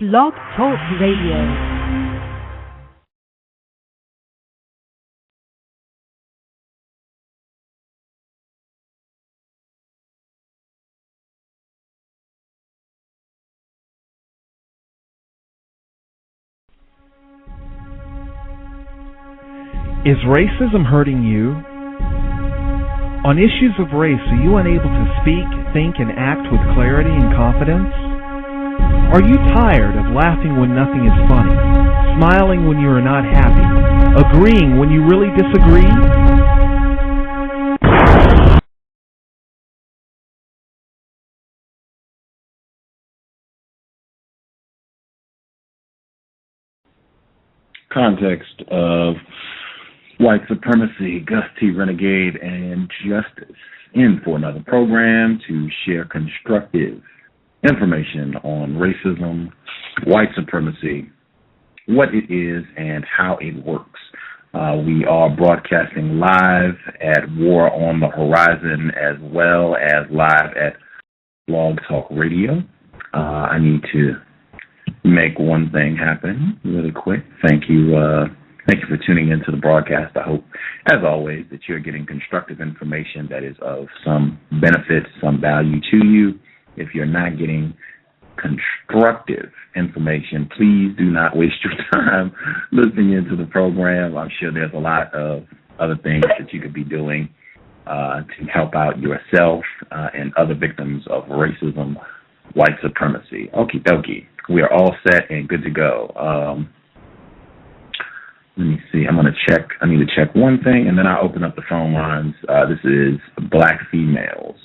Blog Talk Radio. Is racism hurting you? On issues of race, are you unable to speak, think, and act with clarity and confidence? Are you tired of laughing when nothing is funny, smiling when you are not happy, agreeing when you really disagree? Context of White Supremacy, Gus T Renegade, and Justice in for another program to share constructive information on racism, white supremacy, what it is, and how it works. We are broadcasting live at War on the Horizon as well as live at Blog Talk Radio. I need to make one thing happen really quick. Thank you for tuning into the broadcast. I hope, as always, that you're getting constructive information that is of some benefit, some value to you. If you're not getting constructive information, please do not waste your time listening into the program. I'm sure there's a lot of other things that you could be doing to help out yourself and other victims of racism, white supremacy. Okie dokie. We are all set and good to go. Let me see. I'm going to check. I need to check one thing, and then I'll open up the phone lines. This is Black females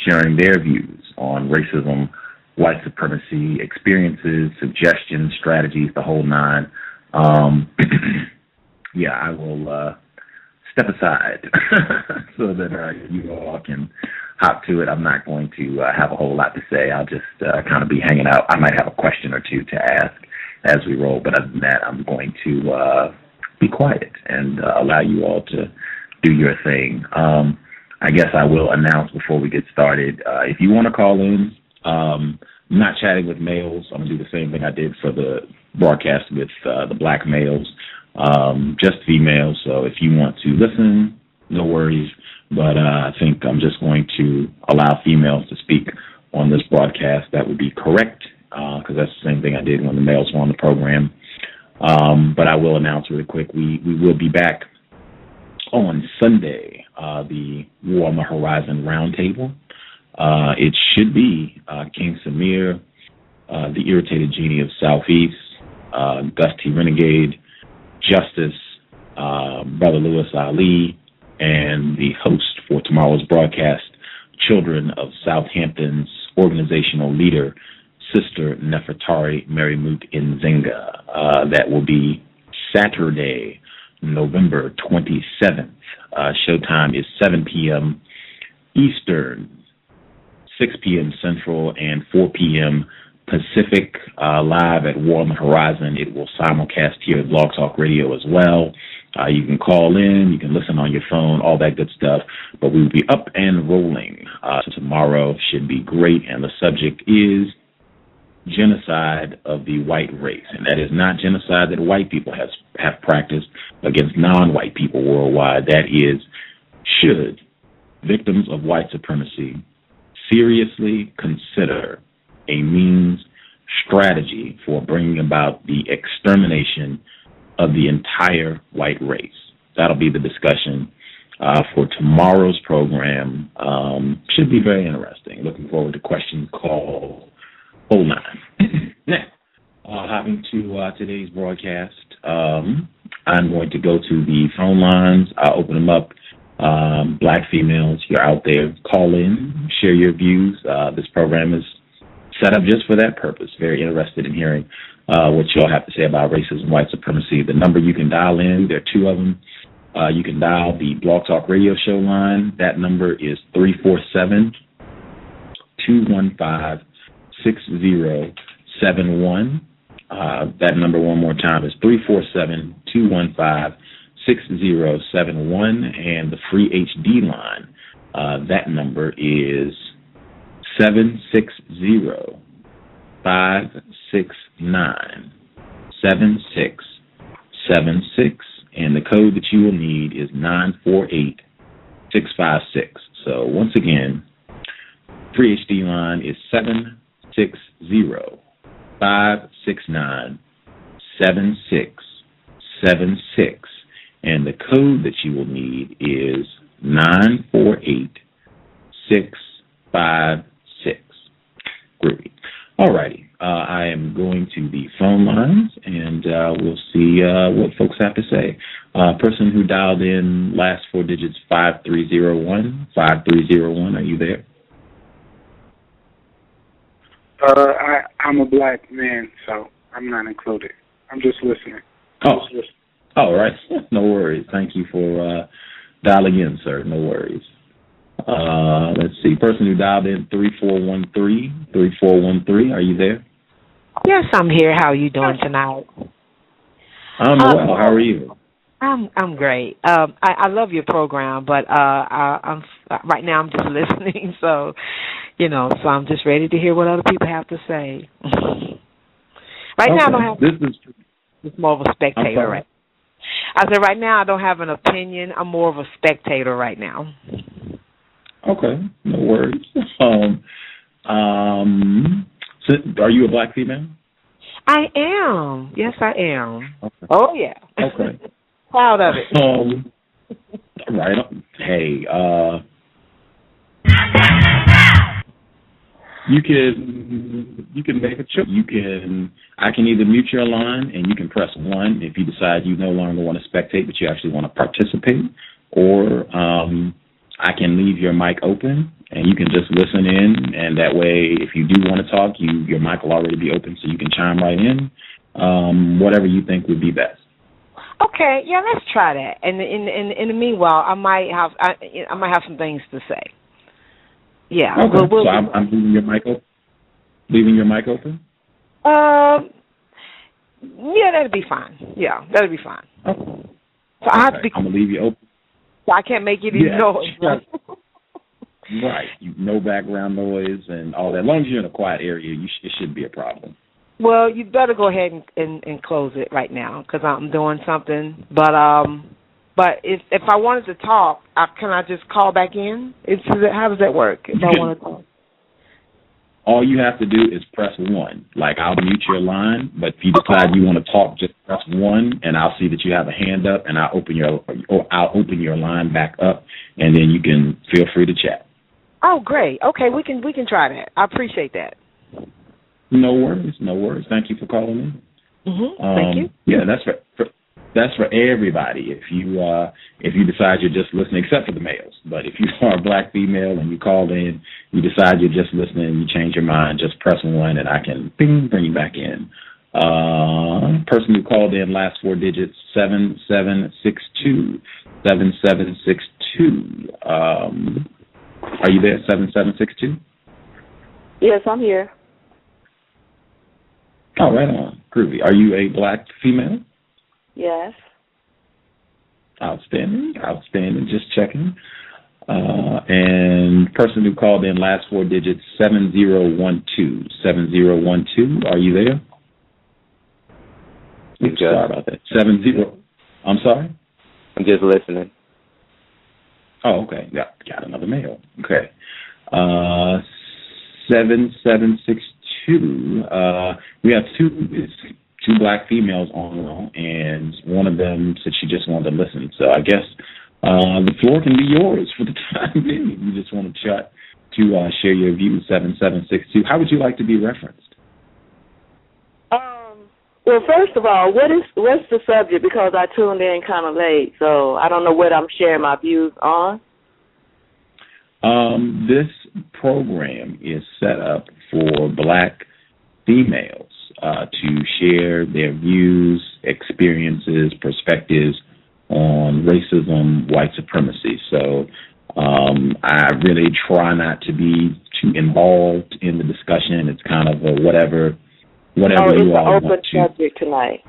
sharing their views on racism, white supremacy, experiences, suggestions, strategies, the whole nine. Yeah, I will step aside so that you all can hop to it. I'm not going to have a whole lot to say. I'll just kind of be hanging out. I might have a question or two to ask as we roll, but other than that, I'm going to be quiet and allow you all to do your thing. I guess I will announce before we get started, if you want to call in, I'm not chatting with males. I'm going to do the same thing I did for the broadcast with the black males, just females. So if you want to listen, no worries. But I think I'm just going to allow females to speak on this broadcast. That would be correct, because that's the same thing I did when the males were on the program. But I will announce really quick, we will be back on Sunday, the War on the Horizon Roundtable. It should be King Samir, the Irritated Genie of Southeast, Gus T Renegade, Justice, Brother Louis Ali, and the host for tomorrow's broadcast, Children of Southampton's organizational leader, Sister Nefertari Mary Moot Nzinga. That will be Saturday, November 27th. Showtime is 7 p.m. Eastern, 6 p.m. Central, and 4 p.m. Pacific, live at War on the Horizon. It will simulcast here at Blog Talk Radio as well. You can call in, you can listen on your phone, all that good stuff. But we will be up and rolling. Tomorrow should be great, and the subject is genocide of the white race. And that is not genocide that white people have practiced against non-white people worldwide. That is, should victims of white supremacy seriously consider a means, strategy for bringing about the extermination of the entire white race? That'll be the discussion for tomorrow's program. Should be very interesting. Looking forward to question call 09. Now, hopping to today's broadcast, I'm going to go to the phone lines. I'll open them up. Black females, you're out there, call in, share your views. This program is set up just for that purpose. Very interested in hearing what y'all have to say about racism, white supremacy. The number you can dial in, there are two of them. You can dial the Blog Talk Radio show line. That number is 347-215-6071. That number one more time is 347-215-6071. And the free HD line, that number is 760 569-7676. And the code that you will need is 948656. So once again, free HD line is 760-569-7676. And the code that you will need is 948656. Groovy. All righty. I am going to the phone lines, and we'll see what folks have to say. Person who dialed in, last four digits, 5301. 5301, are you there? I'm a black man, so I'm not included. I'm just listening. All right. No worries. Thank you for dialing in, sir. No worries. Let's see. Person who dialed in, 3413. 3413, are you there? Yes, I'm here. How are you doing tonight? I'm well. How are you? I'm great. I love your program, but I'm right now I'm just listening. So, so I'm just ready to hear what other people have to say. Now I don't have. It's more of a spectator, right? I said right now I don't have an opinion. I'm more of a spectator right now. Okay, no worries. So are you a black female? I am. Yes, I am. Okay. Oh, yeah. Okay. Proud of it. Right. Hey, you can make a choice. I can either mute your line and you can press 1 if you decide you no longer want to spectate, but you actually want to participate, or I can leave your mic open, and you can just listen in, and that way, if you do want to talk, your mic will already be open, so you can chime right in, whatever you think would be best. Okay, yeah, let's try that. And in the meanwhile, I might have some things to say. Yeah. Okay. So I'm leaving your mic open. Leaving your mic open. Yeah, that'd be fine. Yeah, that'd be fine. Okay. So I have to be. I'm gonna leave you open. So I can't make any noise. Right. No background noise and all that. As long as you're in a quiet area, it shouldn't be a problem. Well, you better go ahead and close it right now because I'm doing something. But if I wanted to talk, can I just call back in? How does that work if I want to talk? All you have to do is press 1. Like, I'll mute your line, but if you decide you want to talk, just press 1, and I'll see that you have a hand up, and I'll open your line back up, and then you can feel free to chat. Oh, great. Okay, we can try that. I appreciate that. No worries. Thank you for calling in. Thank you. Yeah, that's for everybody. If you decide you're just listening, except for the males, but if you are a black female and you called in, you decide you're just listening, you change your mind, just press 1 and I can bring you back in. Person who called in, last 4 digits, 7762. 7762. Are you there, 7762? Yes, I'm here. Oh, right on. Groovy. Are you a black female? Yes. Outstanding. Just checking. And person who called in, last 4 digits, 7012. 7012. Are you there? Sorry about that. 70. I'm sorry? I'm just listening. Oh, okay. Yeah, got another mail. Okay. 7762. We have two black females on, and one of them said she just wanted to listen. So I guess the floor can be yours for the time being. You just want to chat to share your views. 7762. How would you like to be referenced? Well, first of all, what's the subject? Because I tuned in kind of late, so I don't know what I'm sharing my views on. This program is set up for black females to share their views, experiences, perspectives on racism, white supremacy. So I really try not to be too involved in the discussion. It's kind of a whatever you all want to. It's an open subject tonight.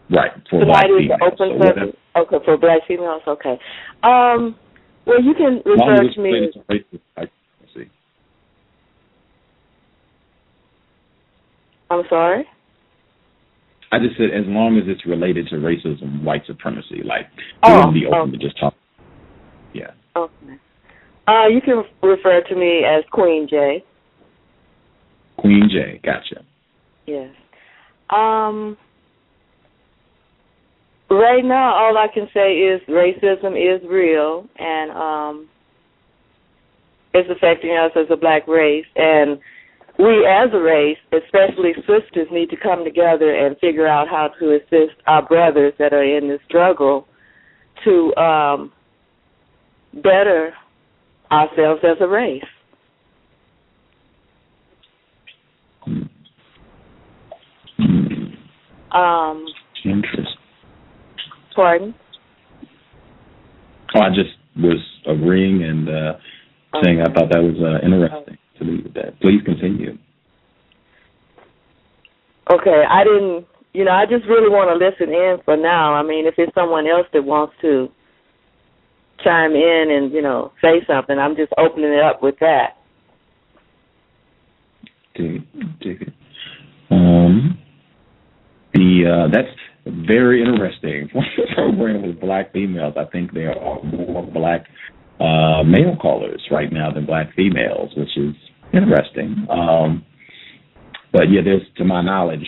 Right, for tonight black females. Tonight is an open subject? Okay, for black females, okay. Well, you can refer to me. I'm sorry? I just said as long as it's related to racism, white supremacy, like you wouldn't be open to just talk. Yeah. Okay. You can refer to me as Queen J. Queen J, gotcha. Yes. Right now, all I can say is racism is real, and it's affecting us as a black race. And we as a race, especially sisters, need to come together and figure out how to assist our brothers that are in this struggle to better ourselves as a race. Interesting. Pardon? Oh, I just was agreeing and saying I thought that was interesting to leave with that. Please continue. Okay, I just really want to listen in for now. I mean, if it's someone else that wants to chime in and, say something, I'm just opening it up with that. Dig it. That's very interesting. Program with black females. I think there are more black male callers right now than black females, which is interesting. But yeah, there's, to my knowledge,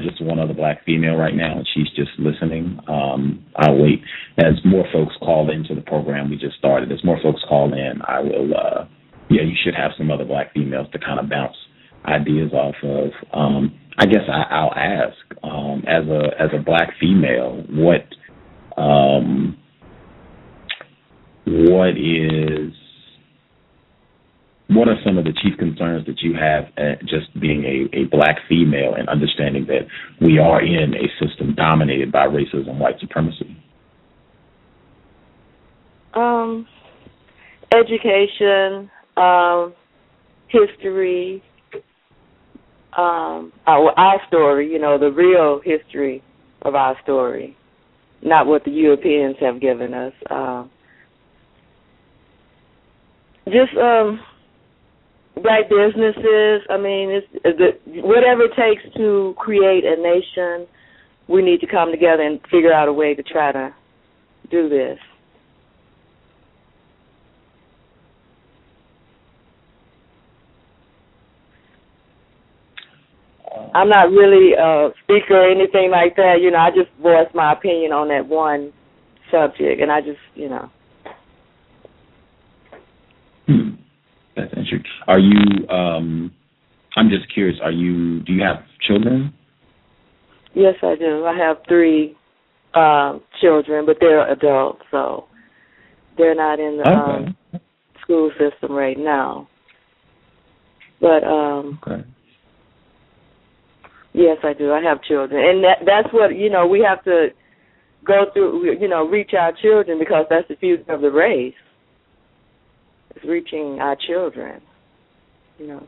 just one other black female right now, and she's just listening. I'll wait. As more folks call into the program we just started, as more folks call in, I will, you should have some other black females to kind of bounce ideas off of. I guess I'll ask, as a black female, what are some of the chief concerns that you have at just being a black female and understanding that we are in a system dominated by racism, white supremacy? Education, history, our story, the real history of our story, not what the Europeans have given us. Black businesses, I mean, whatever it takes to create a nation, we need to come together and figure out a way to try to do this. I'm not really a speaker or anything like that. I just voiced my opinion on that one subject, and I just, That's interesting. Are you, I'm just curious, do you have children? Yes, I do. I have 3 children, but they're adults, so they're not in the school system right now. But, yes, I do. I have children. And that's what, we have to go through, reach our children, because that's the future of the race. It's reaching our children,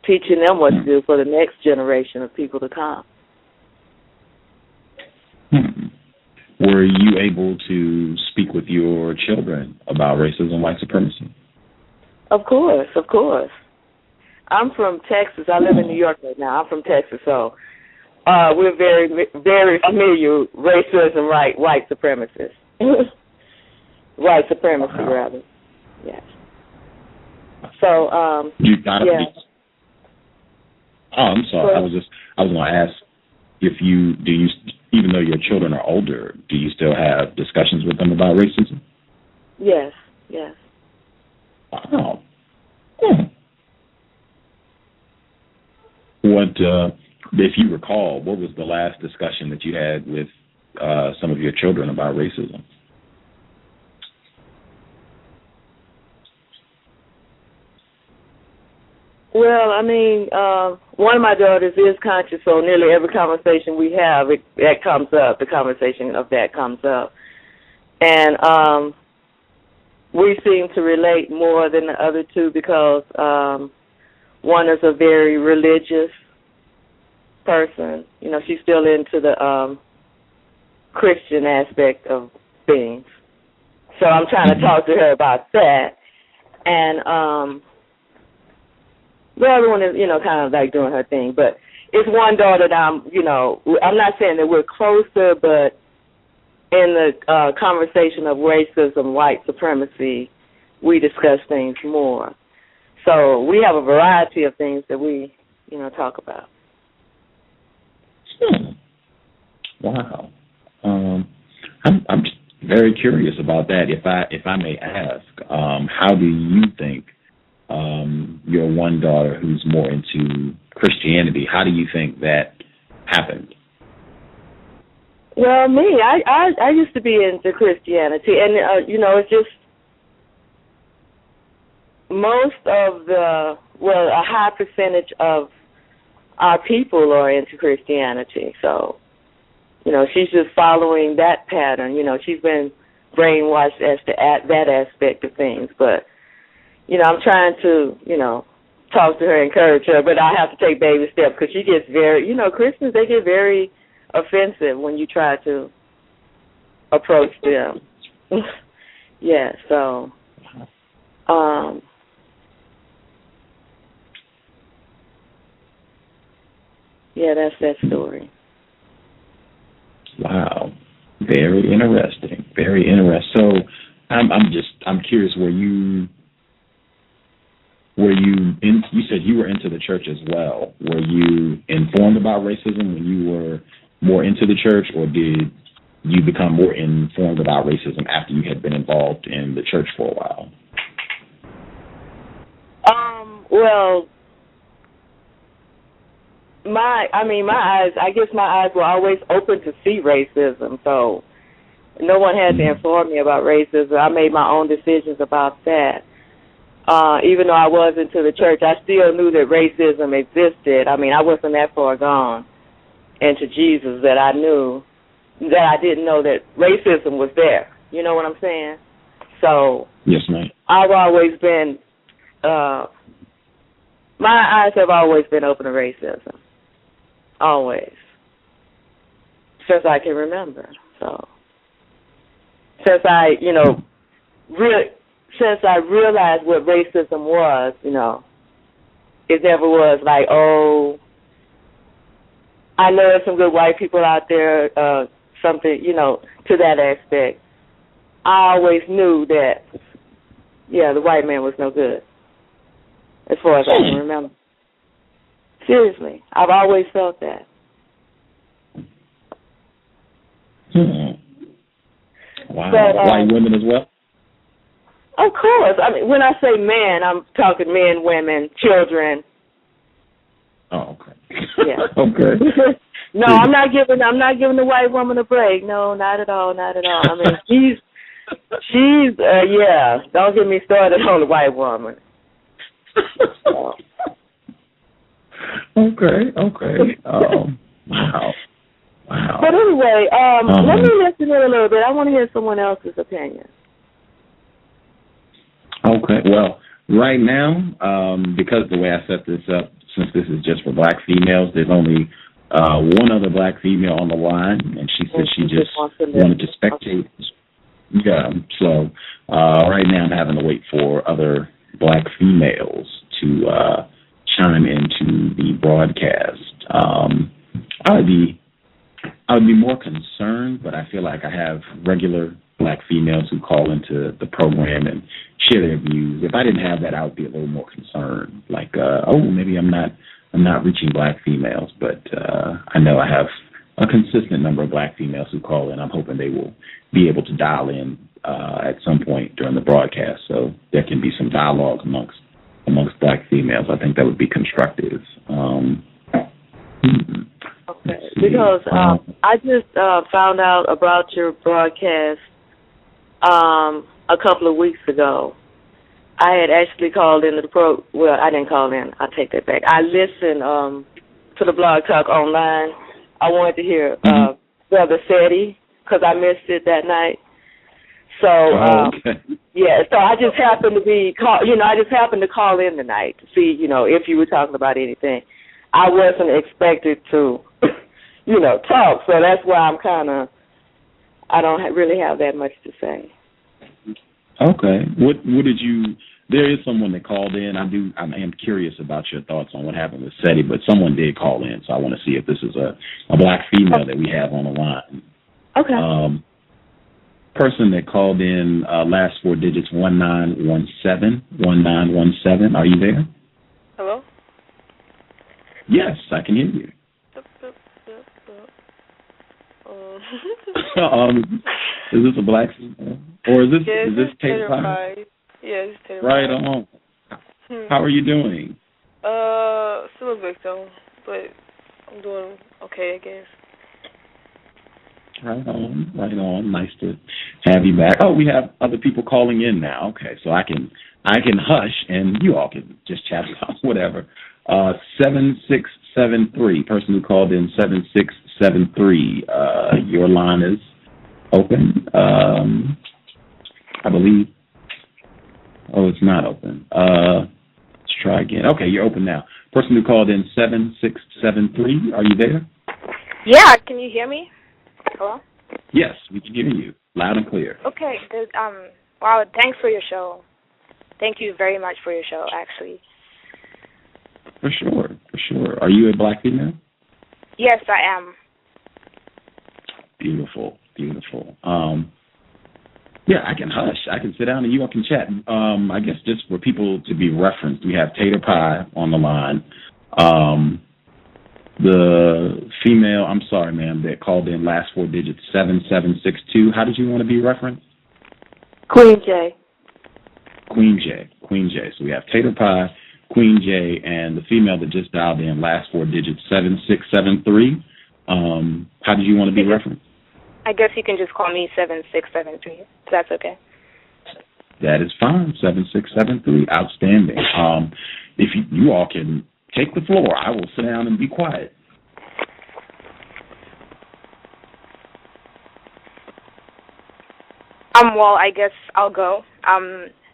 teaching them what to do for the next generation of people to come. Were you able to speak with your children about racism, white supremacy? Of course. I'm from Texas. I live in New York right now. I'm from Texas, so we're very, very familiar with racism, white supremacists. White supremacy, rather. Yes. So, you gotta be. Oh, I'm sorry. I was going to ask if you even though your children are older, do you still have discussions with them about racism? Yes. Wow. What, if you recall, what was the last discussion that you had with some of your children about racism? Well, I mean, one of my daughters is conscious, so nearly every conversation we have, that comes up. The conversation of that comes up. And we seem to relate more than the other two because one is a very religious person. She's still into the Christian aspect of things. So I'm trying to talk to her about that. And the other one is, kind of like doing her thing. But it's one daughter that I'm not saying that we're closer, but in the conversation of racism, white supremacy, we discuss things more. So we have a variety of things that we, talk about. Wow. I'm just very curious about that. If I may ask, how do you think your one daughter who's more into Christianity, how do you think that happened? Well, me, I used to be into Christianity, and it's just most of a high percentage of our people are into Christianity. So, she's just following that pattern. She's been brainwashed as to that aspect of things. But, I'm trying to, talk to her, encourage her, but I have to take baby steps because she gets very, Christians, they get very offensive when you try to approach them. Yeah, so, that's that story. Wow, very interesting. Very interesting. So, I'm curious. You said you were into the church as well. Were you informed about racism when you were more into the church, or did you become more informed about racism after you had been involved in the church for a while? Well, my eyes were always open to see racism, so no one had to inform me about racism. I made my own decisions about that. Even though I was into the church, I still knew that racism existed. I wasn't that far gone into Jesus that I didn't know that racism was there. You know what I'm saying? So, yes, ma'am. I've always been, my eyes have always been open to racism. Always. Since I can remember. So, since I realized what racism was, it never was like, oh, I know there's some good white people out there, something, to that aspect. I always knew that, the white man was no good, as far as I can remember. Seriously, I've always felt that. Wow. But, white women as well? Of course. When I say men, I'm talking men, women, children. Oh, okay. Yeah. Okay. No, I'm not giving the white woman a break. No, not at all, not at all. She's don't get me started on the white woman. Okay. Wow. But anyway, let me listen in a little bit. I want to hear someone else's opinion. Okay. Well, right now, because the way I set this up, since this is just for black females, there's only one other black female on the line, and she said she just wanted to spectate. Yeah. So right now I'm having to wait for other black females to chime into the broadcast. I would be more concerned, but I feel like I have regular black females who call into the program and share their views. If I didn't have that, I would be a little more concerned. Like, maybe I'm not reaching black females, but I know I have a consistent number of black females who call in. I'm hoping they will be able to dial in at some point during the broadcast, so there can be some dialogue amongst black females. I think that would be constructive. Okay, because I just found out about your broadcast a couple of weeks ago. I had actually called into the well, I didn't call in. I take that back. I listened to the Blog Talk online. I wanted to hear Brother Seti because I missed it that night. So, so I just happened to call in tonight to see, if you were talking about anything. I wasn't expected to, talk, so that's why I don't really have that much to say. Okay. What did you, there is someone that called in. I am curious about your thoughts on what happened with SETI, but someone did call in, so I want to see if this is a black female that we have on the line. Okay. Person that called in, last four digits 1917. 1917. Are you there? Hello? Yes, I can hear you. Is this a black female? Or is this Tater Pie? Yeah, it's Tater Pie. Right on. How are you doing? Still a victim, but I'm doing okay, I guess. Right on. Nice to have you back. Oh, we have other people calling in now. Okay, so I can hush and you all can just chat about whatever. 7673, person who called in 7673. Your line is open. I believe. Oh, it's not open. Let's try again. Okay, you're open now. Person who called in 7673. Are you there? Yeah, can you hear me? Hello? Yes, we can hear you loud and clear. Okay, good. Wow, thanks for your show. Thank you very much for your show, actually. For sure. Are you a black female? Yes, I am. Beautiful. Yeah, I can hush. I can sit down and you all can chat. I guess just for people to be referenced, we have Tater Pie on the line. The female, I'm sorry, ma'am, that called in last four digits 7762. How did you want to be referenced? Queen J. So we have Tater Pie, Queen J, and the female that just dialed in last four digits 7673. How did you want to be referenced? I guess you can just call me 7673. That's okay. That is fine. 7673. Outstanding. If you all can take the floor, I will sit down and be quiet. Well, I guess I'll go.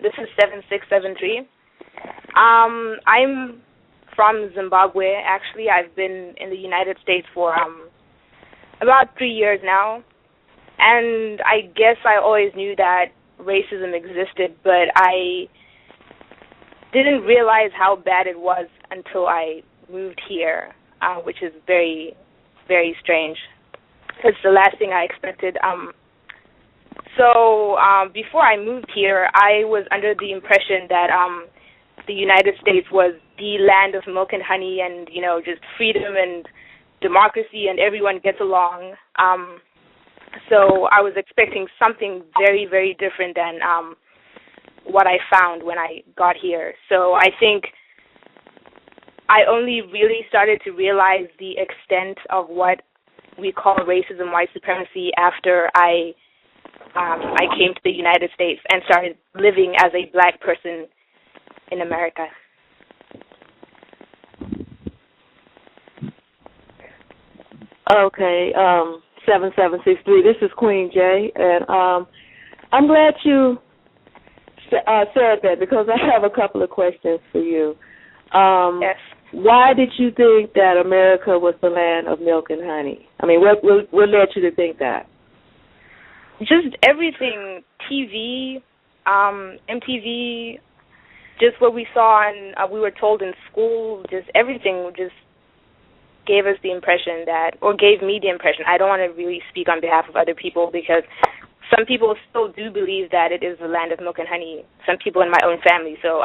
This is 7673. I'm from Zimbabwe, actually. I've been in the United States for about 3 years now. And I guess I always knew that racism existed, but I didn't realize how bad it was until I moved here, which is very, very strange. It's the last thing I expected. So before I moved here, I was under the impression that the United States was the land of milk and honey and, just freedom and democracy and everyone gets along. So I was expecting something very, very different than what I found when I got here. So I think I only really started to realize the extent of what we call racism, white supremacy, after I came to the United States and started living as a black person in America. Okay, 7763. This is Queen J, and I'm glad you said that because I have a couple of questions for you. Yes. Why did you think that America was the land of milk and honey? I mean, what led you to think that? Just everything, TV, MTV, just what we saw and we were told in school, just everything just gave us the impression that, or gave me the impression, I don't want to really speak on behalf of other people because some people still do believe that it is the land of milk and honey, some people in my own family. So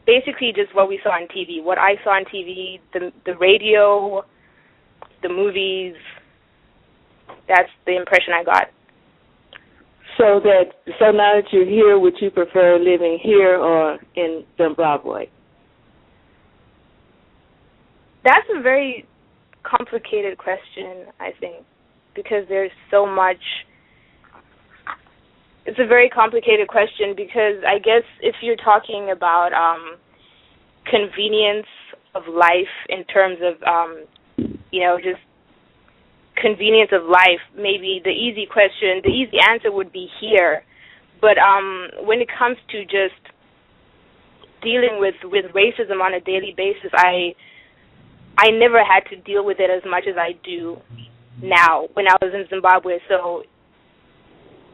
basically just what we saw on TV, what I saw on TV, the radio, the movies, that's the impression I got. So now that you're here, would you prefer living here or in Zimbabwe? That's a very complicated question, I think, because there's so much. It's a very complicated question because I guess if you're talking about convenience of life in terms of, just convenience of life, maybe the easy answer would be here. But when it comes to just dealing with racism on a daily basis, I never had to deal with it as much as I do now when I was in Zimbabwe. So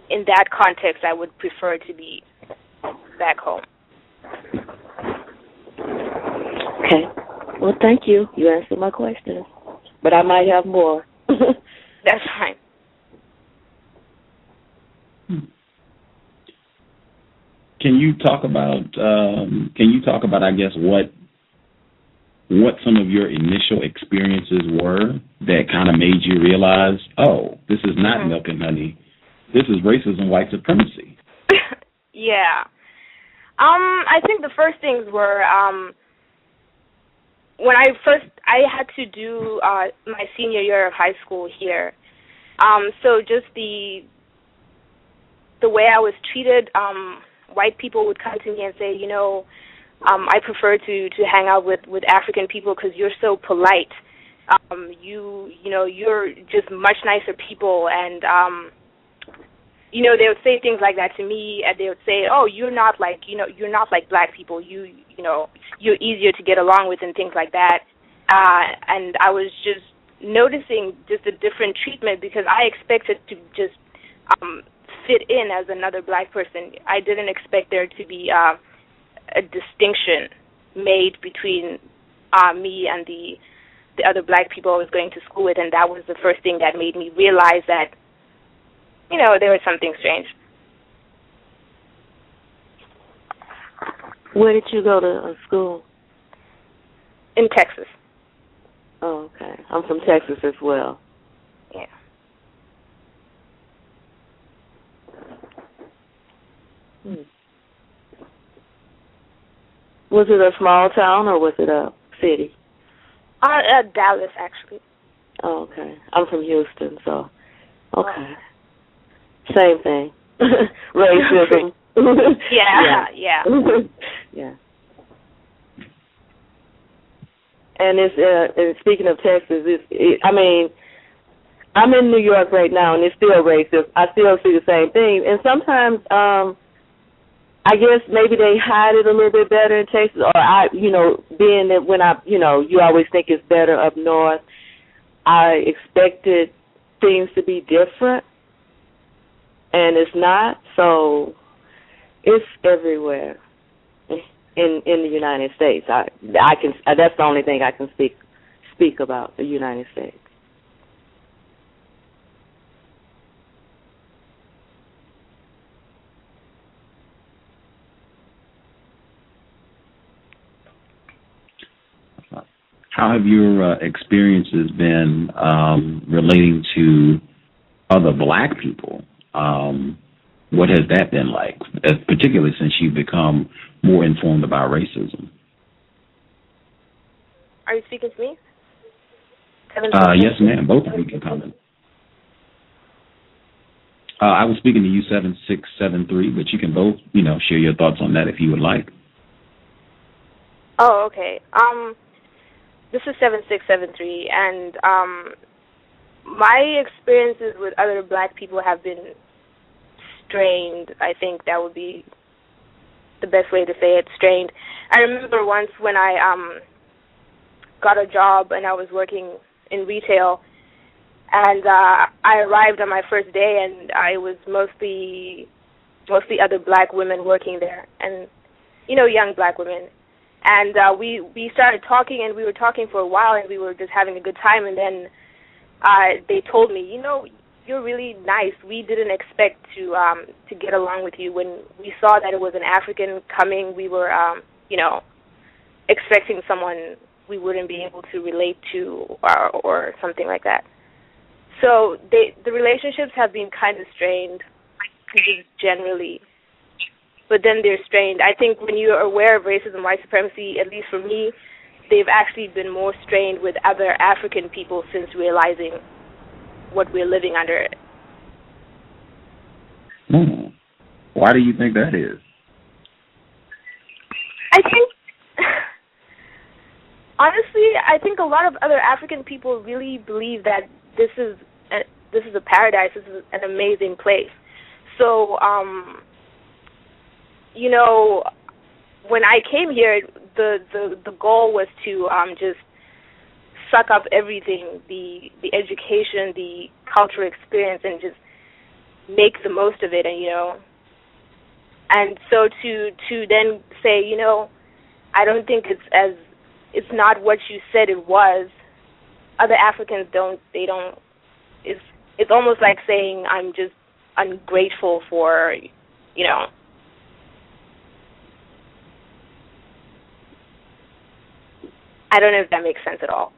in that context, I would prefer to be back home. Okay. Well, thank you. You answered my question. But I might have more. That's fine. Can you talk about I guess what some of your initial experiences were that kind of made you realize, oh, this is not milk and honey, this is racism, white supremacy? Yeah. I think the first things were when I had to do my senior year of high school here. So just the way I was treated, white people would come to me and say, I prefer to hang out with African people because you're so polite. You're just much nicer people, and they would say things like that to me, and they would say, oh, you're not like black people. You're easier to get along with and things like that. And I was just noticing just a different treatment because I expected to just fit in as another black person. I didn't expect there to be a distinction made between me and the other black people I was going to school with, and that was the first thing that made me realize that, there was something strange. Where did you go to school? In Texas. Oh, okay. I'm from Texas as well. Yeah. Was it a small town or was it a city? Dallas, actually. Oh, okay. I'm from Houston, so okay. Same thing. Racism. Yeah. Yeah. And and speaking of Texas, I'm in New York right now, and it's still racist. I still see the same thing, and sometimes I guess maybe they hide it a little bit better in Texas, or being that when you always think it's better up north, I expected things to be different, and it's not. So it's everywhere in the United States. I can. That's the only thing I can speak about the United States. How have your experiences been relating to other black people? What has that been like, particularly since you've become more informed about racism? Are you speaking to me? Yes, ma'am. Both of you can comment. I was speaking to you 7673, but you can both, share your thoughts on that if you would like. Oh, okay. This is 7673, and my experiences with other black people have been strained. I think that would be the best way to say it, strained. I remember once when I got a job and I was working in retail, and I arrived on my first day, and I was mostly other black women working there, and young black women. And we started talking, and we were talking for a while, and we were just having a good time. And then they told me, you're really nice. We didn't expect to get along with you. When we saw that it was an African coming, we were, expecting someone we wouldn't be able to relate to or something like that. So the relationships have been kind of strained, just generally. But then they're strained. I think when you're aware of racism, white supremacy, at least for me, they've actually been more strained with other African people since realizing what we're living under. Why do you think that is? I think a lot of other African people really believe that this is a paradise. This is an amazing place. So, when I came here, the goal was to just suck up everything, the education, the cultural experience, and just make the most of it. And And so to then say, you know, I don't think it's not what you said it was. Other Africans it's almost like saying I'm just ungrateful for, you know. I don't know if that makes sense at all.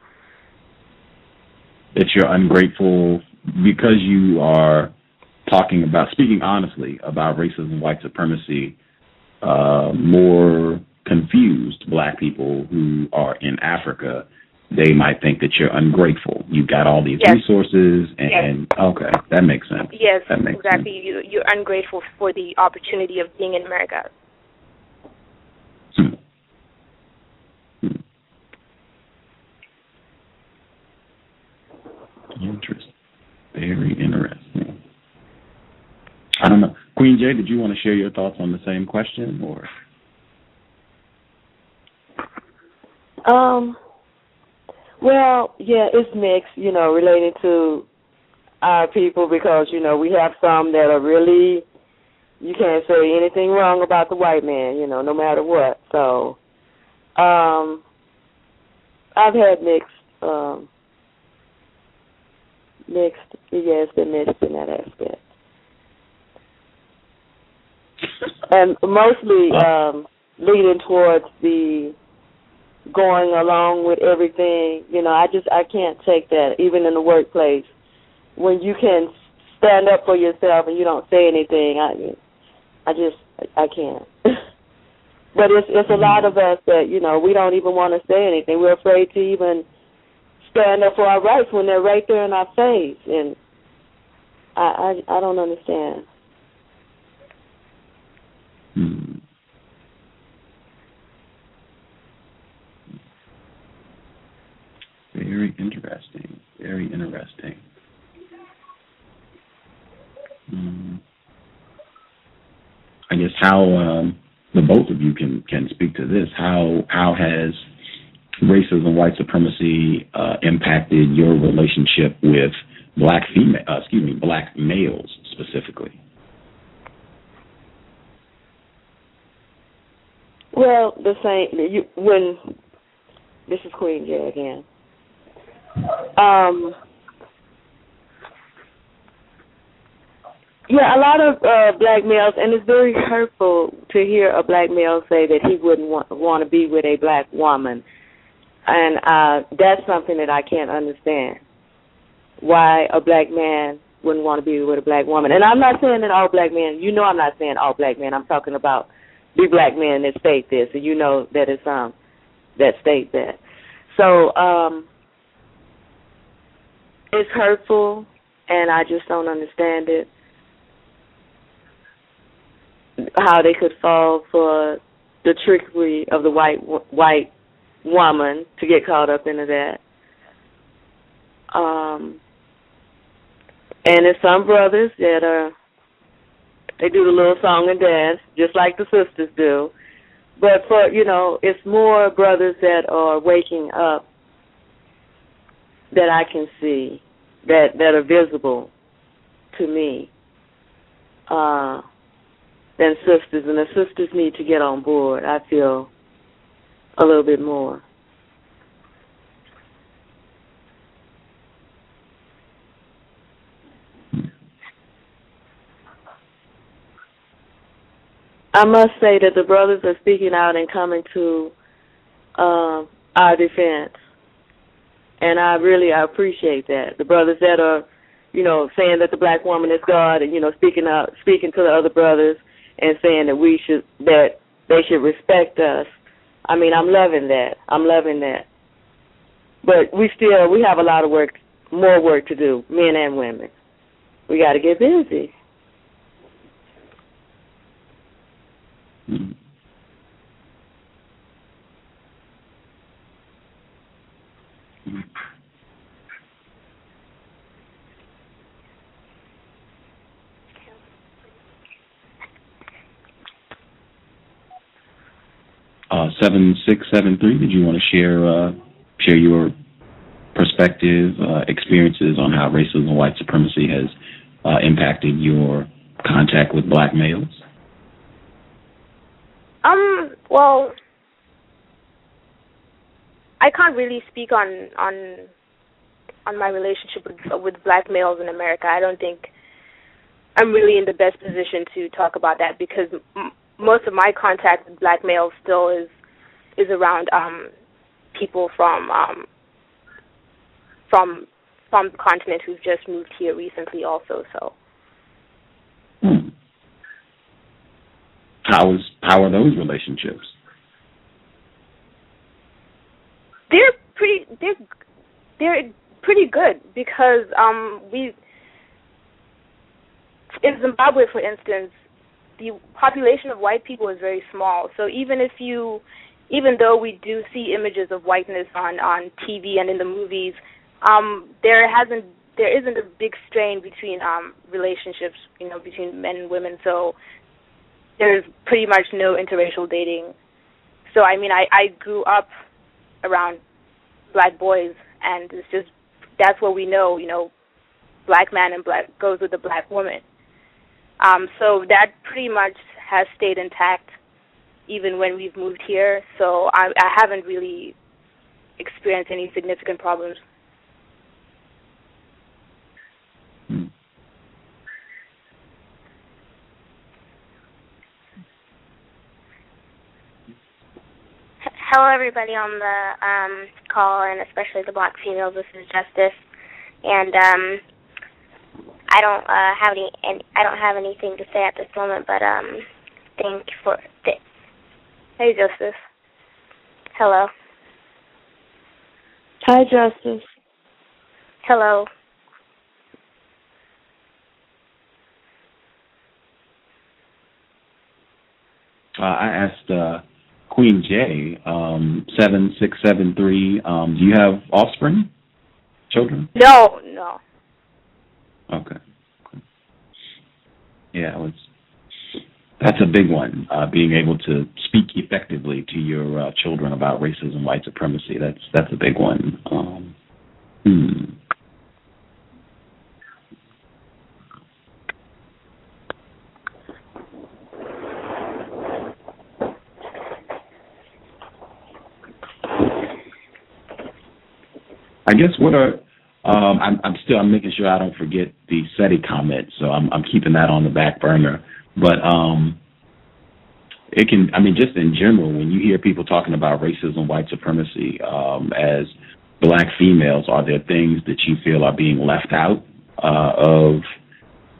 That you're ungrateful because you are speaking honestly about racism, white supremacy, more confused black people who are in Africa, they might think that you're ungrateful. You've got all these resources, and okay, that makes sense. Yes, that makes exactly. Sense. You're ungrateful for the opportunity of being in America. Interesting. Very interesting. I don't know. Queen J, did you want to share your thoughts on the same question, or? Well, yeah, it's mixed, you know, related to our people because, you know, we have some that are really, you can't say anything wrong about the white man, you know, no matter what. So, I've had mixed, it's been mixed in that aspect. And mostly leading towards the going along with everything, you know, I can't take that, even in the workplace. When you can stand up for yourself and you don't say anything, I can't. But it's a lot of us that, you know, we don't even want to say anything. We're afraid to even stand up for our rights when they're right there in our face. And I don't understand. Very interesting. Very interesting. I guess how the both of you can speak to this. How has racism, white supremacy impacted your relationship with black males specifically? Well, the same. When this is Queen J again. Yeah, a lot of black males, and it's very hurtful to hear a black male say that he wouldn't want to be with a black woman, and that's something that I can't understand. Why a black man wouldn't want to be with a black woman, and I'm not saying that all black men. You know, I'm not saying all black men. I'm talking about the black men that state this, and you know that it's that state that. So it's hurtful, and I just don't understand it. How they could fall for the trickery of the white woman to get caught up into that. And there's some brothers that they do the little song and dance just like the sisters do. But for, you know, it's more brothers that are waking up that I can see, that are visible to me, than sisters. And the sisters need to get on board, I feel, a little bit more. I must say that the brothers are speaking out and coming to our defense. And I appreciate that. The brothers that are, you know, saying that the black woman is God, and, you know, speaking to the other brothers and saying that they should respect us. I mean, I'm loving that. But we have a lot of more work to do, men and women. We got to get busy. Mm-hmm. 7673. Did you want to share your perspective, experiences on how racism and white supremacy has impacted your contact with black males? Well, I can't really speak on my relationship with black males in America. I don't think I'm really in the best position to talk about that because most of my contact with black males still is around people from the continent who've just moved here recently also. So. How are those relationships? They're pretty good because we in Zimbabwe, for instance, the population of white people is very small. So even though we do see images of whiteness on TV and in the movies, there isn't a big strain between relationships, between men and women. So there's pretty much no interracial dating. So I mean, I grew up around black boys, and it's just that's what we know. Black man and black goes with a black woman. So that pretty much has stayed intact even when we've moved here. So I haven't really experienced any significant problems. Hello, everybody on the call, and especially the black females. This is Justice, and I don't have anything to say at this moment. But thank you for this. Hey, Justice. Hello. Hi, Justice. Hello. I asked Queen J, 7673. Do you have offspring? Children? No. Okay. Yeah, that's a big one. Being able to speak effectively to your children about racism, white supremacy. That's a big one. I guess what are I'm making sure I don't forget the SETI comment, so I'm keeping that on the back burner. But it can, just in general, when you hear people talking about racism, white supremacy, as black females, are there things that you feel are being left out of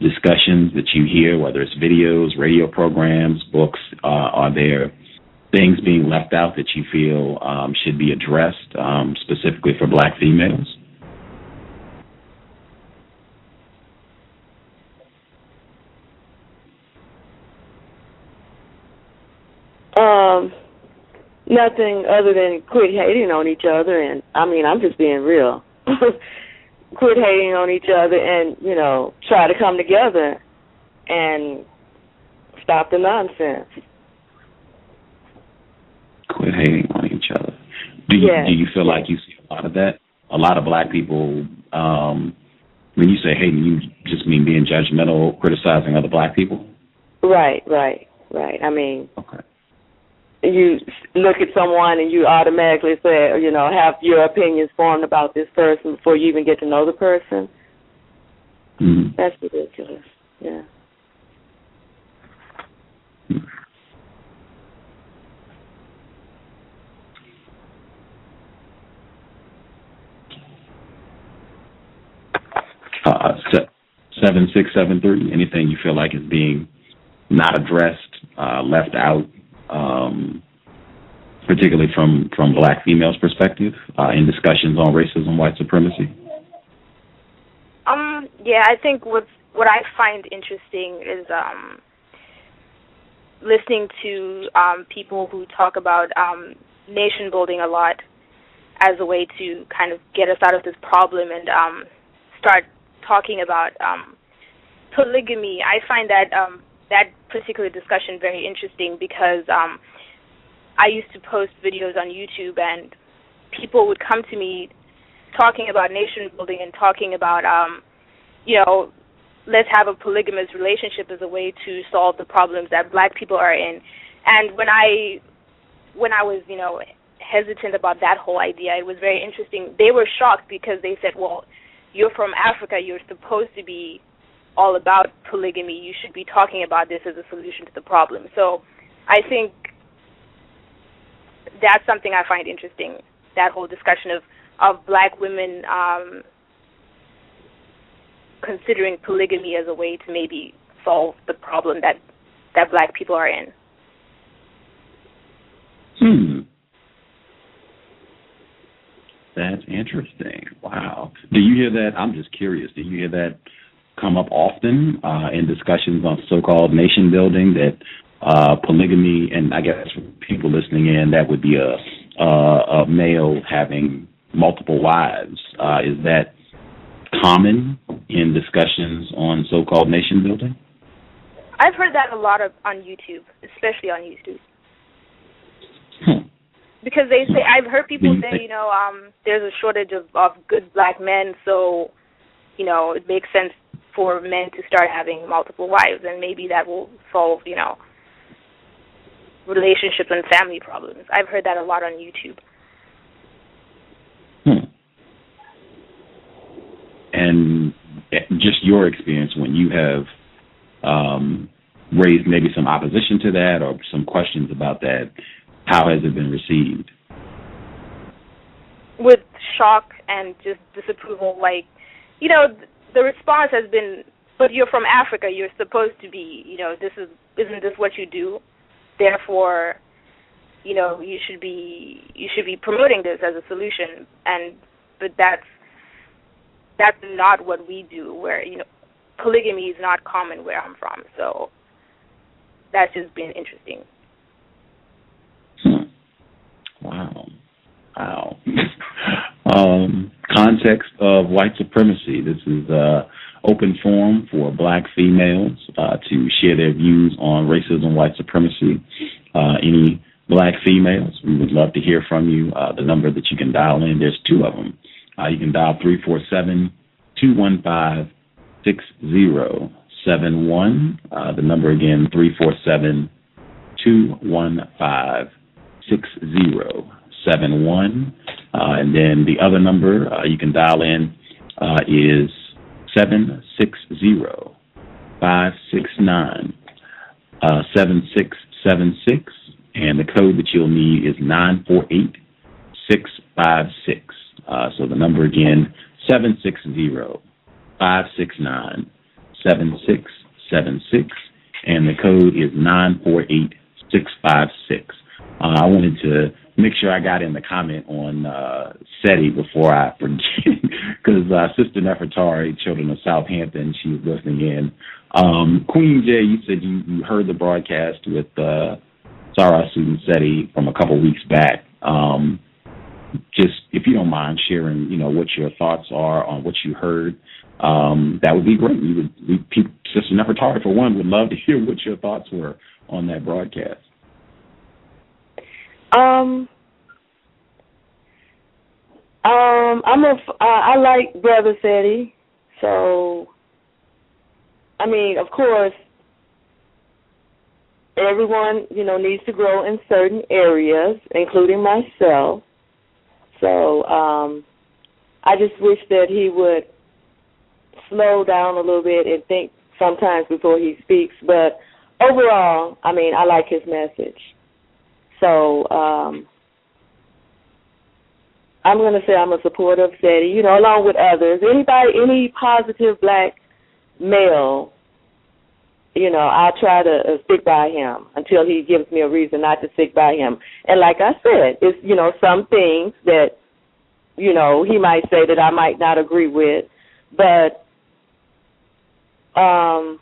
discussions that you hear, whether it's videos, radio programs, books? Are there things being left out that you feel should be addressed specifically for black females? Nothing other than quit hating on each other, and I'm just being real. Quit hating on each other and, try to come together and stop the nonsense. Quit hating on each other. Do you feel like you see a lot of that? A lot of black people, when you say hating, you just mean being judgmental, criticizing other black people? Right. Okay. You look at someone and you automatically say, have your opinions formed about this person before you even get to know the person. Mm-hmm. That's ridiculous. Yeah. Mm-hmm. 7673. Anything you feel like is being not addressed, left out, particularly from black females' perspective, in discussions on racism, white supremacy? Yeah, I think what I find interesting is listening to people who talk about nation building a lot as a way to kind of get us out of this problem and start talking about polygamy. I find that that particular discussion very interesting because I used to post videos on YouTube and people would come to me talking about nation building and talking about, let's have a polygamous relationship as a way to solve the problems that black people are in. And when I was, hesitant about that whole idea, it was very interesting. They were shocked because they said, well, you're from Africa, you're supposed to be all about polygamy. You should be talking about this as a solution to the problem. So I think that's something I find interesting, that whole discussion of black women considering polygamy as a way to maybe solve the problem that black people are in. That's interesting. Wow. Do you hear that? I'm just curious. Do you hear that come up often in discussions on so-called nation building, that polygamy, and I guess for people listening in, that would be a male having multiple wives. Is that common in discussions on so-called nation building? I've heard that a lot on YouTube, especially on YouTube. Because they say, I've heard people say, there's a shortage of good black men, so, it makes sense for men to start having multiple wives, and maybe that will solve, relationships and family problems. I've heard that a lot on YouTube. And just your experience when you have raised maybe some opposition to that or some questions about that, how has it been received? With shock and just disapproval. Like, the response has been, but you're from Africa, you're supposed to be, isn't this what you do? Therefore, you should be promoting this as a solution. But that's not what we do, where, polygamy is not common where I'm from. So that's just been interesting. Wow. Context of white supremacy. This is open forum for black females to share their views on racism, white supremacy. Any black females, we would love to hear from you. The number that you can dial in, there's two of them. You can dial 347-215-6071. The number again, 347-215-6071. And then the other number you can dial in is 760-569-7676, and the code that you'll need is 948656. So the number again, 760-569-7676, and the code is 948656. I wanted to make sure I got in the comment on SETI before I forget, because Sister Nefertari, Children of Southampton, she was listening in. Queen J, you said you heard the broadcast with Sarah Susan SETI from a couple weeks back. Just, if you don't mind sharing, what your thoughts are on what you heard, that would be great. Sister Nefertari, for one, would love to hear what your thoughts were on that broadcast. I like Brother SETI, so, of course, everyone, needs to grow in certain areas, including myself. So, I just wish that he would slow down a little bit and think sometimes before he speaks. But overall, I like his message. So, I'm going to say I'm a supporter of SETI, along with others. Any positive black male, I'll try to stick by him until he gives me a reason not to stick by him. And like I said, it's, some things that, he might say that I might not agree with, but I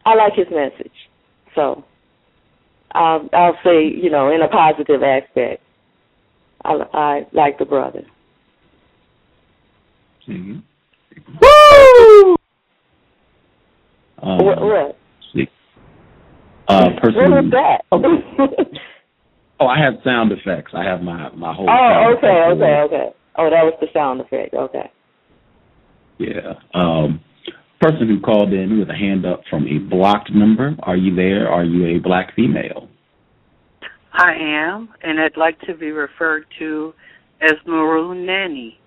like his message. So I'll say, in a positive aspect, I like the brother. Mm-hmm. Woo! What? What was that? Oh, I have sound effects. I have my whole. Oh, okay. Oh, that was the sound effect. Okay. Yeah. Person who called in with a hand up from a blocked number. Are you there? Are you a black female? I am, and I'd like to be referred to as Maroon Nanny.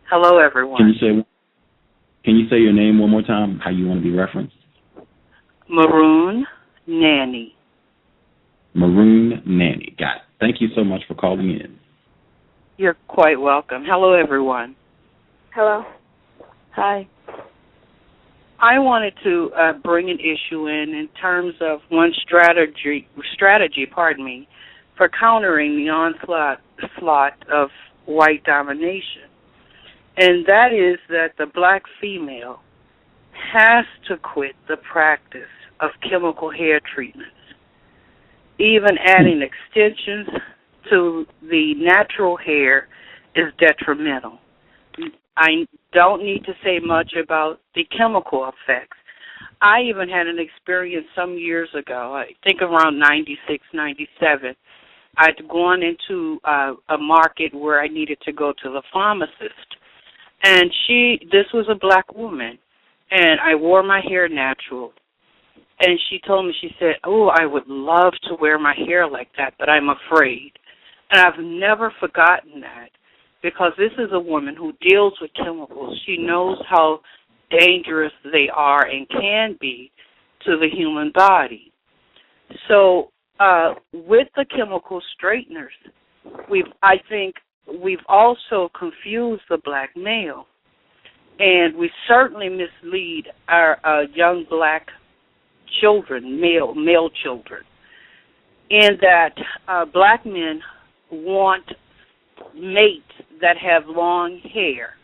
Hello, everyone. Can you say your name one more time, how you want to be referenced? Maroon Nanny. Maroon Nanny. Got it. Thank you so much for calling in. You're quite welcome. Hello, everyone. Hello. Hi. I wanted to bring an issue in terms of one strategy, for countering the onslaught of white domination. And that is that the black female has to quit the practice of chemical hair treatments. Even adding extensions to the natural hair is detrimental. I don't need to say much about the chemical effects. I even had an experience some years ago, I think around 96, 97. I'd gone into a market where I needed to go to the pharmacist. And this was a black woman, and I wore my hair natural. And she told me, she said, "Oh, I would love to wear my hair like that, but I'm afraid." And I've never forgotten that, because this is a woman who deals with chemicals. She knows how dangerous they are and can be to the human body. So with the chemical straighteners, I think we've also confused the black male, and we certainly mislead our young black children, male children, in that black men want mates that have long hair.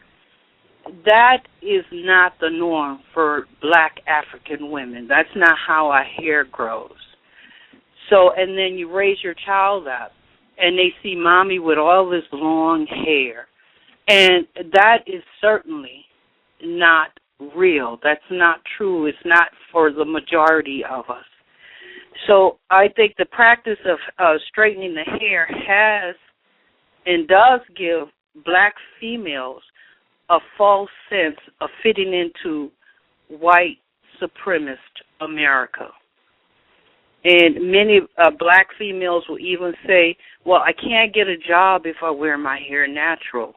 That is not the norm for black African women. That's not how our hair grows. So, and then you raise your child up, and they see mommy with all this long hair. And that is certainly not real. That's not true. It's not for the majority of us. So I think the practice of straightening the hair has and does give black females a false sense of fitting into white supremacist America. And many black females will even say, "Well, I can't get a job if I wear my hair natural."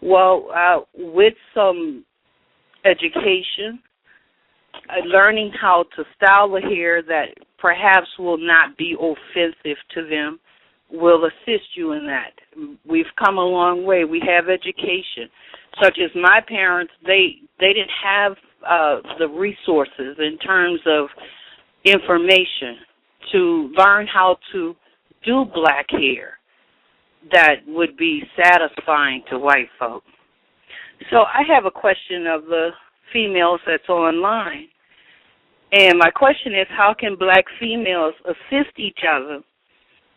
Well, with some education, learning how to style the hair that perhaps will not be offensive to them will assist you in that. We've come a long way. We have education. Such as my parents, they didn't have the resources in terms of information to learn how to do black hair that would be satisfying to white folk. So I have a question of the females that's online. And my question is, how can black females assist each other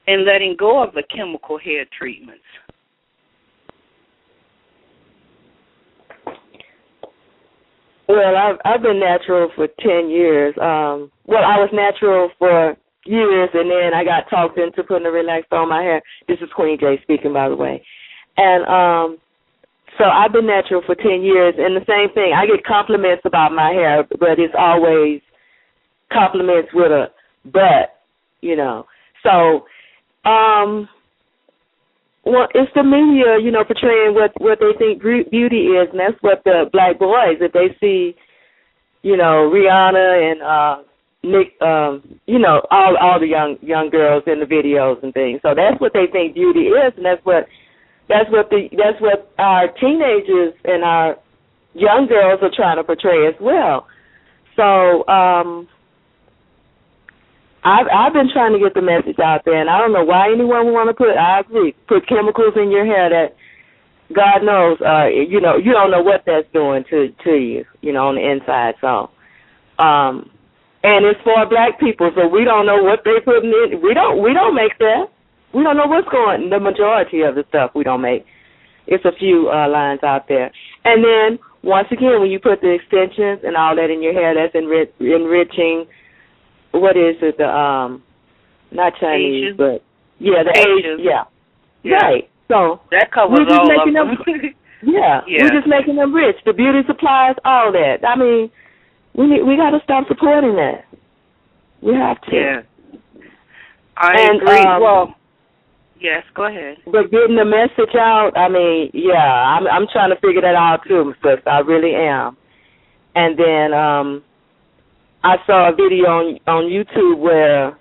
in letting go of the chemical hair treatments? Well, I've been natural for 10 years. I was natural for years, and then I got talked into putting a relaxer on my hair. This is Queen J speaking, by the way. And so I've been natural for 10 years, and the same thing. I get compliments about my hair, but it's always compliments with a but, you know. So, well, it's the media, you know, portraying what they think beauty is, and that's what the black boys, if they see, you know, Rihanna and Nick, you know, all the young girls in the videos and things. So that's what they think beauty is, and that's what our teenagers and our young girls are trying to portray as well. So I've been trying to get the message out there, and I don't know why anyone would want to put chemicals in your hair that God knows, you know, you don't know what that's doing to you, you know, on the inside. So, and it's for black people, so we don't know what they're putting in. We don't make that. We don't know what's going. The majority of the stuff we don't make. It's a few lines out there. And then once again, when you put the extensions and all that in your hair, that's enriching. What is it? The not Chinese, Asian. but yeah, the Asian. Yeah, right. So that covers all of them. Yeah, we're just making them rich. The beauty supplies, all that. I mean, we got to stop supporting that. We have to. Yeah. I agree. Well, yes, go ahead. But getting the message out, I mean, yeah, I'm trying to figure that out too, sis. I really am. And then I saw a video on YouTube where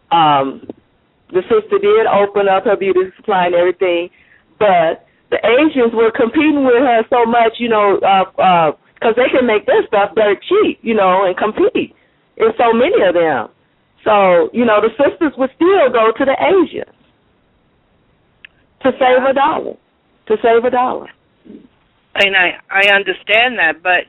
the sister did open up her beauty supply and everything, but the Asians were competing with her so much, you know, because they can make their stuff very cheap, you know, and compete. There's so many of them. So, you know, the sisters would still go to the Asians to save a dollar. And I understand that, but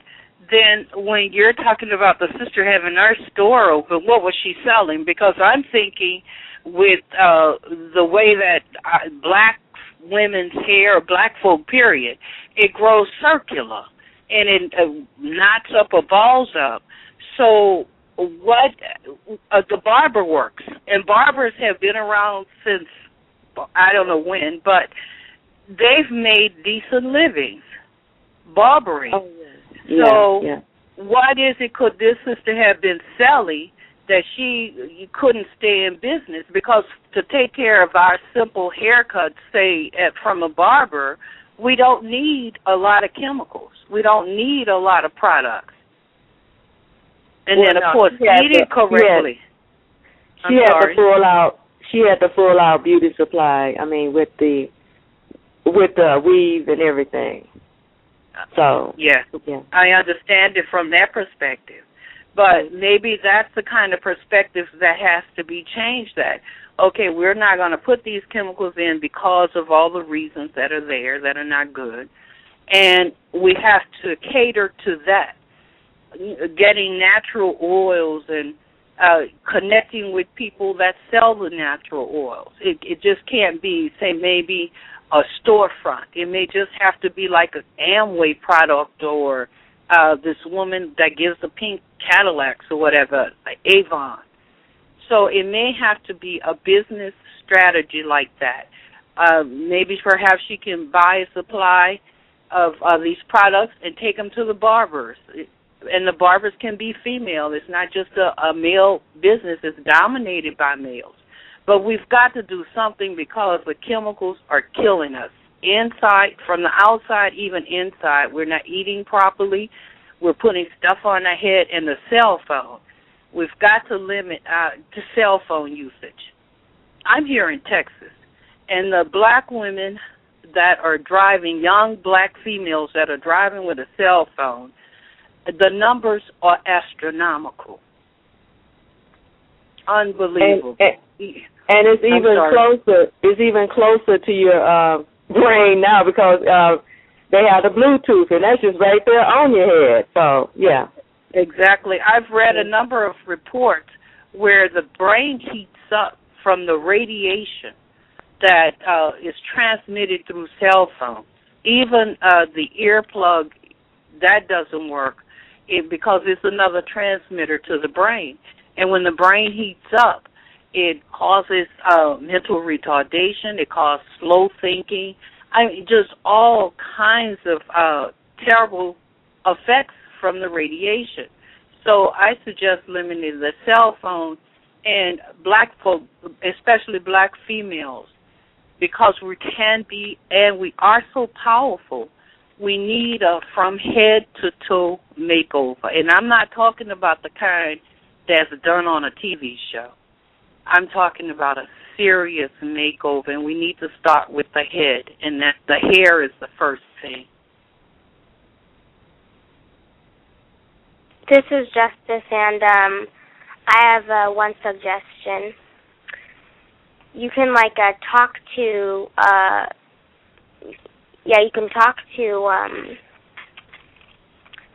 then when you're talking about the sister having her store open, what was she selling? Because I'm thinking with the way that black women's hair, black folk, period, it grows circular and it knots up or balls up. So what the barber works, and barbers have been around since I don't know when, but they've made decent livings barbering. Oh, yeah. So yeah. What is it could this sister have been selling that you couldn't stay in business? Because to take care of our simple haircuts, say, from a barber, we don't need a lot of chemicals. We don't need a lot of products. And then, of course, eat it correctly. She had the full out beauty supply. I mean, with the weave and everything. So yeah, I understand it from that perspective. But maybe that's the kind of perspective that has to be changed. That okay, we're not going to put these chemicals in because of all the reasons that are there that are not good, and we have to cater to that. Getting natural oils and connecting with people that sell the natural oils. It just can't be, say, maybe a storefront. It may just have to be like an Amway product or this woman that gives the pink Cadillacs or whatever, like Avon. So it may have to be a business strategy like that. Maybe perhaps she can buy a supply of these products and take them to the barbers. And the barbers can be female. It's not just a male business. It's dominated by males. But we've got to do something because the chemicals are killing us. Inside, from the outside, even inside. We're not eating properly. We're putting stuff on our head and the cell phone. We've got to limit to cell phone usage. I'm here in Texas, and the black women that are driving, young black females that are driving with a cell phone, the numbers are astronomical. Unbelievable. And it's even closer. It's even closer to your brain now because they have the Bluetooth, and that's just right there on your head. So yeah, exactly. I've read a number of reports where the brain heats up from the radiation that is transmitted through cell phones. Even the earplug, that doesn't work because it's another transmitter to the brain. And when the brain heats up, it causes mental retardation. It causes slow thinking. I mean, just all kinds of terrible effects from the radiation. So I suggest limiting the cell phone and black folk, especially black females, because we can be and we are so powerful. We need a from head to toe makeover. And I'm not talking about the kind that's done on a TV show. I'm talking about a serious makeover, and we need to start with the head, and that the hair is the first thing. This is Justice, and I have one suggestion. You can talk to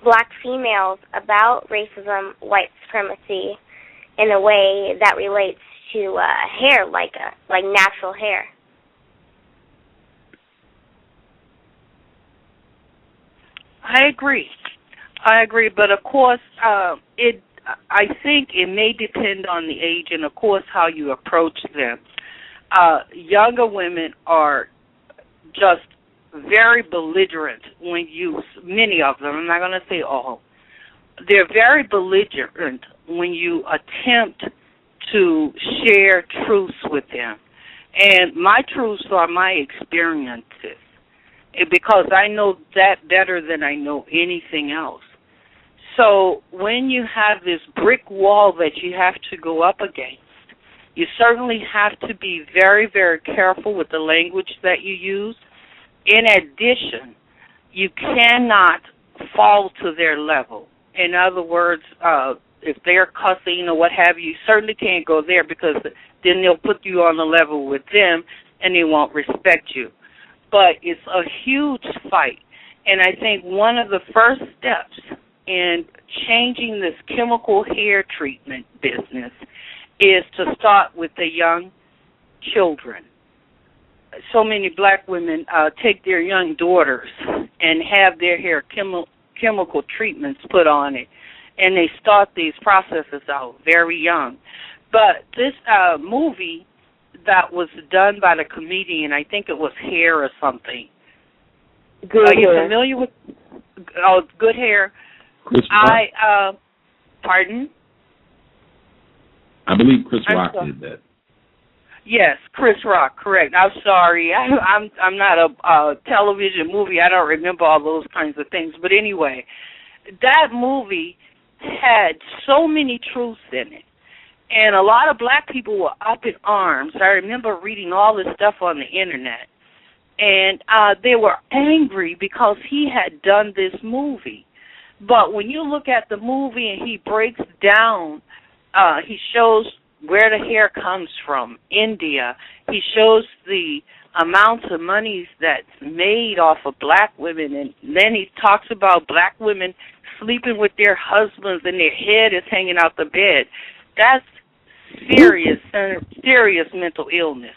black females about racism, white supremacy, in a way that relates to hair, like natural hair. I agree, but of course, I think it may depend on the age and, of course, how you approach them. Younger women are just very belligerent many of them, I'm not going to say all, they're very belligerent when you attempt to share truths with them. And my truths are my experiences, because I know that better than I know anything else. So when you have this brick wall that you have to go up against, you certainly have to be very, very careful with the language that you use. In addition, you cannot fall to their level. In other words, if they're cussing or what have you, you certainly can't go there, because then they'll put you on the level with them and they won't respect you. But it's a huge fight. And I think one of the first steps in changing this chemical hair treatment business is to start with the young children. So many black women take their young daughters and have their hair chemical treatments put on it, and they start these processes out very young. But this movie that was done by the comedian, I think it was Hair or something. Are you familiar with Good Hair? Chris Rock. Pardon? I believe Chris Rock did that. Yes, Chris Rock, correct. I'm sorry. I'm not a television movie. I don't remember all those kinds of things. But anyway, that movie had so many truths in it. And a lot of black people were up in arms. I remember reading all this stuff on the Internet. And they were angry because he had done this movie. But when you look at the movie and he breaks down, he shows where the hair comes from, India. He shows the amounts of money that's made off of black women, and then he talks about black women sleeping with their husbands and their head is hanging out the bed. That's serious mental illness.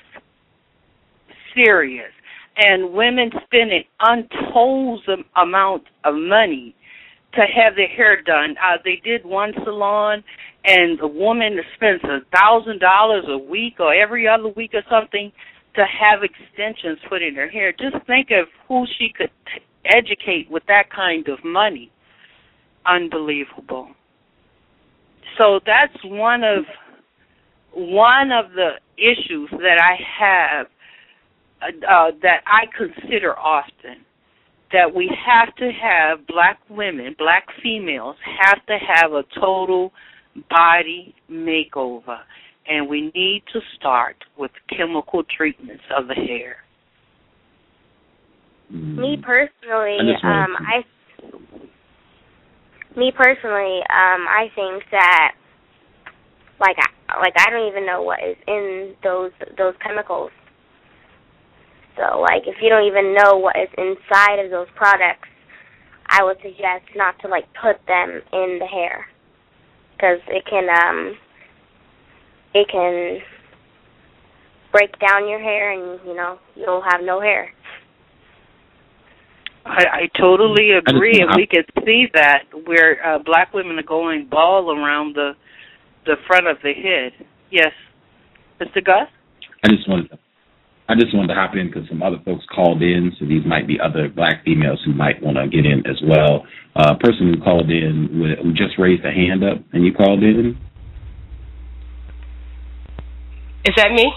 Serious. And women spending untold amount of money to have their hair done. They did one salon, and the woman spends $1,000 a week or every other week or something to have extensions put in her hair. Just think of who she could educate with that kind of money. Unbelievable. So that's one of the issues that I have that I consider often. That we have to have black women, black females, have to have a total body makeover. And we need to start with chemical treatments of the hair. Me personally, I think that I don't even know what is in those chemicals. So, if you don't even know what is inside of those products, I would suggest not to, put them in the hair. Because it can break down your hair and, you'll have no hair. I totally agree, and we can see that where black women are going bald around the front of the head. Yes. Mr. Gus? I just wanted to hop in because some other folks called in, so these might be other black females who might want to get in as well. A person who called in, who just raised a hand up, and you called in. Is that me?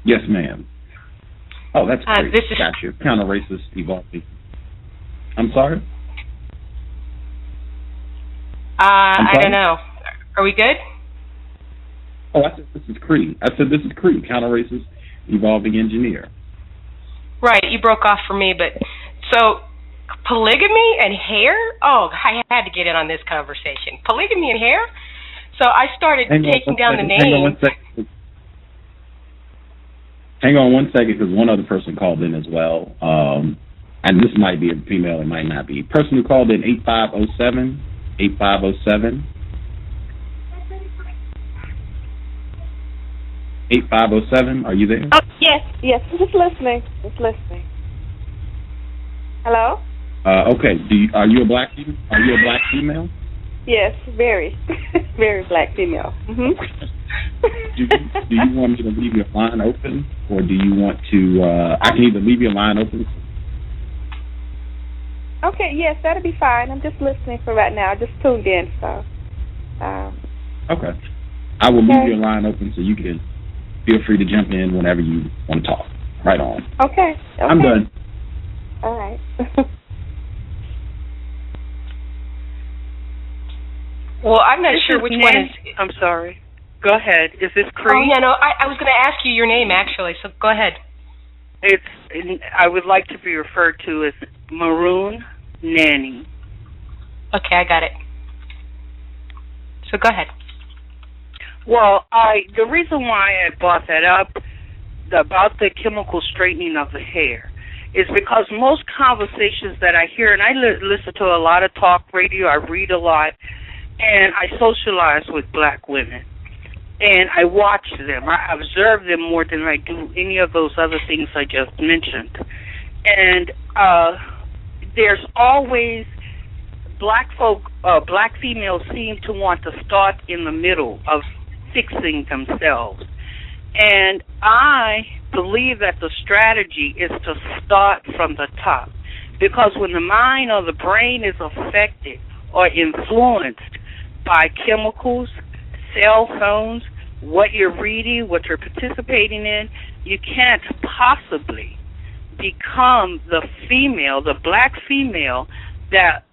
Yes, ma'am. Oh, that's great. Got you. Counter-racist evolving. I'm sorry? I don't know. Are we good? Oh, I said this is Cree. Counter-racist evolving engineer. Right, you broke off for me, but so polygamy and hair? Oh, I had to get in on this conversation. Polygamy and hair? So I started taking down the names. Hang on one second, because one other person called in as well. And this might be a female, it might not be. Person who called in 8507. 8507. 8507, are you there? Oh, yes, just listening. Hello? Okay, are you a black female? Yes, very, very black female. Mm-hmm. Do you want me to leave your line open, or do you want to, I can either leave your line open. Okay, yes, that'll be fine. I'm just listening for right now. I just tuned in, so. Okay. I will leave your line open so you can feel free to jump in whenever you want to talk. Right on. Okay. I'm done. All right. Well, I'm not sure which one is. I'm sorry. Go ahead. Is this Cree? Oh, yeah, no, I was going to ask you your name, actually, so go ahead. I would like to be referred to as Maroon Nanny. Okay, I got it. So go ahead. Well, the reason why I brought that up about the chemical straightening of the hair is because most conversations that I hear, and I listen to a lot of talk radio, I read a lot, and I socialize with black women, and I watch them. I observe them more than I do any of those other things I just mentioned. And there's always black females seem to want to start in the middle of fixing themselves. And I believe that the strategy is to start from the top, because when the mind or the brain is affected or influenced by chemicals, cell phones, what you're reading, what you're participating in, you can't possibly become the female, the black female that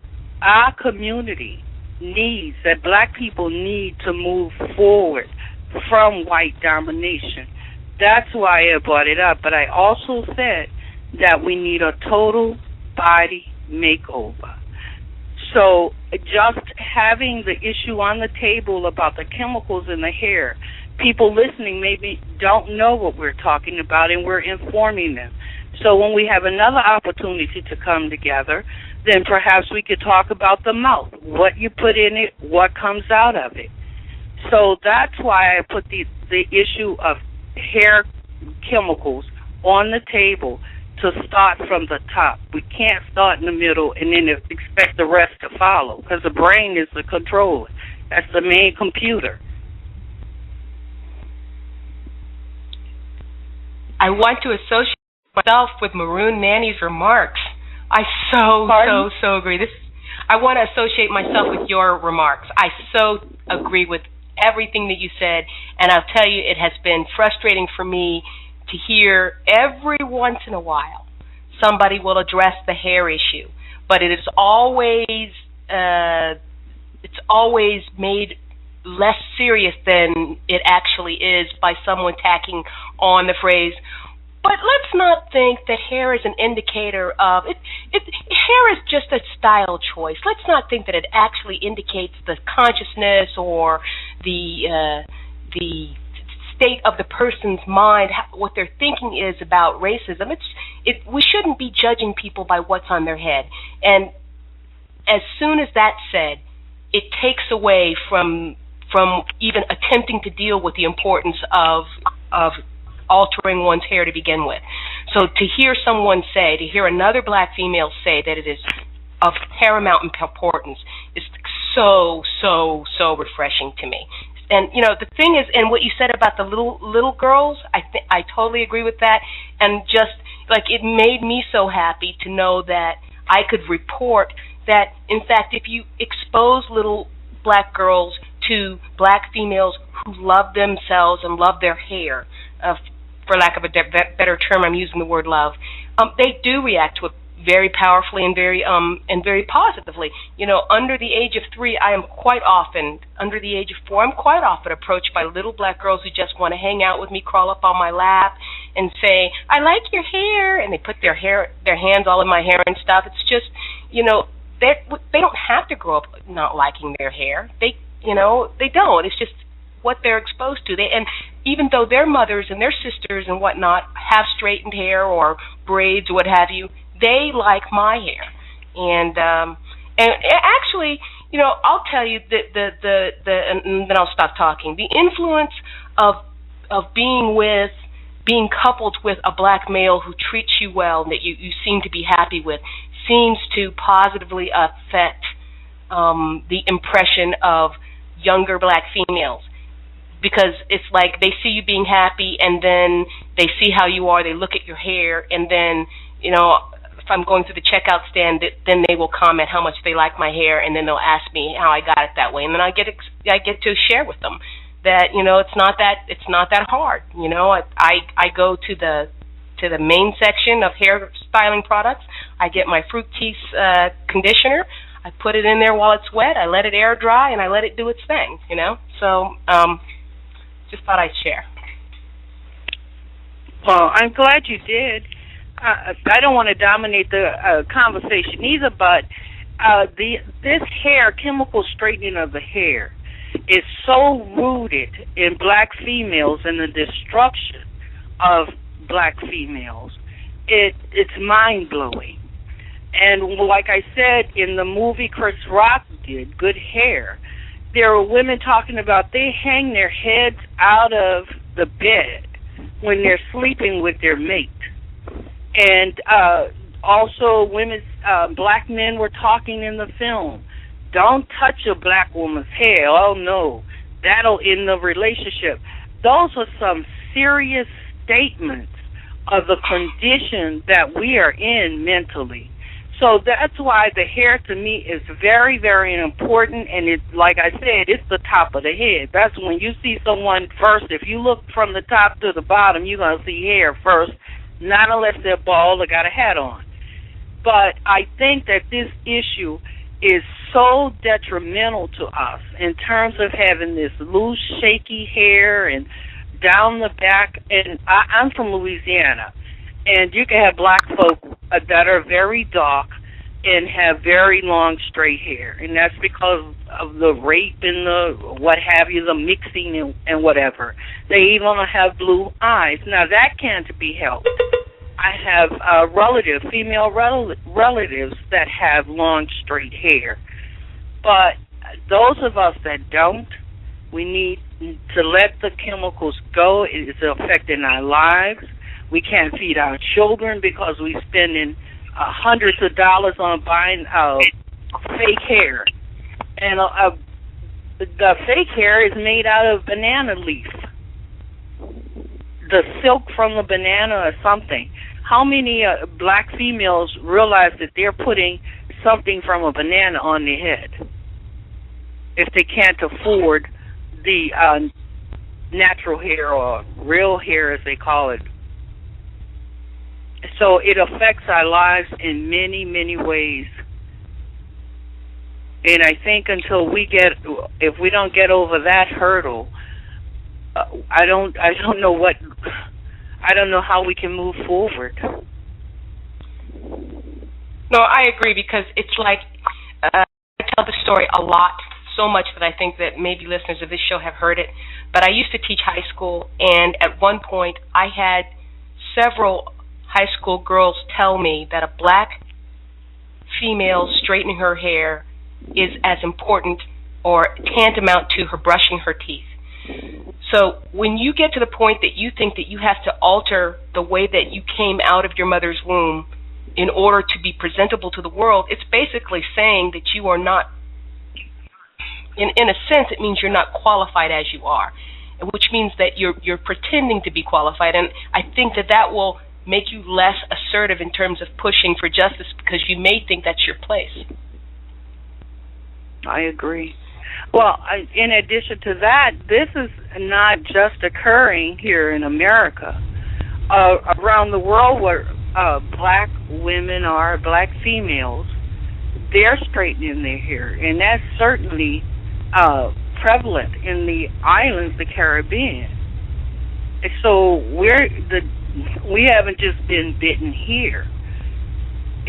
our community needs, that black people need to move forward from white domination. That's why I brought it up. But I also said that we need a total body makeover. So just having the issue on the table about the chemicals in the hair, people listening maybe don't know what we're talking about, and we're informing them. So when we have another opportunity to come together, then perhaps we could talk about the mouth, what you put in it, what comes out of it. So that's why I put the issue of hair chemicals on the table, to start from the top. We can't start in the middle and then expect the rest to follow, because the brain is the controller. That's the main computer. I want to associate myself with Maroon Nanny's remarks. I so agree. I want to associate myself with your remarks. I so agree with everything that you said, and I'll tell you, it has been frustrating for me to hear every once in a while somebody will address the hair issue, but it is always made less serious than it actually is by someone tacking on the phrase, but let's not think that hair is an indicator of it. Hair is just a style choice. Let's not think that it actually indicates the consciousness or the state of the person's mind, what their thinking is about racism. We shouldn't be judging people by what's on their head. And as soon as that's said, it takes away from even attempting to deal with the importance of altering one's hair to begin with. So to hear another black female say that it is of paramount importance is so refreshing to me. And the thing is, and what you said about the little girls, I totally agree with that. And just like, it made me so happy to know that I could report that, in fact, if you expose little black girls to black females who love themselves and love their hair, for lack of a better term, I'm using the word love, they do react to it very powerfully and very positively. Under the age of 3, under the age of 4, I'm quite often approached by little black girls who just want to hang out with me, crawl up on my lap, and say, "I like your hair," and they put their hands all in my hair and stuff. It's just, they don't have to grow up not liking their hair. They don't. It's just what they're exposed to. And even though their mothers and their sisters and whatnot have straightened hair or braids or what have you, they like my hair. And actually, I'll tell you and then I'll stop talking. The influence of being coupled with a black male who treats you well and that you seem to be happy with seems to positively affect the impression of younger black females, because it's like they see you being happy and then they see how you are, they look at your hair, and then if I'm going through the checkout stand, then they will comment how much they like my hair, and then they'll ask me how I got it that way, and then I get to share with them that it's not that hard. I go to the main section of hair styling products. I get my Fructis conditioner. I put it in there while it's wet. I let it air dry, and I let it do its thing. So just thought I'd share. Well, I'm glad you did. I don't want to dominate the conversation either, but this hair, chemical straightening of the hair, is so rooted in black females and the destruction of black females. It's mind-blowing. And like I said, in the movie Chris Rock did, Good Hair, there were women talking about they hang their heads out of the bed when they're sleeping with their mate. And also black men were talking in the film, don't touch a black woman's hair. Oh, no, that'll end the relationship. Those are some serious statements of the condition that we are in mentally. So that's why the hair to me is very, very important, and it's, like I said, it's the top of the head. That's when you see someone first. If you look from the top to the bottom, you're going to see hair first, not unless they're bald or got a hat on. But I think that this issue is so detrimental to us in terms of having this loose, shaky hair and down the back. And I'm from Louisiana, and you can have black folk that are very dark and have very long, straight hair. And that's because of the rape and the what have you, the mixing and whatever. They even have blue eyes. Now, that can't be helped. I have female relatives that have long, straight hair. But those of us that don't, we need to let the chemicals go. It is affecting our lives. We can't feed our children because we're spending hundreds of dollars on buying fake hair. And the fake hair is made out of banana leaf, the silk from the banana or something. How many black females realize that they're putting something from a banana on their head if they can't afford the natural hair or real hair, as they call it? So it affects our lives in many, many ways. And I think if we don't get over that hurdle, I don't know how we can move forward. No, I agree, because it's like I tell the story a lot, so much that I think that maybe listeners of this show have heard it. But I used to teach high school, and at one point I had several high school girls tell me that a black female straightening her hair is as important or tantamount to her brushing her teeth. So when you get to the point that you think that you have to alter the way that you came out of your mother's womb in order to be presentable to the world, it's basically saying that you are not, in a sense, it means you're not qualified as you are, which means that you're pretending to be qualified. And I think that will make you less assertive in terms of pushing for justice, because you may think that's your place. I agree. Well, in addition to that, this is not just occurring here in America. Around the world where black women are, black females, they're straightening their hair, and that's certainly prevalent in the islands, the Caribbean. So we haven't just been bitten here.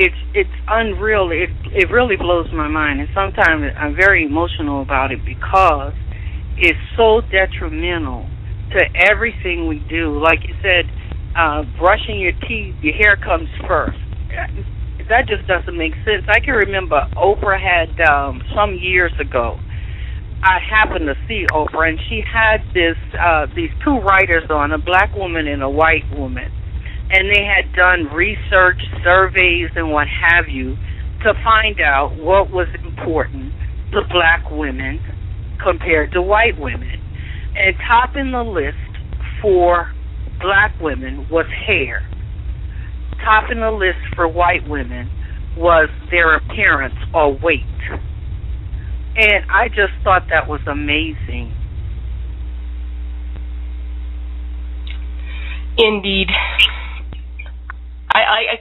It's unreal. It really blows my mind, and sometimes I'm very emotional about it because it's so detrimental to everything we do. Like you said, brushing your teeth, your hair comes first. That just doesn't make sense. I can remember Oprah had some years ago. I happened to see Oprah, and she had these two writers on, a black woman and a white woman. And they had done research, surveys, and what have you, to find out what was important to black women compared to white women. And topping the list for black women was hair. Topping the list for white women was their appearance or weight. And I just thought that was amazing. Indeed.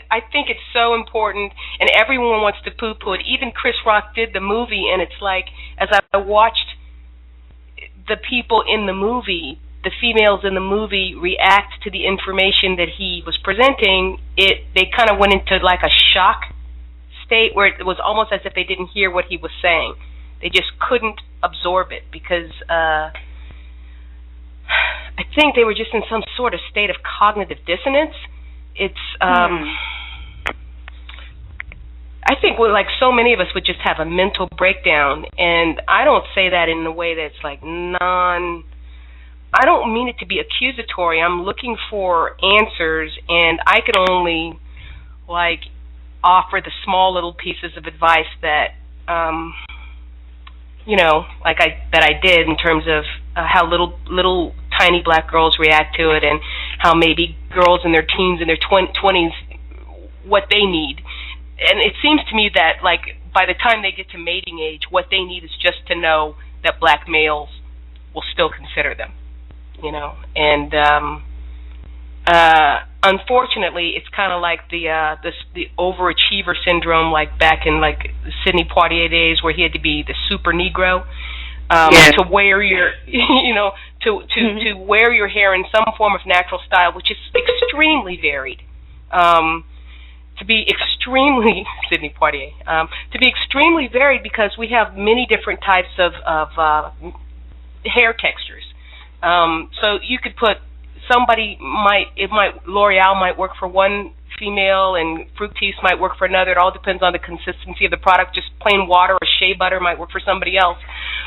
I think it's so important, and everyone wants to poo-poo it. Even Chris Rock did the movie, and it's like, as I watched the people in the movie, the females in the movie react to the information that he was presenting, they kind of went into like a shock state where it was almost as if they didn't hear what he was saying. They just couldn't absorb it because I think they were just in some sort of state of cognitive dissonance. It's I think like so many of us would just have a mental breakdown, and I don't say that in a way that's like I don't mean it to be accusatory. I'm looking for answers, and I could only like offer the small little pieces of advice that that I did in terms of how little tiny black girls react to it, and how maybe girls in their teens and their 20s, what they need. And it seems to me that like by the time they get to mating age, what they need is just to know that black males will still consider them, And unfortunately, it's kind of like the overachiever syndrome, like back in like Sidney Poitier days, where he had to be the super Negro to wear your, to wear your hair in some form of natural style, which is extremely varied. To be extremely Sidney Poitier, to be extremely varied because we have many different types of hair textures. So you could put L'Oreal might work for one female and Fructis might work for another. It all depends on the consistency of the product. Just plain water or shea butter might work for somebody else.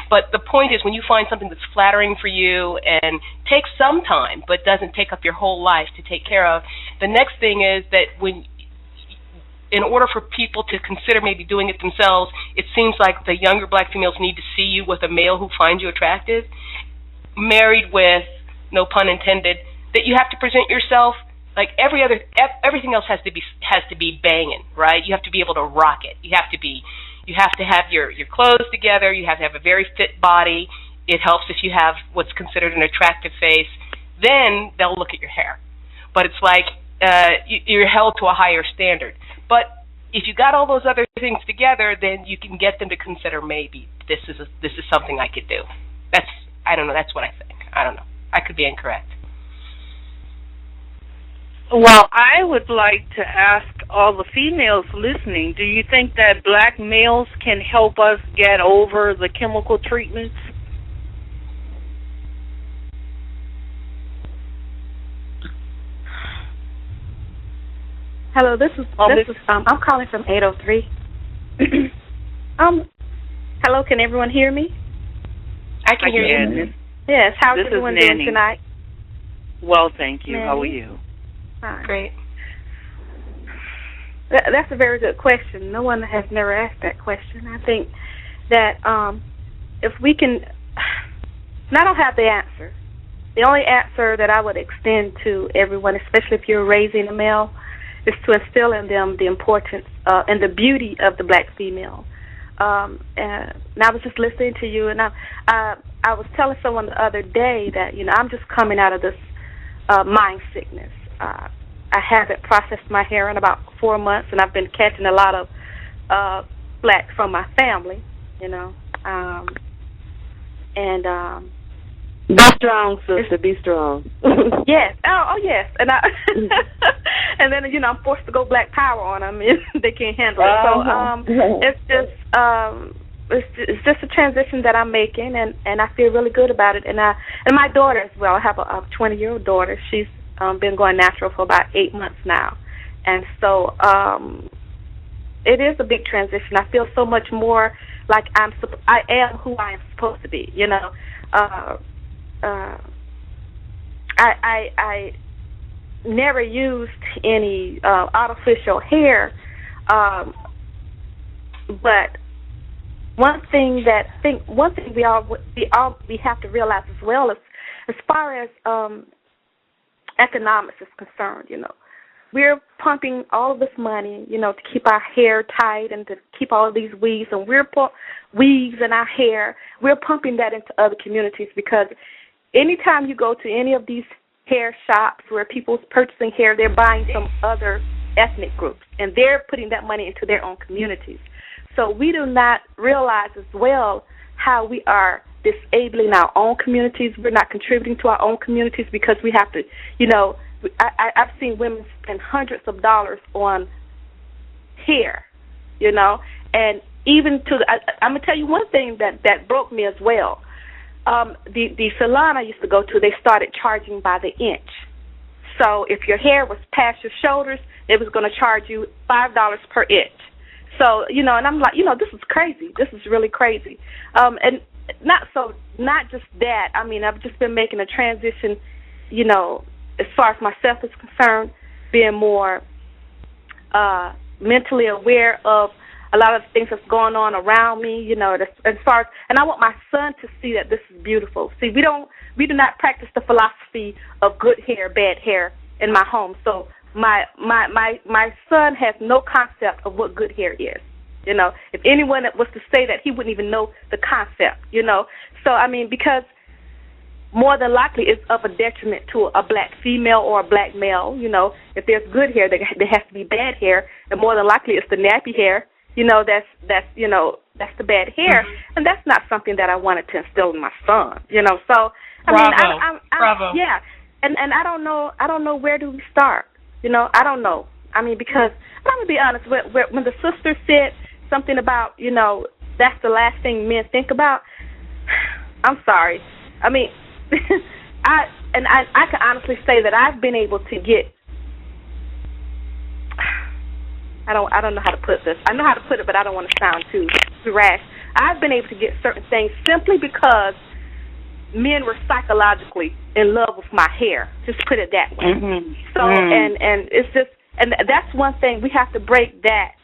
But the point is, when you find something that's flattering for you and takes some time but doesn't take up your whole life to take care of, the next thing is that in order for people to consider maybe doing it themselves, it seems like the younger black females need to see you with a male who finds you attractive, married with, no pun intended, that you have to present yourself like everything else has to be banging, right? You have to be able to rock it. You have to have your clothes together. You have to have a very fit body. It helps if you have what's considered an attractive face. Then they'll look at your hair. But it's like you're held to a higher standard. But if you got all those other things together, then you can get them to consider maybe this is something I could do. I don't know. That's what I think. I don't know. I could be incorrect. Well, I would like to ask all the females listening, do you think that black males can help us get over the chemical treatments? Hello, this is I'm calling from 803. Hello, can everyone hear me? I can hear you. Yes, how's everyone doing tonight? Well, thank you. Nanny. How are you? Hi. Great. That's a very good question. No one has never asked that question. I think that if we can, and I don't have the answer. The only answer that I would extend to everyone, especially if you're raising a male, is to instill in them the importance and the beauty of the black female. And I was just listening to you, and I was telling someone the other day that I'm just coming out of this mind sickness. I haven't processed my hair in about 4 months, and I've been catching a lot of flack from my family, Be strong, sister. Be strong. Yes. Oh, yes. And and then I'm forced to go black power on them, and they can't handle it. So it's just a transition that I'm making, and I feel really good about it. And my daughter as well. I have a 20-year-old daughter. She's been going natural for about 8 months now, and so it is a big transition. I feel so much more like I am who I am supposed to be. I never used any artificial hair, but one thing we have to realize as well is, as far as economics is concerned, we're pumping all of this money, to keep our hair tight and to keep all of these weaves, and weaves in our hair. We're pumping that into other communities because anytime you go to any of these hair shops where people's purchasing hair, they're buying from other ethnic groups, and they're putting that money into their own communities. So we do not realize as well how we are disabling our own communities. We're not contributing to our own communities because we have to, I've seen women spend hundreds of dollars on hair, and even I'm going to tell you one thing that broke me as well. The salon I used to go to, they started charging by the inch. So if your hair was past your shoulders, they was going to charge you $5 per inch. So, and I'm like, this is crazy. This is really crazy. And not just that. I mean, I've just been making a transition, as far as myself is concerned, being more mentally aware of a lot of the things that's going on around me, as far as, and I want my son to see that this is beautiful. See, we do not practice the philosophy of good hair, bad hair in my home. So my son has no concept of what good hair is. If anyone was to say that, he wouldn't even know the concept, So, I mean, because more than likely it's of a detriment to a black female or a black male, If there's good hair, there has to be bad hair, and more than likely it's the nappy hair, that's the bad hair, and that's not something that I wanted to instill in my son, So, Bravo. Yeah, and I don't know where do we start, I don't know. I mean, because I'm gonna be honest, when the sister said something about, that's the last thing men think about, I'm sorry. I mean, I can honestly say that I've been able to get. I don't know how to put this. I know how to put it, but I don't want to sound too rash. I've been able to get certain things simply because men were psychologically in love with my hair. Just put it that way. Mm-hmm. So and it's just, and that's one thing we have to break that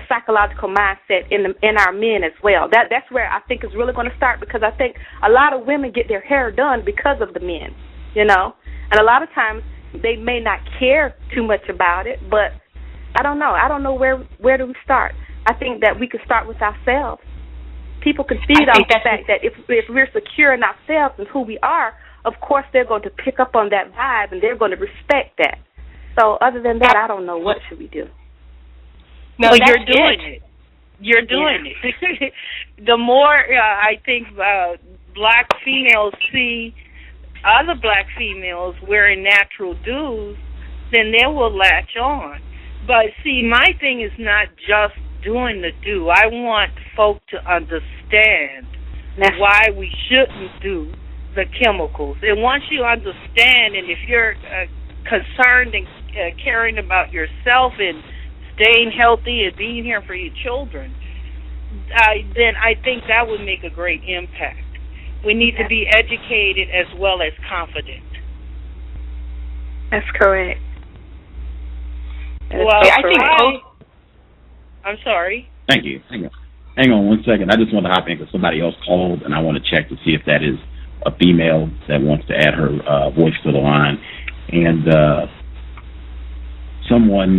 psychological mindset in our men as well. That's where I think is really going to start, because I think a lot of women get their hair done because of the men, and a lot of times they may not care too much about it, but I don't know. I don't know where do we start. I think that we could start with ourselves. People can feed off the fact that if we're secure in ourselves and who we are, of course they're going to pick up on that vibe and they're going to respect that. So other than that, I don't know. What should we do? No, well, you're doing it. You're doing it. The more I think black females see other black females wearing natural do's, then they will latch on. But see, my thing is not just doing the do. I want folk to understand why we shouldn't do the chemicals. And once you understand, and if you're concerned and caring about yourself and staying healthy and being here for your children, then I think that would make a great impact. We need to be educated as well as confident. That's correct. Well, I think I'm sorry. Thank you. Hang on 1 second. I just want to hop in because somebody else called, and I want to check to see if that is a female that wants to add her voice to the line. And someone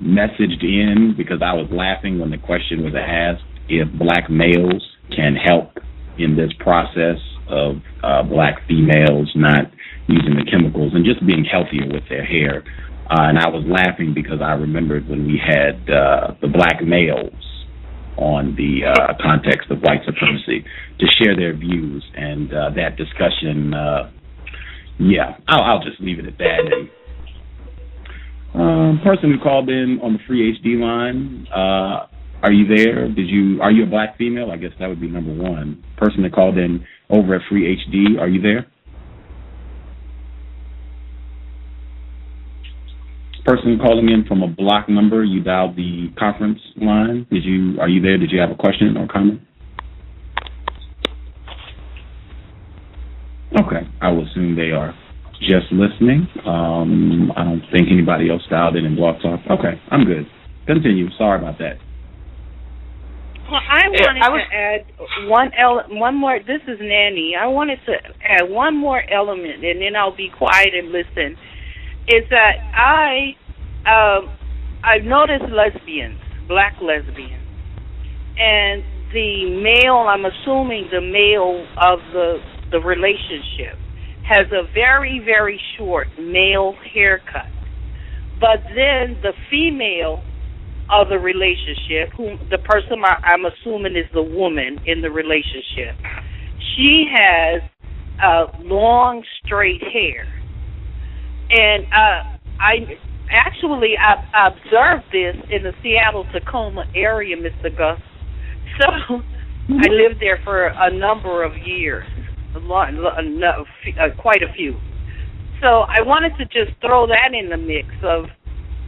messaged in, because I was laughing when the question was asked, if black males can help in this process of black females not using the chemicals and just being healthier with their hair. And I was laughing because I remembered when we had the black males on the context of white supremacy to share their views, and that discussion, I'll just leave it at that. And person who called in on the free HD line, are you there? Are you a black female? I guess that would be number one. Person that called in over at free HD, are you there? Person calling in from a block number, you dialed the conference line. Are you there? Did you have a question or comment? Okay, I will assume they are just listening. I don't think anybody else dialed in and Blog Talk. Okay, I'm good. Continue. Sorry about that. Well, I wanted to add one more. This is Nanny. I wanted to add one more element, and then I'll be quiet and listen. Is that I've noticed black lesbians, and the male, I'm assuming the male of the relationship, has a very, very short male haircut. But then the female of the relationship, whom the person I'm assuming is the woman in the relationship, she has long, straight hair. And I observed this in the Seattle-Tacoma area, Mr. Gus. So I lived there for a number of years, quite a few. So I wanted to just throw that in the mix of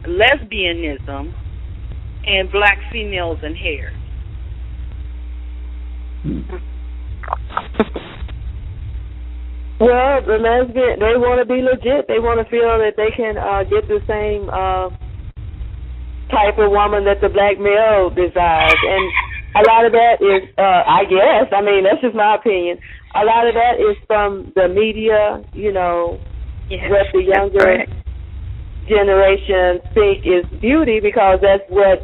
lesbianism and black females and hair. Well, the lesbian, they want to be legit. They want to feel that they can get the same type of woman that the black male desires. And a lot of that is, I guess, I mean, that's just my opinion, a lot of that is from the media, you know, what the younger generation think is beauty, because that's what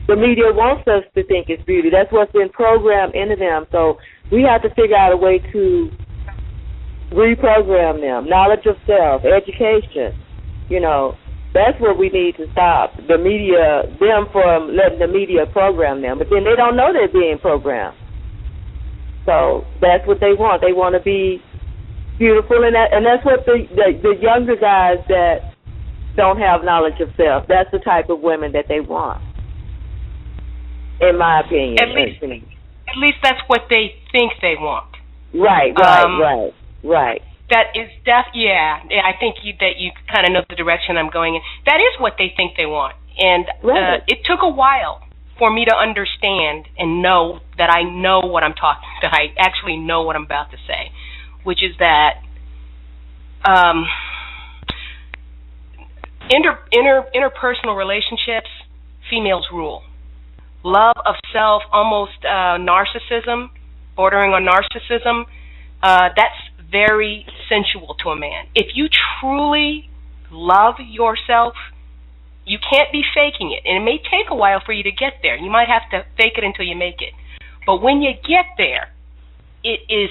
the media wants us to think is beauty. That's what's been programmed into them. So we have to figure out a way to reprogram them. Knowledge of self, education, you know, that's what we need to stop. The media, them from letting the media program them. But then they don't know they're being programmed. So that's what they want. They want to be beautiful, and that's what the younger guys that don't have knowledge of self, that's the type of women that they want, in my opinion. At least that's what they think they want. Right. That is I think that you kind of know the direction I'm going in. That is what they think they want. And it took a while for me to understand and know that I know what I'm talking, that I actually know what I'm about to say, which is that interpersonal relationships, females rule. Love of self, almost narcissism, bordering on narcissism, that's very sensual to a man. If you truly love yourself, you can't be faking it. And it may take a while for you to get there. You might have to fake it until you make it. But when you get there, it is,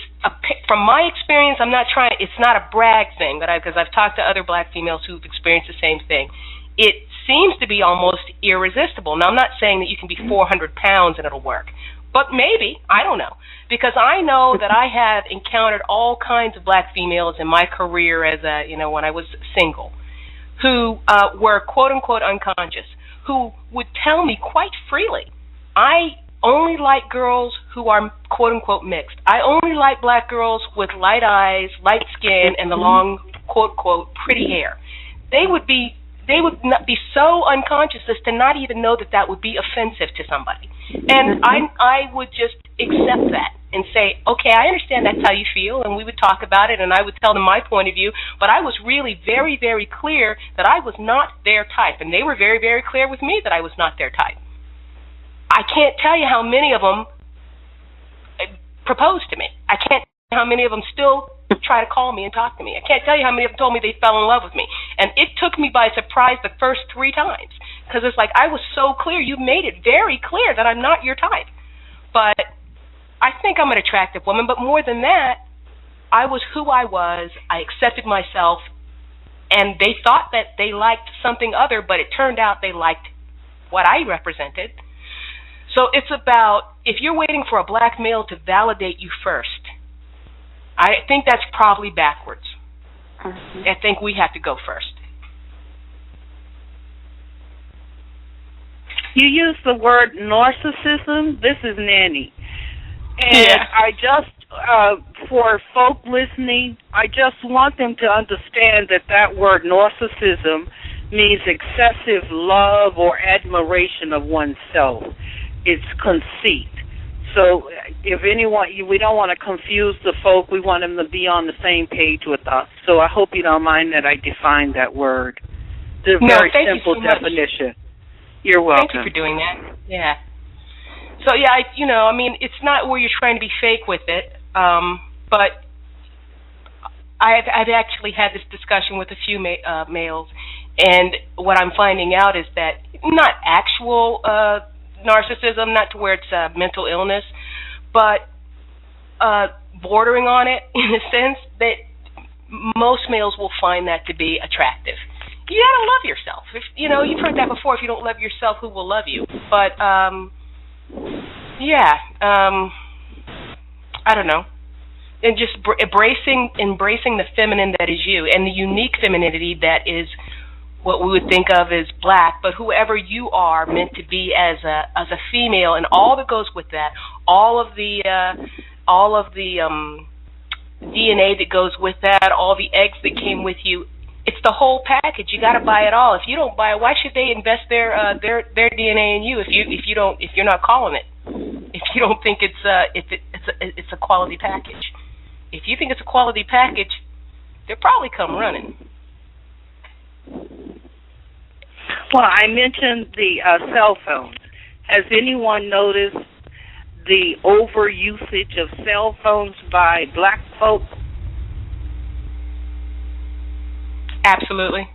from my experience, it's not a brag thing, because I've talked to other black females who've experienced the same thing. It seems to be almost irresistible. Now, I'm not saying that you can be 400 pounds and it'll work. But maybe, I don't know, because I know that I have encountered all kinds of black females in my career as when I was single, who were quote unquote unconscious, who would tell me quite freely, I only like girls who are quote unquote mixed. I only like black girls with light eyes, light skin, and the long quote unquote pretty hair. They would not be so unconscious as to not even know that would be offensive to somebody. And I would just accept that and say, okay, I understand that's how you feel, and we would talk about it, and I would tell them my point of view, but I was really very, very clear that I was not their type, and they were very, very clear with me that I was not their type. I can't tell you how many of them proposed to me. I can't tell you how many of them still try to call me and talk to me. I can't tell you how many of them told me they fell in love with me. And it took me by surprise the first 3 times, because it's like I was so clear. You made it very clear that I'm not your type. But I think I'm an attractive woman, but more than that, I was who I was. I accepted myself, and they thought that they liked something other, but it turned out they liked what I represented. So it's about, if you're waiting for a black male to validate you first, I think that's probably backwards. I think we have to go first. You use the word narcissism. This is Nanny. And I just, for folk listening, I just want them to understand that word narcissism means excessive love or admiration of oneself. It's conceit. So if anyone, we don't want to confuse the folk. We want them to be on the same page with us. So I hope you don't mind that I defined that word. It's a very simple definition. You're welcome. Thank you for doing that. Yeah. So, it's not where you're trying to be fake with it, but I've actually had this discussion with a few males, and what I'm finding out is that not actual narcissism, not to where it's mental illness, but bordering on it in a sense that most males will find that to be attractive. You gotta love yourself. If, you've heard that before. If you don't love yourself, who will love you? But I don't know. And just embracing the feminine that is you, and the unique femininity that is what we would think of as black, but whoever you are meant to be as a female, and all that goes with that, all of the DNA that goes with that, all the eggs that came with you. It's the whole package. You got to buy it all. If you don't buy it, why should they invest their DNA in you if you're not calling it? If you don't think it's a quality package. If you think it's a quality package, they'll probably come running. Well, I mentioned the cell phones. Has anyone noticed the overusage of cell phones by black folk? Absolutely.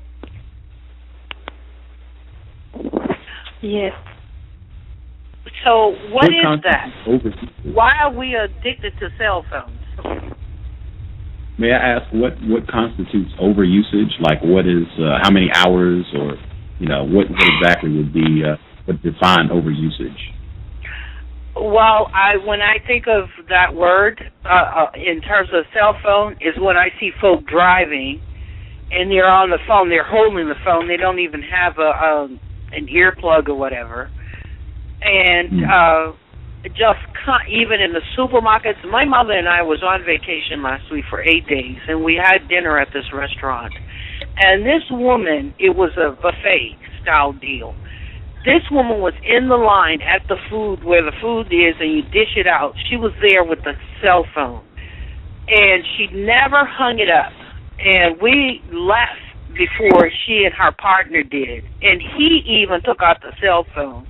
Yes. So what is that? Why are we addicted to cell phones? May I ask what constitutes overusage? Like what is how many hours, or what exactly would be what define overusage? Well, when I think of that word in terms of cell phone is when I see folk driving and they're on the phone, they're holding the phone, they don't even have an earplug or whatever, and even in the supermarkets. My mother and I was on vacation last week for 8 days, and we had dinner at this restaurant. And this woman, it was a buffet style deal. This woman was in the line at the food, where the food is, and you dish it out. She was there with the cell phone, and she never hung it up. And we left before she and her partner did, and he even took out the cell phone.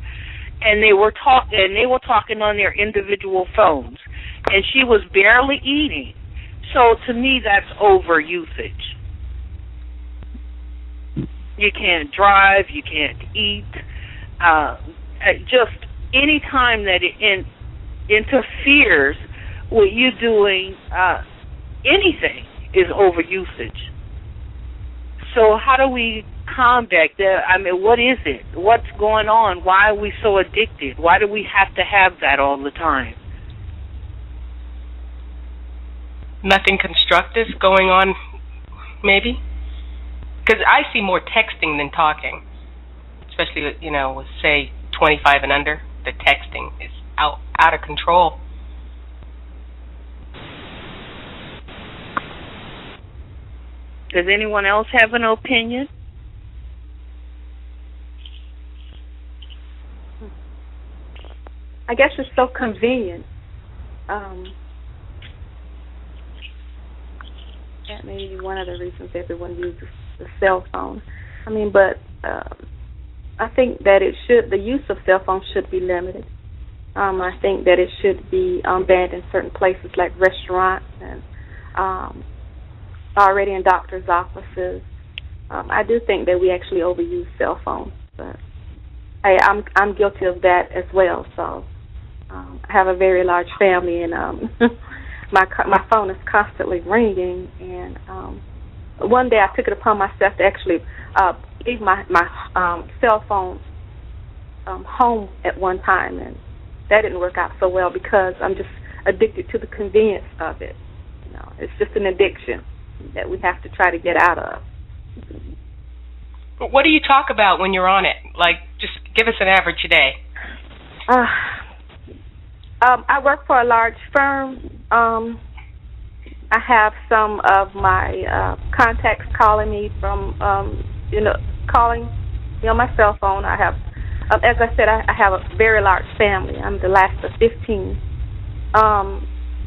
And they were talking on their individual phones, and she was barely eating. So to me, that's overusage. You can't drive, you can't eat. Just any time that it interferes with you doing anything is overusage. So how do we combat that? I mean, what is it? What's going on? Why are we so addicted? Why do we have to have that all the time? Nothing constructive going on, maybe? Because I see more texting than talking, especially with say 25 and under. The texting is out of control. Does anyone else have an opinion? I guess it's so convenient. That may be one of the reasons everyone uses the cell phone. I mean, but I think that the use of cell phones should be limited. I think that it should be banned in certain places like restaurants and already in doctors' offices. I do think that we actually overuse cell phones, but I'm guilty of that as well. So I have a very large family, and my phone is constantly ringing. And one day I took it upon myself to actually leave my cell phone home at one time, and that didn't work out so well because I'm just addicted to the convenience of it. It's just an addiction that we have to try to get out of. But what do you talk about when you're on it? Like, just give us an average a day. I work for a large firm. I have some of my contacts calling me from, calling me on my cell phone. I have, as I said, I have a very large family. I'm the last of 15.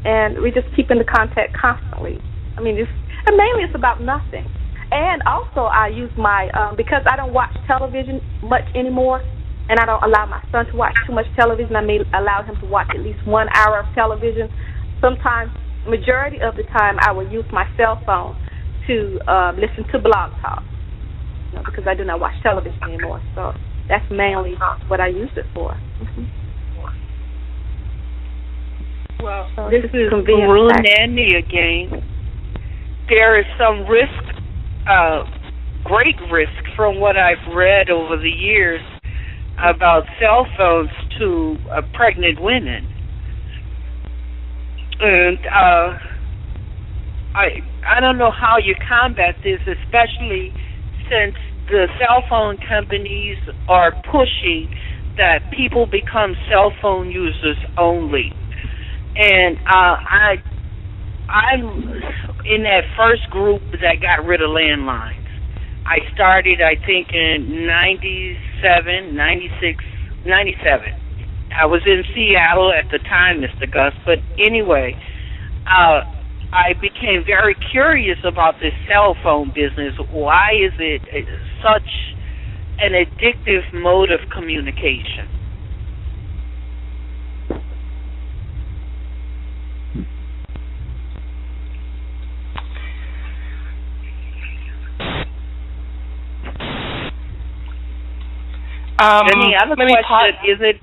And we just keep in the contact constantly. I mean, and mainly it's about nothing. And also I use my, because I don't watch television much anymore, and I don't allow my son to watch too much television. I may allow him to watch at least 1 hour of television. Sometimes, majority of the time, I will use my cell phone to listen to Blog Talk, because I do not watch television anymore. So that's mainly what I use it for. Mm-hmm. Well, so this is Guru Nanny again. there is some risk, great risk from what I've read over the years about cell phones to pregnant women. And I don't know how you combat this, especially since the cell phone companies are pushing that people become cell phone users only. And I'm in that first group that got rid of landlines. I started, I think, in 97. I was in Seattle at the time, Mr. Gus. But anyway, I became very curious about this cell phone business. Why is it such an addictive mode of communication? And the other question,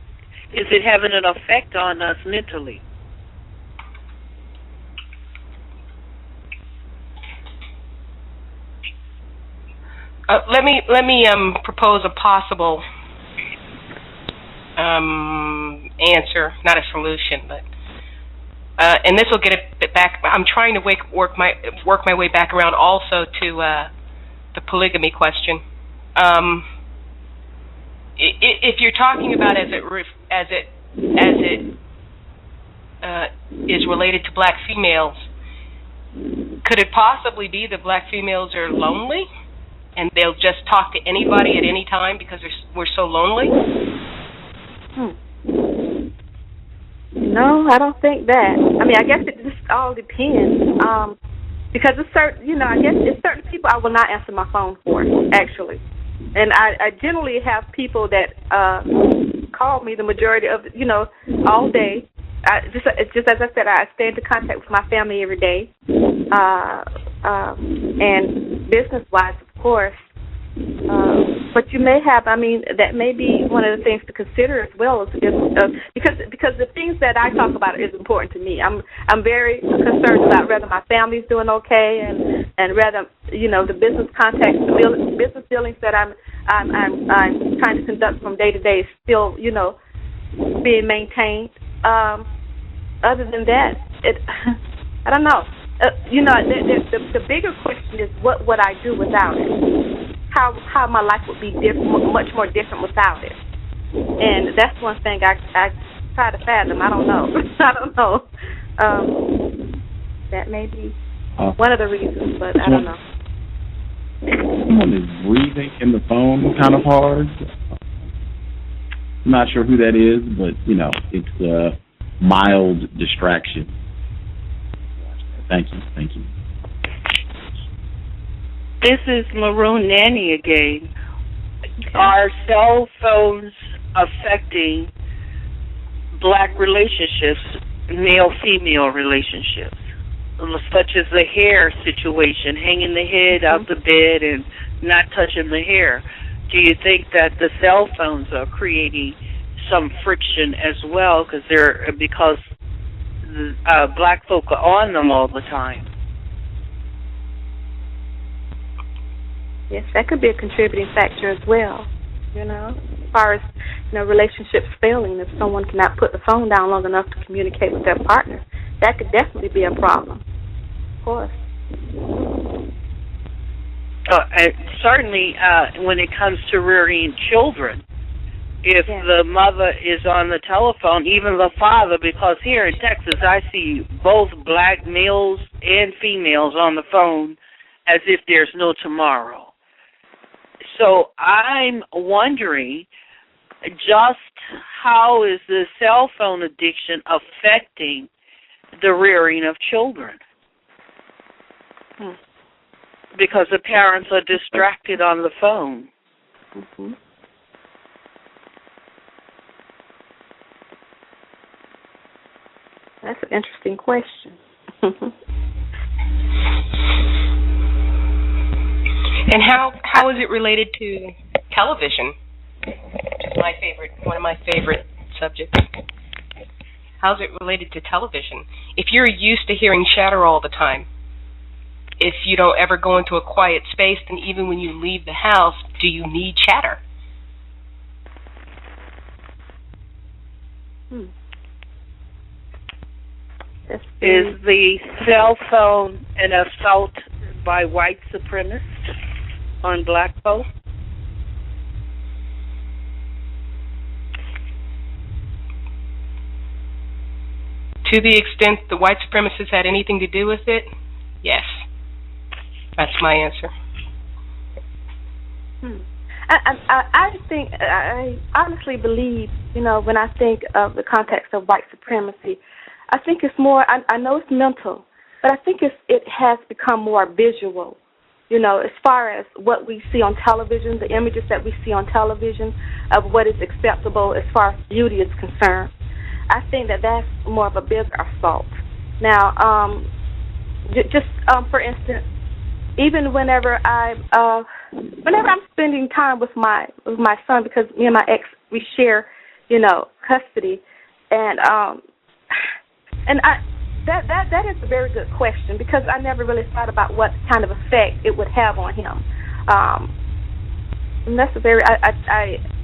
is it having an effect on us mentally? Let me propose a possible answer, not a solution, but and this will get a bit back. I'm trying to work my way back around also to the polygamy question. If you're talking about as it is related to black females, could it possibly be that black females are lonely and they'll just talk to anybody at any time because we're so lonely? No, I don't think that. I mean, I guess it just all depends. Because it's certain, I guess it's certain people I will not answer my phone for, actually. And I generally have people that call me the majority of, all day. Just as I said, I stay into contact with my family every day. And business-wise, of course. But you may have, that may be one of the things to consider as well, because the things that I talk about is important to me. I'm very concerned about whether my family's doing okay, and whether the business contacts, the business dealings that I'm trying to conduct from day to day is still being maintained. Other than that, I don't know. The bigger question is what would I do without it? How my life would be much more different without it, and that's one thing I try to fathom. I don't know. That may be one of the reasons, but I don't know. Someone is breathing in the phone kind of hard. I'm not sure who that is, but it's a mild distraction. Thank you. This is Maroon Nanny again. Are cell phones affecting black relationships, male-female relationships, such as the hair situation, hanging the head out the bed and not touching the hair? Do you think that the cell phones are creating some friction as well because black folk are on them all the time? Yes, that could be a contributing factor as well, as far as, relationships failing. If someone cannot put the phone down long enough to communicate with their partner, that could definitely be a problem, of course. Certainly, when it comes to rearing children, if the mother is on the telephone, even the father, because here in Texas I see both black males and females on the phone as if there's no tomorrow. So I'm wondering just how is the cell phone addiction affecting the rearing of children? Because the parents are distracted on the phone. Mm-hmm. That's an interesting question. And how is it related to television? One of my favorite subjects. How's it related to television? If you're used to hearing chatter all the time, if you don't ever go into a quiet space, then even when you leave the house, do you need chatter? Is the cell phone an assault by white supremacists on black folks? To the extent the white supremacists had anything to do with it, yes. That's my answer. I think, I honestly believe, when I think of the context of white supremacy, I think it's more, I know it's mental, but I think it has become more visual, as far as what we see on television, the images that we see on television of what is acceptable as far as beauty is concerned. I think that's more of a bigger assault. Now, for instance, even whenever I'm spending time with my son, because me and my ex, we share, custody, and that is a very good question, because I never really thought about what kind of effect it would have on him. And that's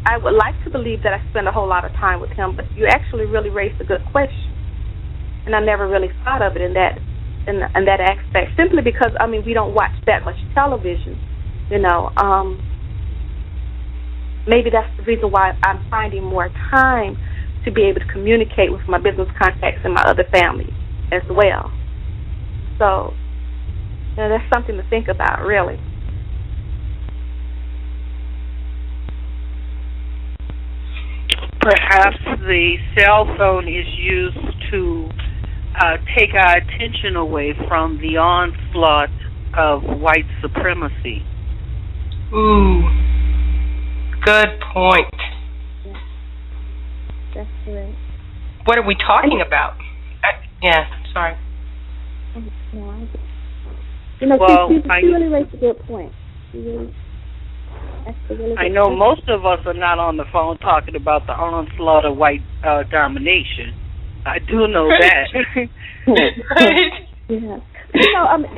I would like to believe that I spend a whole lot of time with him, but you actually really raised a good question, and I never really thought of it in that aspect. Simply because we don't watch that much television, Maybe that's the reason why I'm finding more time to be able to communicate with my business contacts and my other family as well. So, that's something to think about, really. Perhaps the cell phone is used to take our attention away from the onslaught of white supremacy. Ooh, good point. That's right. What are we talking about? Sorry. She really raised a good point. I know most of us are not on the phone talking about the onslaught of white domination. I do know that. Yeah.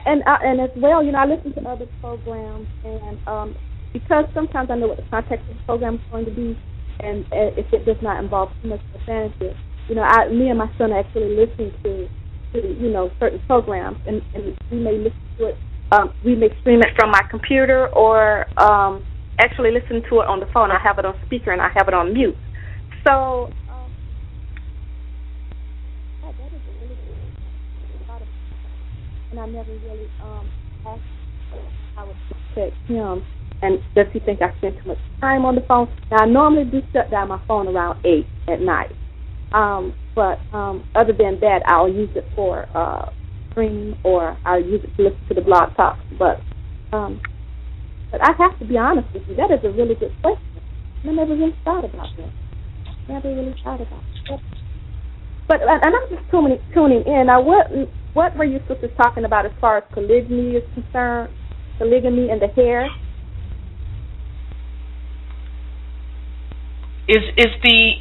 And as well, I listen to other programs, and because sometimes I know what the context of the program is going to be, and if it does not involve too much profanity, me and my son are actually listening to certain programs, and we may listen to it. We may stream it from my computer, or actually listen to it on the phone. I have it on speaker and I have it on mute. So that is a really good thought, and I never really asked how it affects him, and does he think I spend too much time on the phone? Now, I normally do shut down my phone around 8 at night, but other than that, I'll use it for stream, or I'll use it to listen to the blog talks, but I have to be honest with you, that is a really good question. I never really thought about that. But and I'm just tuning in. Now, what were you sisters talking about as far as polygamy is concerned? Polygamy and the hair? Is the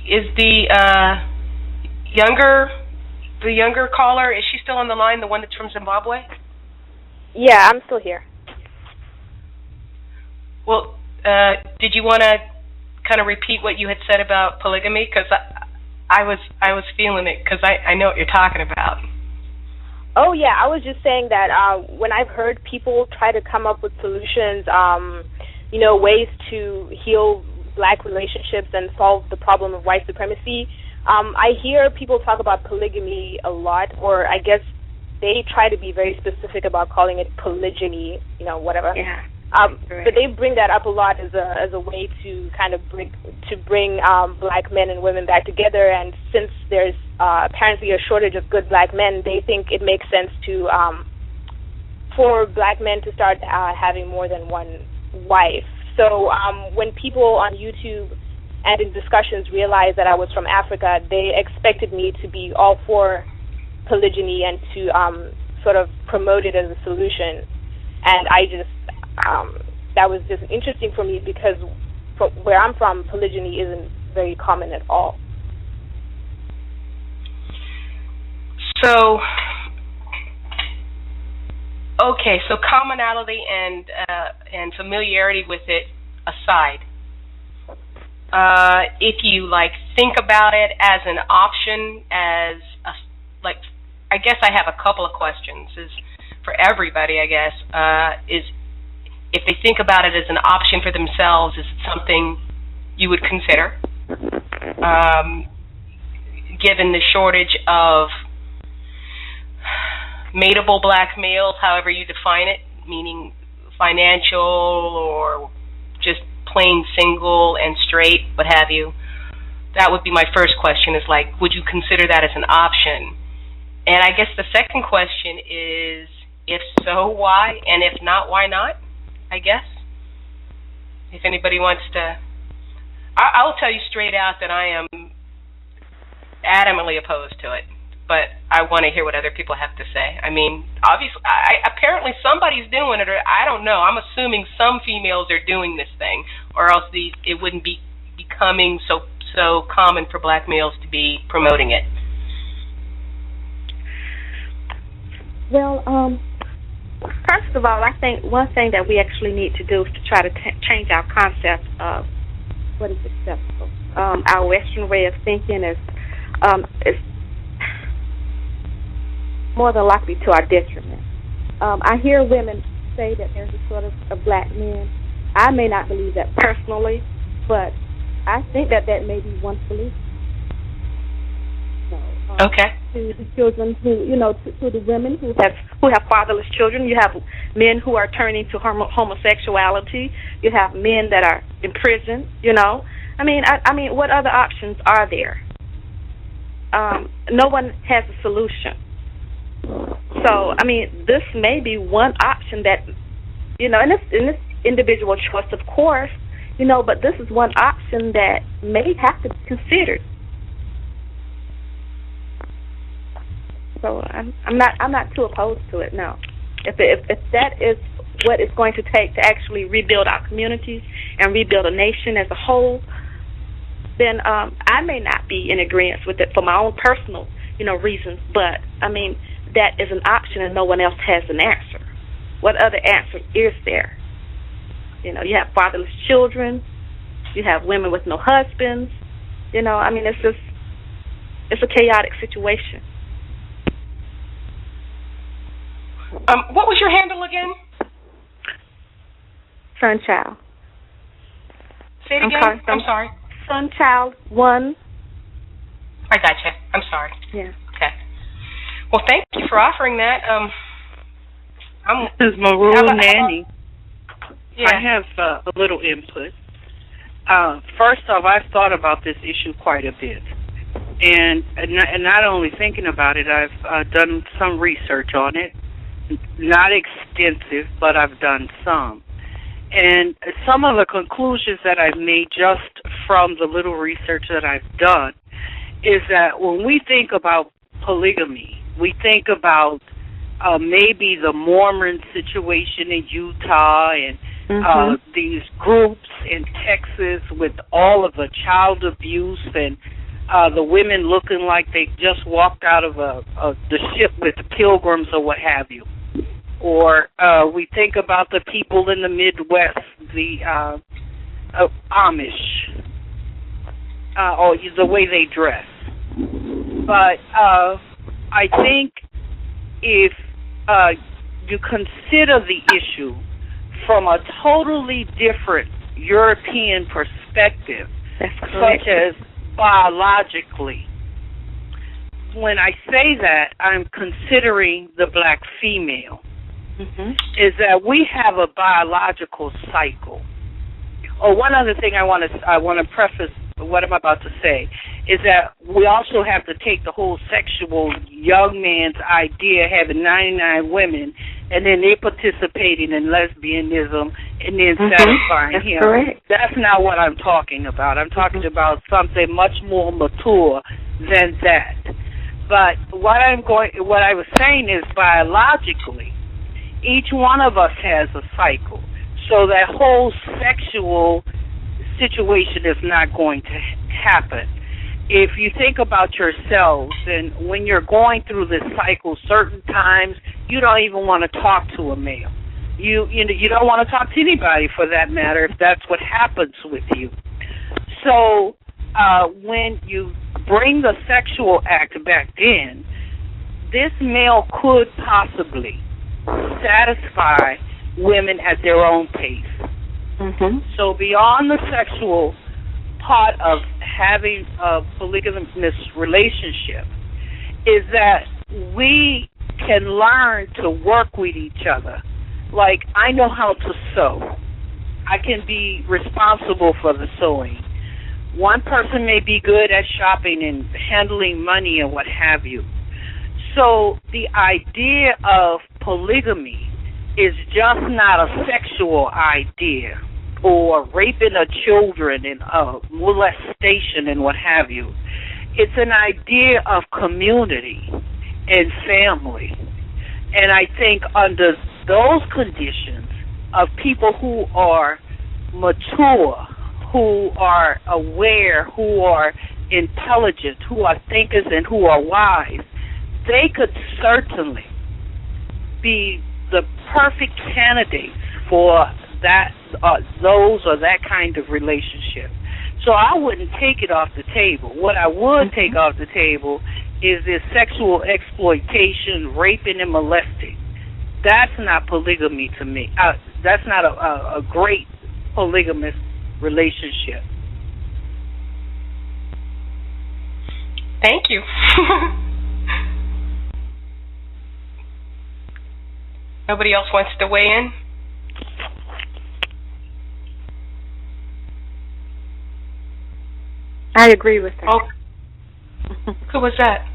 younger caller, is she still on the line, the one that's from Zimbabwe? Yeah, I'm still here. Well, did you want to kind of repeat what you had said about polygamy? Because I was feeling it, because I know what you're talking about. Oh, yeah, I was just saying that when I've heard people try to come up with solutions, ways to heal black relationships and solve the problem of white supremacy, I hear people talk about polygamy a lot, or I guess they try to be very specific about calling it polygyny, whatever. Yeah. But they bring that up a lot as a way to kind of bring black men and women back together. And since there's apparently a shortage of good black men, they think it makes sense to for black men to start having more than one wife. So when people on YouTube and in discussions realized that I was from Africa, they expected me to be all for polygyny and to sort of promote it as a solution. And I just that was just interesting for me, because from where I'm from, polygyny isn't very common at all. So, Okay, so commonality and familiarity with it aside, if you think about it as an option, I guess I have a couple of questions. Is for everybody, I guess, is if they think about it as an option for themselves, is it something you would consider, given the shortage of mateable black males, however you define it, meaning financial or just plain single and straight, what have you? That would be my first question, is would you consider that as an option? And I guess the second question is, if so, why? And if not, why not? I guess. If anybody wants to. I'll tell you straight out that I am adamantly opposed to it, but I want to hear what other people have to say. I mean, obviously, apparently somebody's doing it, or I don't know. I'm assuming some females are doing this thing, or else it wouldn't be becoming so common for black males to be promoting it. Well, first of all, I think one thing that we actually need to do is to try to change our concept of what is acceptable. Our Western way of thinking is more than likely to our detriment. I hear women say that there's a sort of black men. I may not believe that personally, but I think that may be one belief. Okay. To the children who, to the women who have fatherless children. You have men who are turning to homosexuality. You have men that are in prison. I mean, what other options are there? No one has a solution. So, I mean, this may be one option that, and it's individual choice, of course, but this is one option that may have to be considered. So I'm not too opposed to it. No, if that is what it's going to take to actually rebuild our communities and rebuild a nation as a whole, then I may not be in agreement with it for my own personal reasons. But I mean, that is an option, and no one else has an answer. What other answer is there? You have fatherless children. You have women with no husbands. I mean, it's a chaotic situation. What was your handle again? Sunchild. Say it again. I'm sorry. Sunchild 1. I gotcha. I'm sorry. Yeah. Okay. Well, thank you for offering that. This is Maroon Nanny. Yeah. I have a little input. First off, I've thought about this issue quite a bit. And not only thinking about it, I've done some research on it. Not extensive, but I've done some. And some of the conclusions that I've made just from the little research that I've done is that when we think about polygamy, we think about maybe the Mormon situation in Utah and these groups in Texas with all of the child abuse and the women looking like they just walked out of the ship with the Pilgrims or what have you. Or we think about the people in the Midwest, the Amish, or the way they dress. But I think if you consider the issue from a totally different European perspective, such as biologically, when I say that, I'm considering the black female. Is that we have a biological cycle. Oh, one other thing I want to preface what I'm about to say is that we also have to take the whole sexual young man's idea, having 99 women, and then they participating in lesbianism and then satisfying him. Correct. That's not what I'm talking about. I'm talking about something much more mature than that. But what I was saying is biologically, each one of us has a cycle. So that whole sexual situation is not going to happen. If you think about yourselves, and when you're going through this cycle, certain times you don't even want to talk to a male. You don't want to talk to anybody for that matter if that's what happens with you. So when you bring the sexual act back in, this male could possibly satisfy women at their own pace. Mm-hmm. So beyond the sexual part of having a polygamous relationship is that we can learn to work with each other. Like, I know how to sew. I can be responsible for the sewing. One person may be good at shopping and handling money and what have you. So the idea of polygamy is just not a sexual idea, or raping of children and molestation and what have you. It's an idea of community and family. And I think under those conditions of people who are mature, who are aware, who are intelligent, who are thinkers and who are wise, they could certainly be the perfect candidates for that, those or that kind of relationship. So I wouldn't take it off the table. What I would take off the table is this sexual exploitation, raping and molesting. That's not polygamy to me. That's not a great polygamous relationship. Thank you. Nobody else wants to weigh in? I agree with that. Oh, who was that?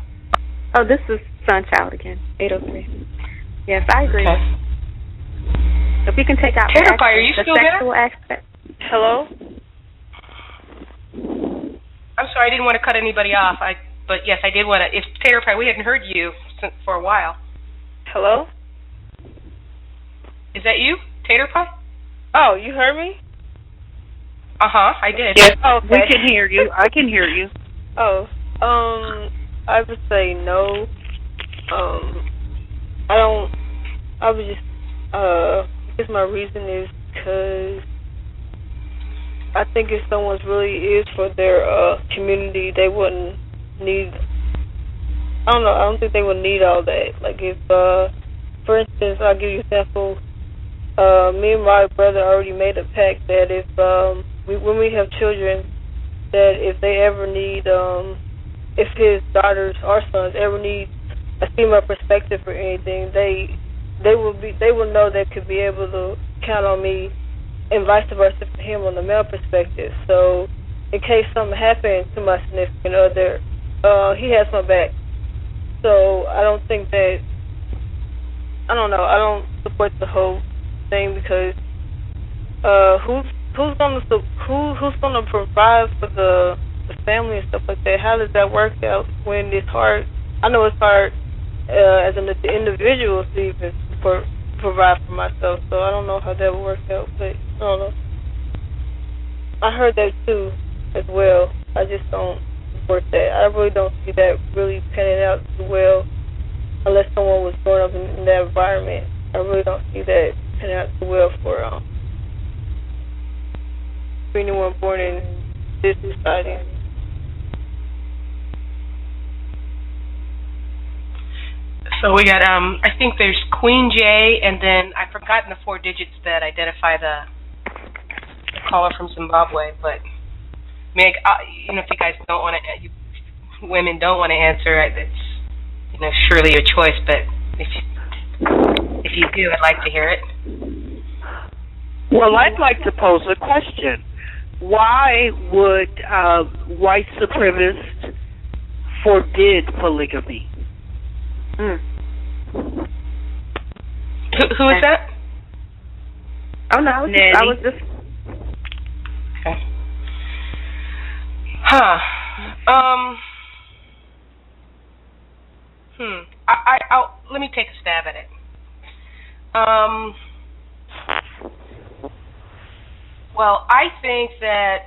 Oh, this is Sunchild again, 803. Yes, I agree. Okay. If we can take out the sexual aspect. Hello? I'm sorry, I didn't want to cut anybody off. But yes, I did want to. If Tater Pie, we hadn't heard you for a while. Hello? Is that you, Tater Pie? Oh, you heard me? I did. Yes, okay. We can hear you. I can hear you. Oh, I would say no. I would just, I guess my reason is because I think if someone's really is for their community, they wouldn't need, I don't think they would need all that. Like if, for instance, I'll give you an example. Me and my brother already made a pact that if, when we have children, that if they ever need, if his daughters or sons ever need a female perspective or anything, they will know they could be able to count on me, and vice versa for him on the male perspective. So, in case something happened to my significant other, he has my back. So I don't think that, I don't know, I don't support the whole thing because who's gonna provide for the family and stuff like that? How does that work out when it's hard? I know it's hard as an individual to even provide for myself, so I don't know how that would work out, but I don't know. I heard that too as well. I just don't support that. I really don't see that really panning out too well unless someone was growing up in that environment. I really don't see that panning out too well for anyone born in this society. So we got, I think there's Queen J, and then I've forgotten the 4 digits that identify the caller from Zimbabwe. But Meg, if you guys don't want to, women don't want to answer, it's surely your choice. But if you do, I'd like to hear it. Well, I'd like to pose a question. Why would white supremacists forbid polygamy? Who is that? Oh no, I was just. Okay. I'll let me take a stab at it. Well, I think that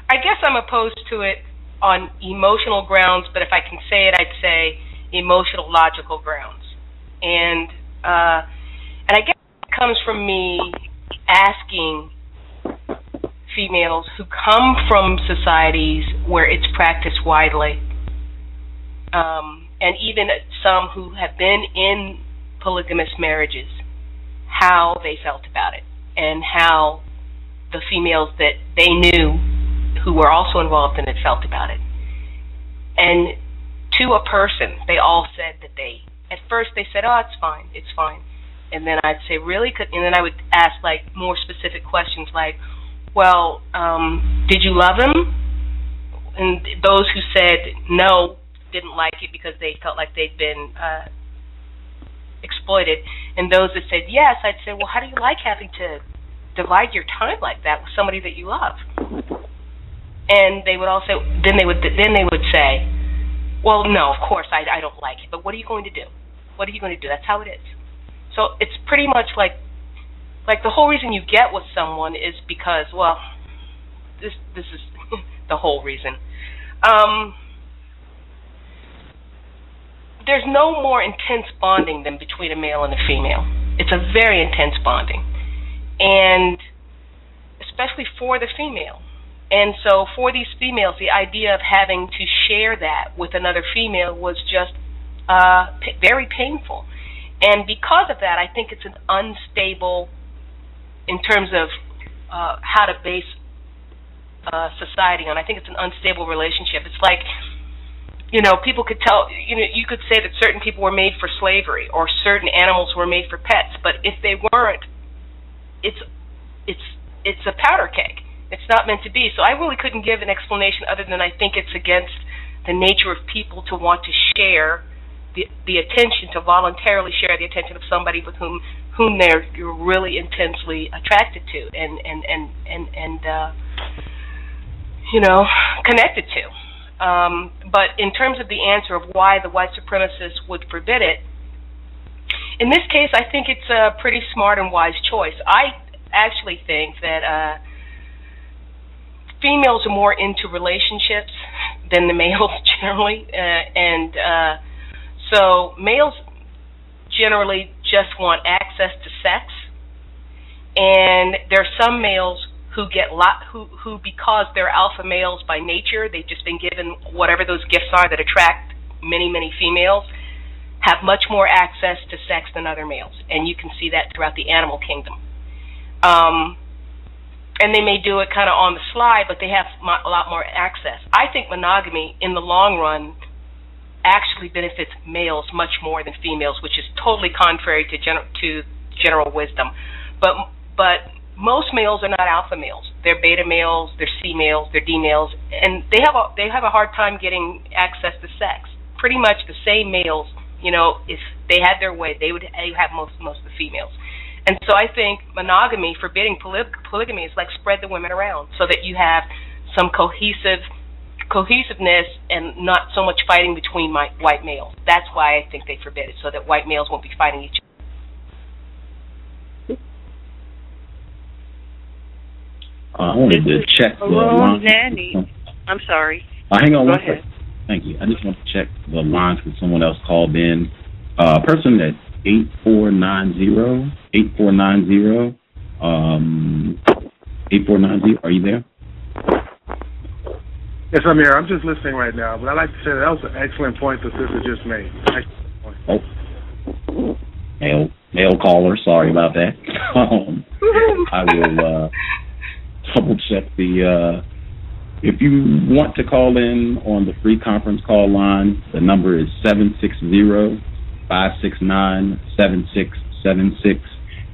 I guess I'm opposed to it on emotional grounds, but if I can say it, I'd say, emotional, logical grounds. And I guess it comes from me asking females who come from societies where it's practiced widely, and even some who have been in polygamous marriages, how they felt about it, and how the females that they knew who were also involved in it felt about it. And to a person, they all said that at first they said, oh, it's fine. And then I'd say, really? And then I would ask, like, more specific questions, like, well, did you love him? And those who said no didn't like it because they felt like they'd been exploited. And those that said yes, I'd say, well, how do you like having to divide your time like that with somebody that you love? And they would also, then they would say, well, no, of course, I don't like it, but what are you going to do? What are you going to do? That's how it is. So it's pretty much like the whole reason you get with someone is because, well, this is the whole reason. There's no more intense bonding than between a male and a female. It's a very intense bonding, and especially for the female. And so for these females, the idea of having to share that with another female was just very painful. And because of that, I think it's an unstable, in terms of how to base society on, I think it's an unstable relationship. It's like, people could tell, you could say that certain people were made for slavery or certain animals were made for pets, but if they weren't, it's a powder keg. It's not meant to be. So I really couldn't give an explanation other than I think it's against the nature of people to want to share the attention, to voluntarily share the attention of somebody with whom you're really intensely attracted to and connected to. But in terms of the answer of why the white supremacists would forbid it, in this case, I think it's a pretty smart and wise choice. I actually think that females are more into relationships than the males generally, so males generally just want access to sex, and there are some males who get who because they're alpha males by nature, they've just been given whatever those gifts are that attract many, many females, have much more access to sex than other males, and you can see that throughout the animal kingdom. And they may do it kind of on the sly, but they have a lot more access. I think monogamy, in the long run, actually benefits males much more than females, which is totally contrary to general wisdom. But most males are not alpha males. They're beta males, they're C males, they're D males, and they have a hard time getting access to sex. Pretty much the same males, if they had their way, they would have most of the females. And so I think monogamy, forbidding polygamy, is like spread the women around so that you have some cohesiveness and not so much fighting between white males. That's why I think they forbid it, so that white males won't be fighting each other. I wanted to check the line. I'm sorry. Hang on Go one ahead. second. Thank you. I just want to check the lines because someone else called in. Person at 8490. 8490. Are you there? Yes, I'm here. I'm just listening right now, but I'd like to say that was an excellent point the sister just made. Male caller. Sorry about that. I will double check the. If you want to call in on the free conference call line, the number is 760-569-7676,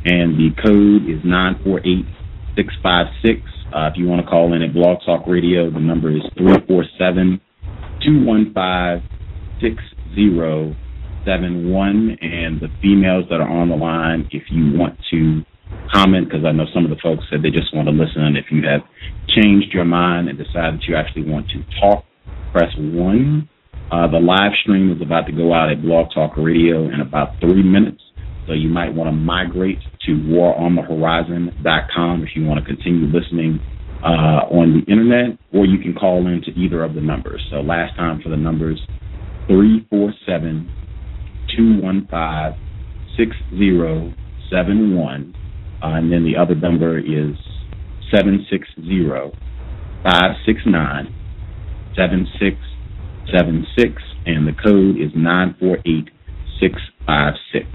and the code is 948656. If you want to call in at Blog Talk Radio, the number is 347-215-6071. And the females that are on the line, if you want to comment, because I know some of the folks said they just want to listen, and if you have changed your mind and decided you actually want to talk, press 1. The live stream is about to go out at Blog Talk Radio in about 3 minutes, so you might want to migrate to waronthehorizon.com if you want to continue listening on the internet, or you can call in to either of the numbers. So last time for the numbers, 347-215-6071. And then the other number is 760-569-7676, and the code is 948656.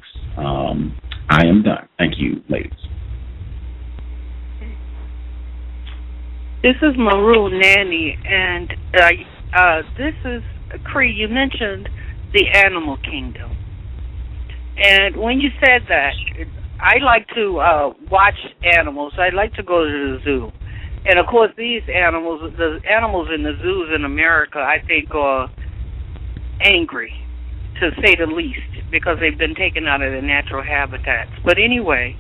I am done. Thank you, ladies. This is Maru Nanny, and this is Cree. You mentioned the animal kingdom, and when you said that, I like to watch animals. I like to go to the zoo, and of course, the animals in the zoos in America, I think, are angry, to say the least, because they've been taken out of their natural habitats. But anyway,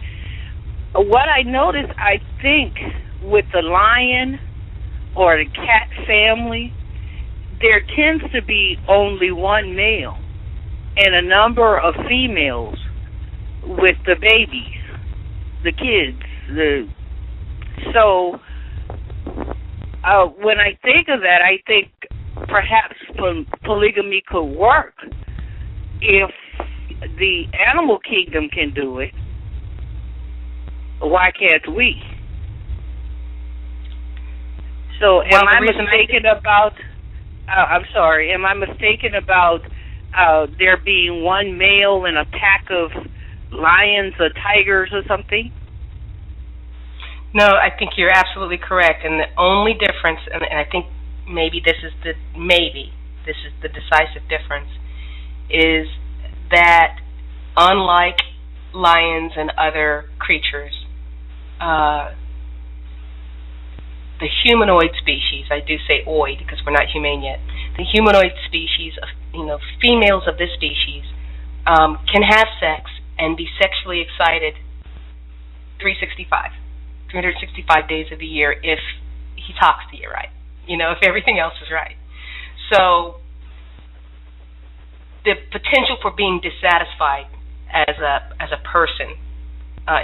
what I noticed, I think, with the lion or the cat family, there tends to be only one male and a number of females with the babies, the kids. So when I think of that, I think perhaps polygamy could work if the animal kingdom can do it. Why can't we? So am I mistaken about there being one male and a pack of lions or tigers or something? No, I think you're absolutely correct. And the only difference, and I think maybe this is the decisive difference, is that unlike lions and other creatures, the humanoid species, I do say oid because we're not humane yet, the humanoid species of, females of this species can have sex and be sexually excited 365 days of the year if he talks to you right, if everything else is right. So the potential for being dissatisfied as a person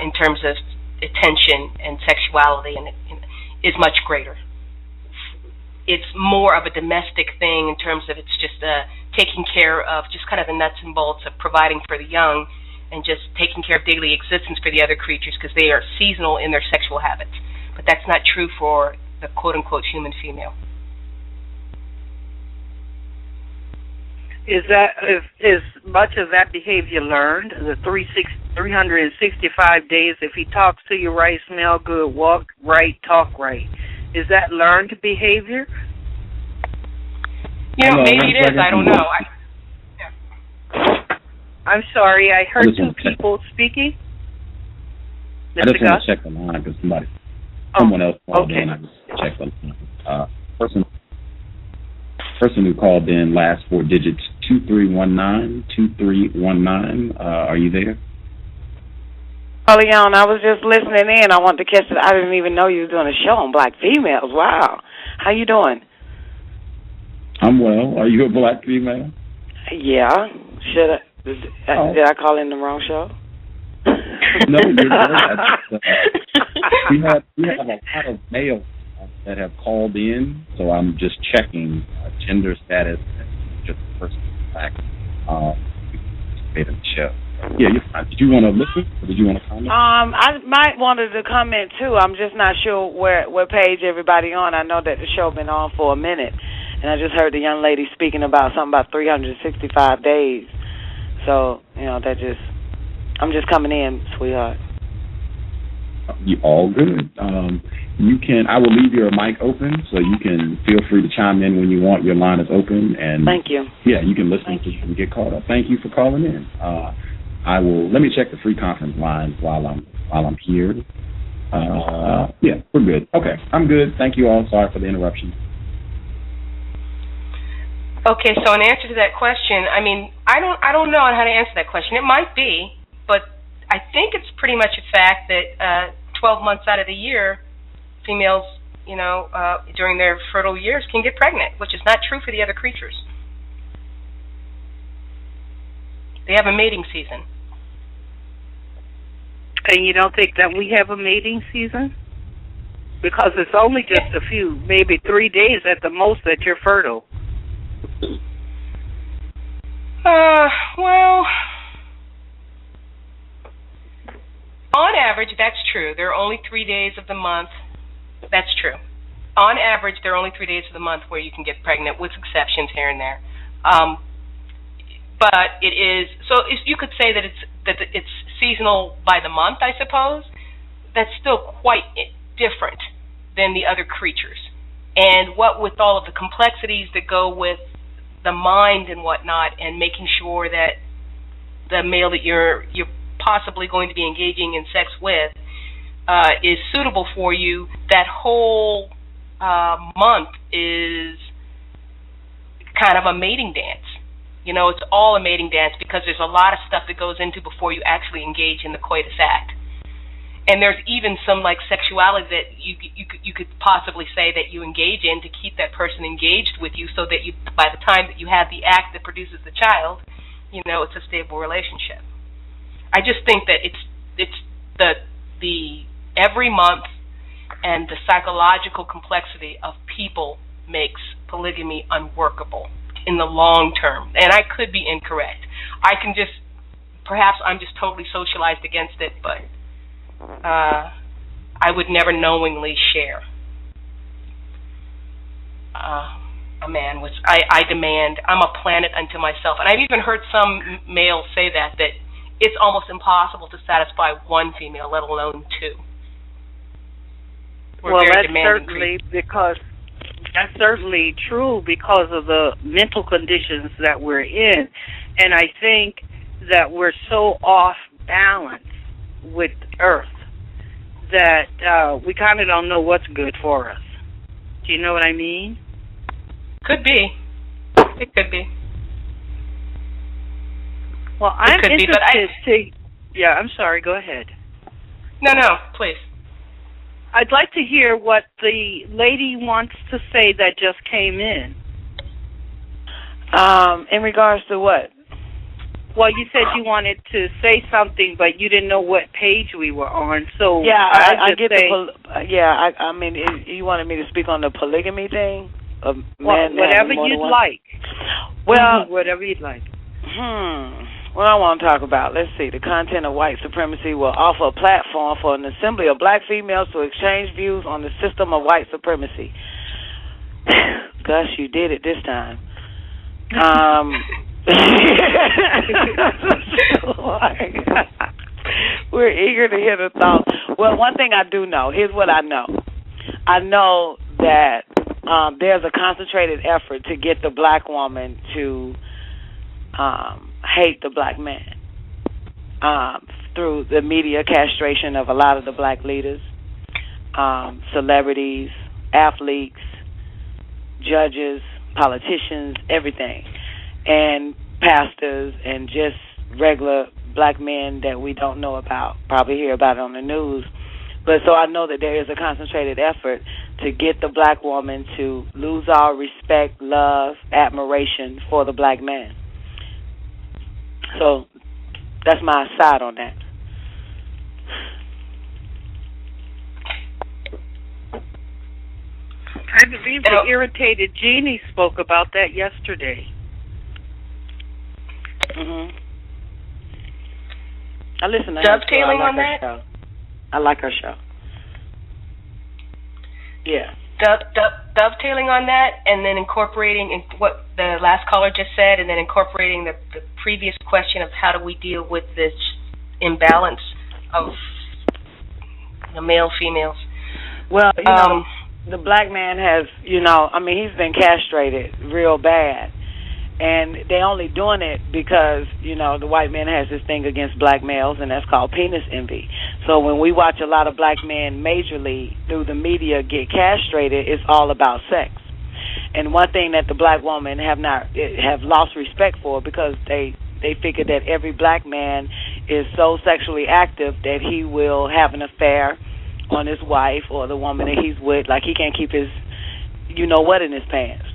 in terms of attention and sexuality is much greater. It's more of a domestic thing in terms of it's just taking care of just kind of the nuts and bolts of providing for the young and just taking care of daily existence for the other creatures because they are seasonal in their sexual habits. But that's not true for the quote-unquote human female. Is much of that behavior learned? The 365 days, if he talks to you right, smell good, walk right, talk right. Is that learned behavior? Maybe it is. I don't know. I'm sorry, I heard two people speaking. I just want to check the line because someone else called in. I just checked the line. Person who called in, last four digits, 2319. Are you there? Oh, Leon, I was just listening in. I wanted to catch it. I didn't even know you were doing a show on black females. Wow. How you doing? I'm well. Are you a black female? Yeah. Did I call in the wrong show? No, you're good. We have a lot of males that have called in, so I'm just checking gender status and just the person back in the show. Yeah, you're fine. Did you want to listen or did you want to comment? I might wanted to comment too. I'm just not sure what page everybody on. I know that the show been on for a minute, and I just heard the young lady speaking about something about 365 days. So I'm just coming in, sweetheart. You all good. I will leave your mic open so you can feel free to chime in when you want. Your line is open, and thank you. Yeah, you can listen and get caught up. Thank you for calling in. Let me check the free conference lines while I'm here. Yeah, we're good. Okay, I'm good. Thank you all. Sorry for the interruption. Okay, so in answer to that question, I don't know how to answer that question. It might be, but I think it's pretty much a fact that 12 months out of the year, females, during their fertile years can get pregnant, which is not true for the other creatures. They have a mating season. And you don't think that we have a mating season? Because it's only just a few, maybe 3 days at the most that you're fertile. Well, on average, that's true. There are only 3 days of the month. That's true. On average, there are only 3 days of the month where you can get pregnant, with exceptions here and there. But it is you could say that it's seasonal by the month, I suppose. That's still quite different than the other creatures. And what with all of the complexities that go with the mind and whatnot, and making sure that the male that you're possibly going to be engaging in sex with is suitable for you, that whole month is kind of a mating dance. You know, it's all a mating dance because there's a lot of stuff that goes into before you actually engage in the coitus act. And there's even some like sexuality that you could possibly say that you engage in to keep that person engaged with you, so that you, by the time that you have the act that produces the child, you know, it's a stable relationship. I just think that it's the every month and the psychological complexity of people makes polygamy unworkable in the long term. And I could be incorrect. Perhaps I'm just totally socialized against it, but I would never knowingly share a man, which I demand. I'm a planet unto myself. And I've even heard some males say that it's almost impossible to satisfy one female, let alone two. Well, that's certainly true because of the mental conditions that we're in. And I think that we're so off balance with Earth that we kind of don't know what's good for us. Do you know what I mean? Could be. It could be. Well, I'm interested Yeah, I'm sorry. Go ahead. No, please. I'd like to hear what the lady wants to say that just came in. In regards to what? Well, you said you wanted to say something, but you didn't know what page we were on. So yeah, I get I mean, you wanted me to speak on the polygamy thing? Whatever you'd like. Well, whatever you'd like. What I want to talk about, let's see, the content of White Supremacy will offer a platform for an assembly of black females to exchange views on the system of white supremacy. Gus, you did it this time. We're eager to hear the thoughts. Well, one thing I do know, here's what I know. I know that there's a concentrated effort to get the black woman to hate the black man through the media castration of a lot of the black leaders, celebrities, athletes, judges, politicians, everything, and pastors, and just regular black men that we don't know about, probably hear about it on the news. But so I know that there is a concentrated effort to get the black woman to lose all respect, love, admiration for the black man. So that's my side on that. I believe the irritated genie spoke about that yesterday. I listen to dovetailing on that. Show. I like her show. Yeah. Dovetailing on that, and then incorporating what the last caller just said, and then incorporating the previous question of how do we deal with this imbalance of the male-females. Well, you know, the black man has, he's been castrated real bad. And they only doing it because, the white man has this thing against black males, and that's called penis envy. So when we watch a lot of black men majorly through the media get castrated, it's all about sex. And one thing that the black woman have lost respect for, because they figure that every black man is so sexually active that he will have an affair on his wife or the woman that he's with, like he can't keep his you-know-what in his pants.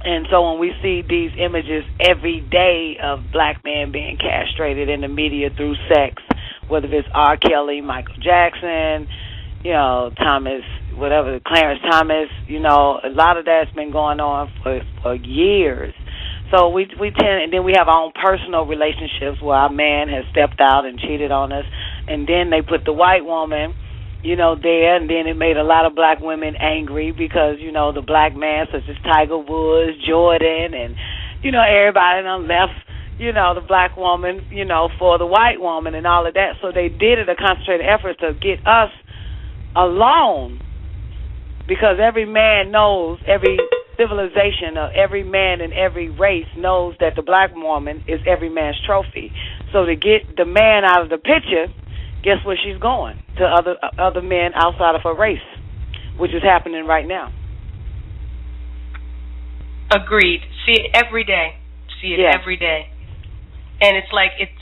And so when we see these images every day of black men being castrated in the media through sex, whether it's R. Kelly, Michael Jackson, Thomas, whatever, Clarence Thomas, a lot of that's been going on for years. So we tend, and then we have our own personal relationships where our man has stepped out and cheated on us, and then they put the white woman, there, and then it made a lot of black women angry because, the black man, such as Tiger Woods, Jordan, and, everybody done left, the black woman, for the white woman and all of that. So they did it a concentrated effort to get us alone, because every man knows, every civilization, every man in every race knows that the black woman is every man's trophy. So to get the man out of the picture, guess where she's going? To other men outside of her race, which is happening right now. Agreed. See it every day. Every day. And it's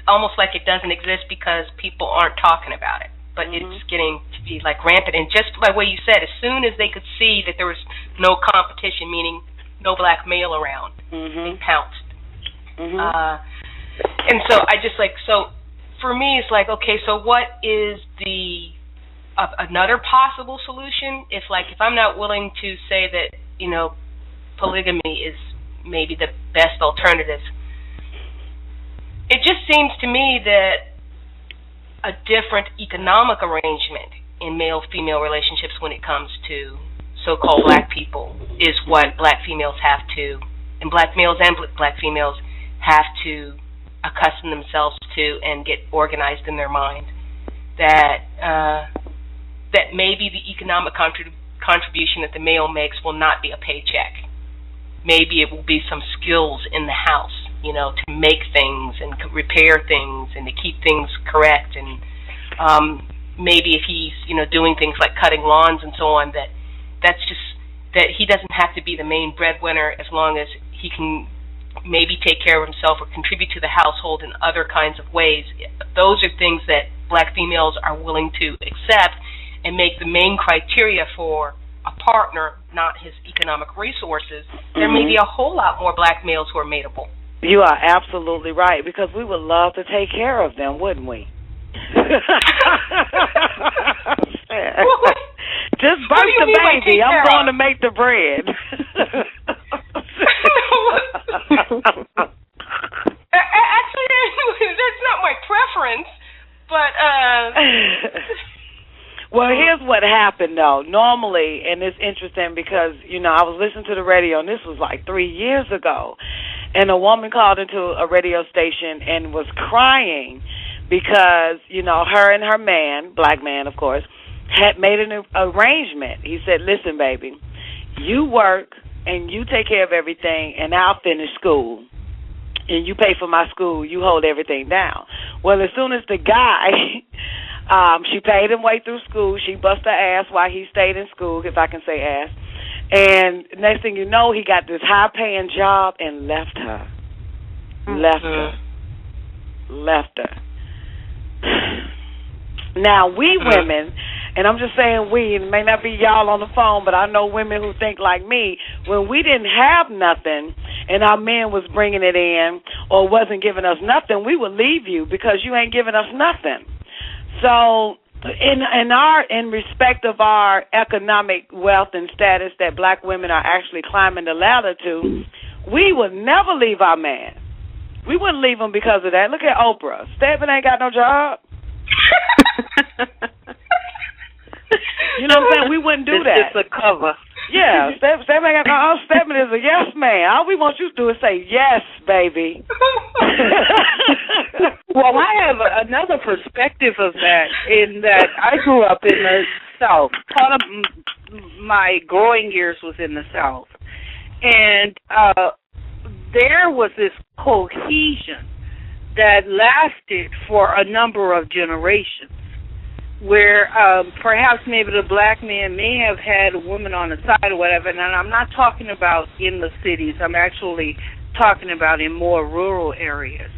almost like it doesn't exist because people aren't talking about it. But it's getting to be rampant. And just by what you said, as soon as they could see that there was no competition, meaning no black male around, they pounced. And so I just so for me it's okay, so what is the another possible solution if I'm not willing to say that, polygamy is maybe the best alternative? It just seems to me that a different economic arrangement in male-female relationships when it comes to so-called black people is what black females have to, and black males and black females have to accustom themselves to and get organized in their mind. That maybe the economic contribution that the male makes will not be a paycheck. Maybe it will be some skills in the house, to make things and repair things and to keep things correct. And maybe if he's, doing things like cutting lawns and so on, that he doesn't have to be the main breadwinner as long as he can maybe take care of himself or contribute to the household in other kinds of ways. Those are things that black females are willing to accept and make the main criteria for a partner, not his economic resources. There may be a whole lot more black males who are mateable. You are absolutely right, because we would love to take care of them, wouldn't we? Just birth the baby. I'm going to make the bread. Actually, that's not my preference, but well, here's what happened, though. Normally, and it's interesting because, I was listening to the radio, and this was 3 years ago, and a woman called into a radio station and was crying because, her and her man, black man, of course, had made an arrangement. He said, listen, baby, you work and you take care of everything, and I'll finish school. And you pay for my school, you hold everything down. Well, as soon as the guy, she paid him way through school. She bust her ass while he stayed in school, if I can say ass. And next thing you know, he got this high-paying job and left her. Left her. Now, we women, and I'm just saying we, and it may not be y'all on the phone, but I know women who think like me, when we didn't have nothing and our man was bringing it in or wasn't giving us nothing, we would leave you because you ain't giving us nothing. So in respect of our economic wealth and status that black women are actually climbing the ladder to, we would never leave our man. We wouldn't leave him because of that. Look at Oprah. Stedman ain't got no job. You know what I'm saying? We wouldn't do that. It's a cover. Yeah, Stedman ain't got no. Stedman is a yes man. All we want you to do is say yes, baby. Well, I have another perspective of that, in that I grew up in the South. Part of my growing years was in the South. And there was this cohesion that lasted for a number of generations, where perhaps maybe the black man may have had a woman on the side or whatever. And I'm not talking about in the cities. I'm actually talking about in more rural areas.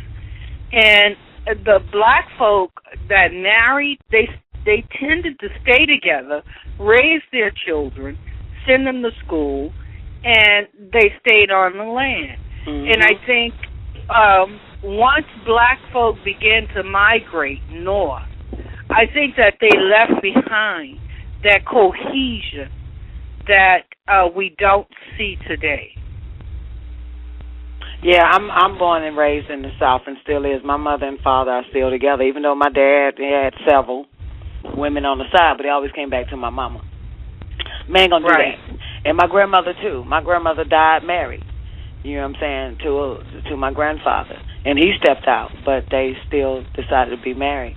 And the black folk that married, they tended to stay together, raise their children, send them to school, and they stayed on the land. Mm-hmm. And I think once black folk began to migrate north, I think that they left behind that cohesion that we don't see today. Yeah, I'm born and raised in the South and still is. My mother and father are still together, even though my dad had several women on the side, but he always came back to my mama. Man gonna do that. And my grandmother too. My grandmother died married. You know what I'm saying, to my grandfather. And he stepped out, but they still decided to be married.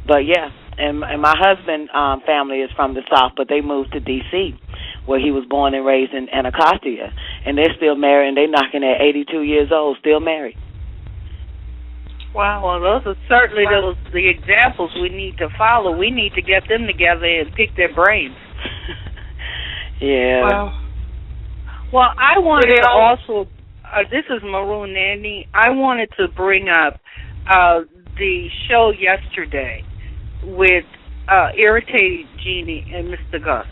But yeah, and my husband family is from the South, but they moved to D.C., where he was born and raised in Anacostia. And they're still married, and they're knocking at 82 years old, still married. Wow, well, those are certainly the examples we need to follow. We need to get them together and pick their brains. Yeah. Well, I wanted to also, this is Maroon Nanny, I wanted to bring up the show yesterday with Irritated Genie and Mr. Gus.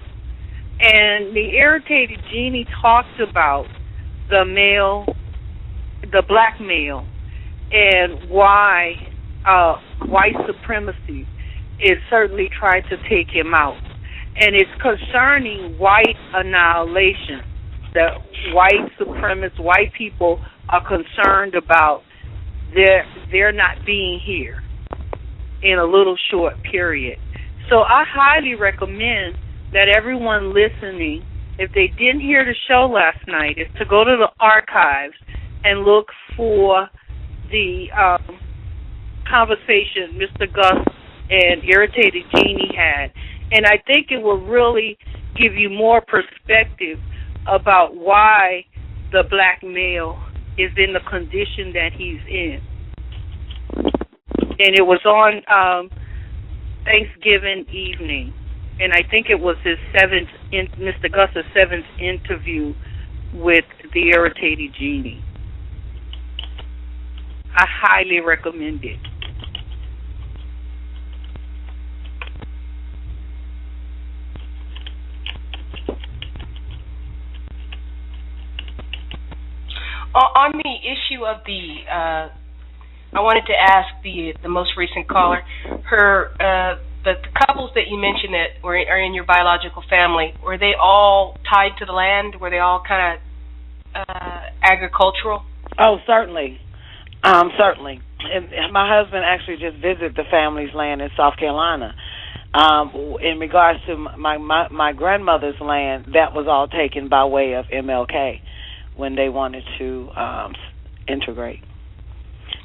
And the Irritated Genie talked about the black male, and why white supremacy is certainly trying to take him out. And it's concerning white annihilation, that white supremacists, white people are concerned about their not being here in a little short period. So I highly recommend that everyone listening, if they didn't hear the show last night, is to go to the archives and look for the conversation Mr. Gus and Irritated Genie had. And I think it will really give you more perspective about why the black male is in the condition that he's in. And it was on Thanksgiving evening. And I think it was Mr. Gus's seventh interview with the Irritated Genie. I highly recommend it. On the issue of I wanted to ask the most recent caller, the couples that you mentioned that are in your biological family, were they all tied to the land? Were they all kind of agricultural? Oh, certainly. Certainly. And my husband actually just visited the family's land in South Carolina. In regards to my grandmother's land, that was all taken by way of MLK when they wanted to integrate.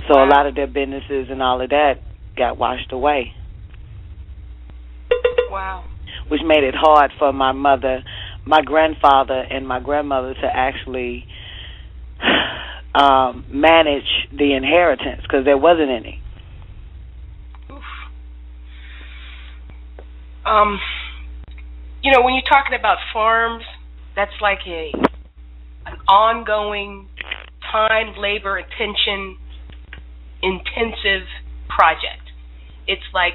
So a lot of their businesses and all of that got washed away. Wow. Which made it hard for my mother, my grandfather, and my grandmother to actually manage the inheritance because there wasn't any. Oof. When you're talking about farms, that's like an ongoing time, labor, attention, intensive project. It's like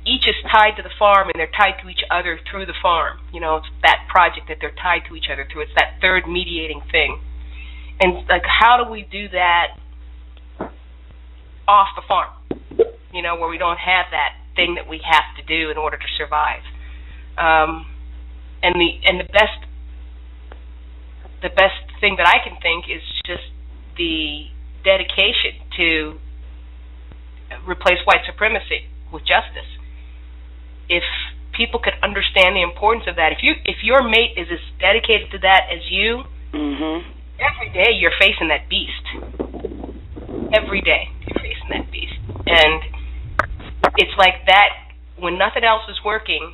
each is tied to the farm and they're tied to each other through the farm. It's that project that they're tied to each other through. It's that third mediating thing. And how do we do that off the farm? Where we don't have that thing that we have to do in order to survive. And the best thing that I can think is just the dedication to replace white supremacy with justice. If people could understand the importance of that, if your mate is as dedicated to that as you, every day you're facing that beast. Every day you're facing that beast. And it's like that, when nothing else is working,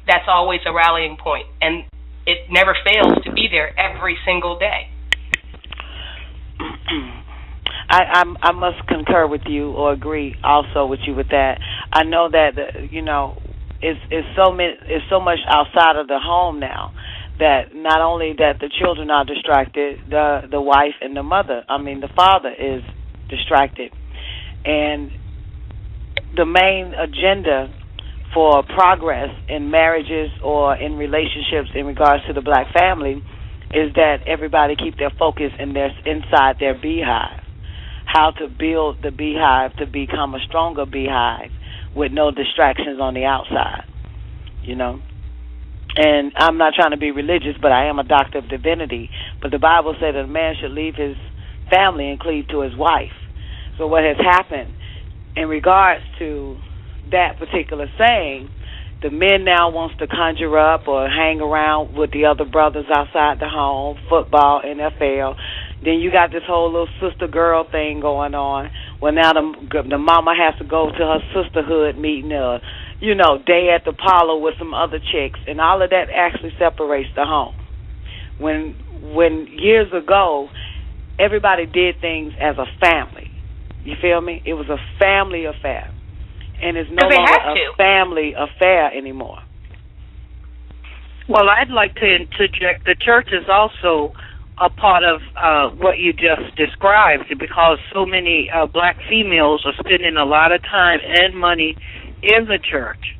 that's always a rallying point. And it never fails to be there every single day. I must concur with you or agree also with you with that. I know that it's so much outside of the home now that not only that the children are distracted, the wife and the father is distracted, and the main agenda for progress in marriages or in relationships in regards to the black family is that everybody keep their focus inside their beehive. How to build the beehive to become a stronger beehive with no distractions on the outside, And I'm not trying to be religious, but I am a doctor of divinity. But the Bible said that a man should leave his family and cleave to his wife. So what has happened in regards to that particular saying, the men now wants to conjure up or hang around with the other brothers outside the home, football, NFL. Then you got this whole little sister-girl thing going on. Well, now the mama has to go to her sisterhood meeting, day at the parlor with some other chicks, and all of that actually separates the home. When years ago, everybody did things as a family. You feel me? It was a family affair. And it's no longer a family affair anymore. Well, I'd like to interject. The church is also a part of what you just described, because so many black females are spending a lot of time and money in the church.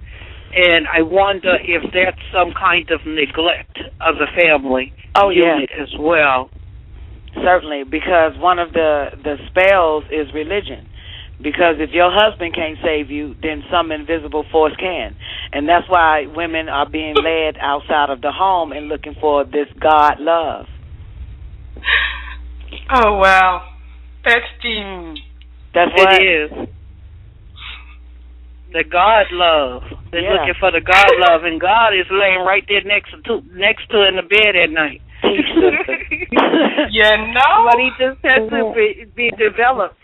And I wonder if that's some kind of neglect of the family unit as well. Certainly, because one of the spells is religion. Because if your husband can't save you, then some invisible force can. And that's why women are being led outside of the home and looking for this God love. Oh, wow. That's deep. That's what it is. The God love. They're looking for the God love, and God is laying right there next to in the bed at night. But he just has to be developed.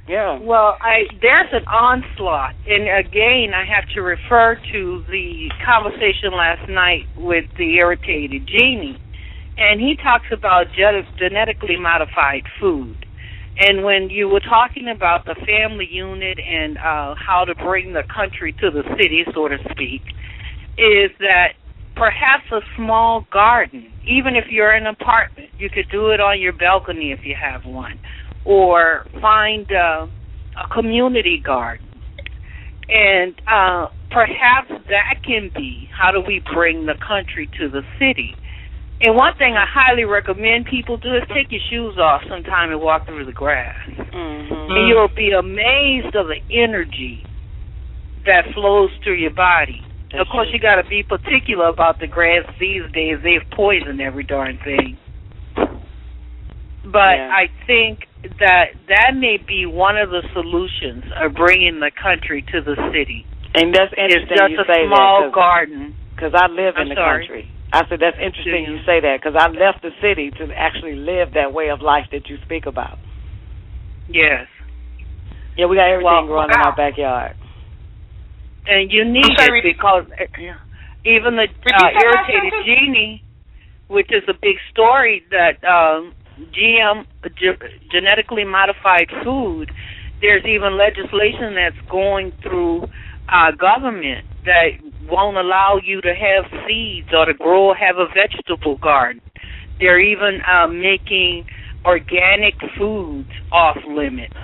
Yeah. Well, there's an onslaught, and again, I have to refer to the conversation last night with the irritated genie, and he talks about genetically modified food. And when you were talking about the family unit and how to bring the country to the city, so to speak, is that perhaps a small garden, even if you're in an apartment, you could do it on your balcony if you have one, or find a community garden. And perhaps that can be, how do we bring the country to the city? And one thing I highly recommend people do is take your shoes off sometime and walk through the grass. Mm-hmm. And you'll be amazed of the energy that flows through your body. Of course, you got to be particular about the grass these days. They've poisoned every darn thing. But I think that may be one of the solutions of bringing the country to the city. And that's interesting. It's just you say a small that garden. Because I live in the country. I said that's interesting you say that, because I left the city to actually live that way of life that you speak about. Yes. Yeah, we got everything growing in our backyard. And you need it because even the irritated genie, which is a big story, that GM, genetically modified food, there's even legislation that's going through government that won't allow you to have seeds or to have a vegetable garden. They're even making organic foods off limits.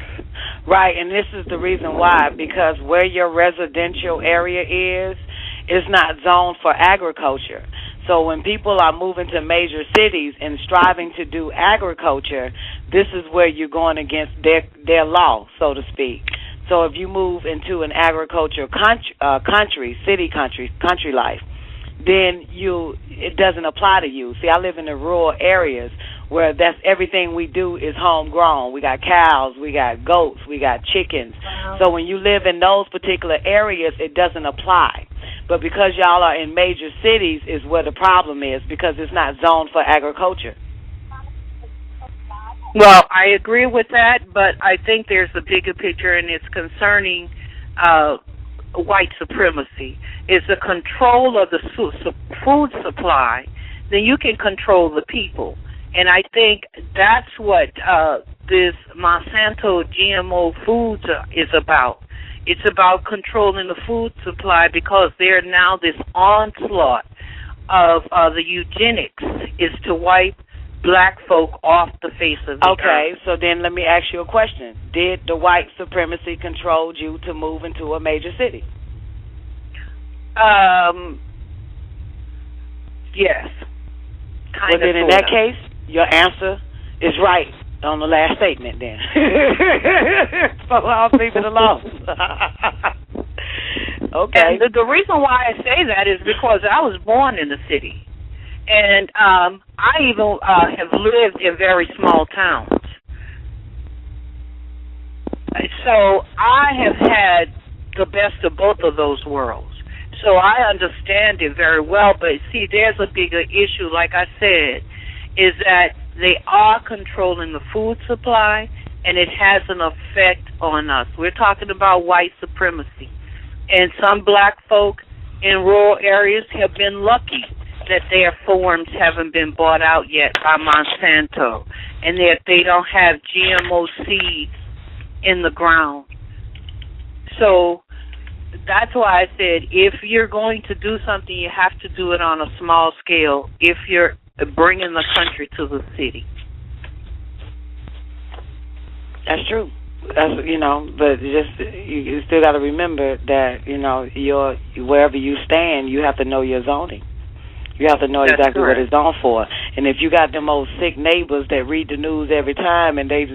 Right, and this is the reason why, because where your residential area is not zoned for agriculture. So when people are moving to major cities and striving to do agriculture, this is where you're going against their law, so to speak. So if you move into an agricultural country life, then it doesn't apply to you. See, I live in the rural areas where that's everything we do is homegrown. We got cows, we got goats, we got chickens. Wow. So when you live in those particular areas, it doesn't apply. But because y'all are in major cities is where the problem is, because it's not zoned for agriculture. Well, I agree with that, but I think there's a bigger picture, and it's concerning white supremacy. It's the control of the food supply. Then you can control the people. And I think that's what this Monsanto GMO foods is about. It's about controlling the food supply, because they're now this onslaught of the eugenics is to wipe black folk off the face of the earth. Okay, so then let me ask you a question. Did the white supremacy control you to move into a major city? Yes. Well, then in that case, your answer is right on the last statement then. So I'll leave it alone. Okay. And the reason why I say that is because I was born in the city. And I even have lived in very small towns. So I have had the best of both of those worlds. So I understand it very well. But see, there's a bigger issue, like I said, is that they are controlling the food supply, and it has an effect on us. We're talking about white supremacy. And some black folk in rural areas have been lucky that their farms haven't been bought out yet by Monsanto, and that they don't have GMO seeds in the ground. So that's why I said if you're going to do something, you have to do it on a small scale if you're bringing the country to the city. That's true. That's, but you still got to remember that, wherever you stand, you have to know your zoning. You have to know exactly what it's on for. And if you got them old sick neighbors that read the news every time and they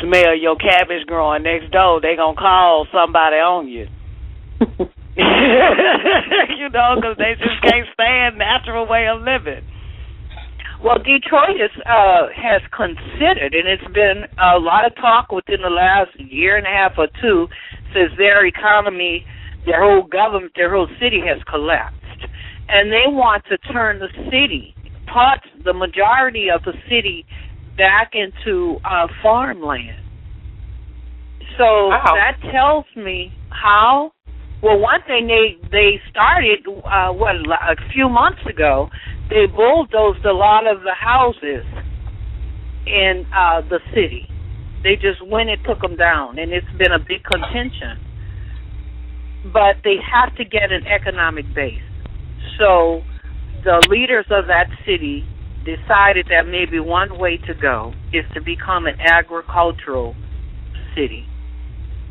smell your cabbage growing next door, they going to call somebody on you. Because they just can't stand natural way of living. Well, Detroit has considered, and it's been a lot of talk within the last year and a half or two since their economy, their whole government, their whole city has collapsed. And they want to turn the city, the majority of the city, back into farmland. So that tells me how. Well, one thing they started, a few months ago, they bulldozed a lot of the houses in the city. They just went and took them down, and it's been a big contention. But they have to get an economic base. So the leaders of that city decided that maybe one way to go is to become an agricultural city.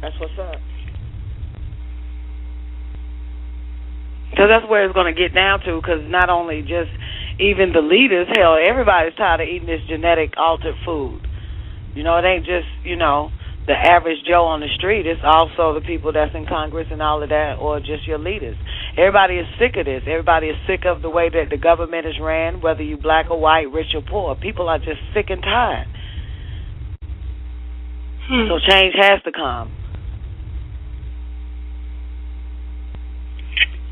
That's what's up. Because that's where it's going to get down to, because not only just even the leaders, hell, everybody's tired of eating this genetic altered food. It ain't just, the average Joe on the street. It's also the people that's in Congress and all of that, or just your leaders. Everybody is sick of this. Everybody is sick of the way that the government is ran, whether you black or white, rich or poor. People are just sick and tired. So change has to come.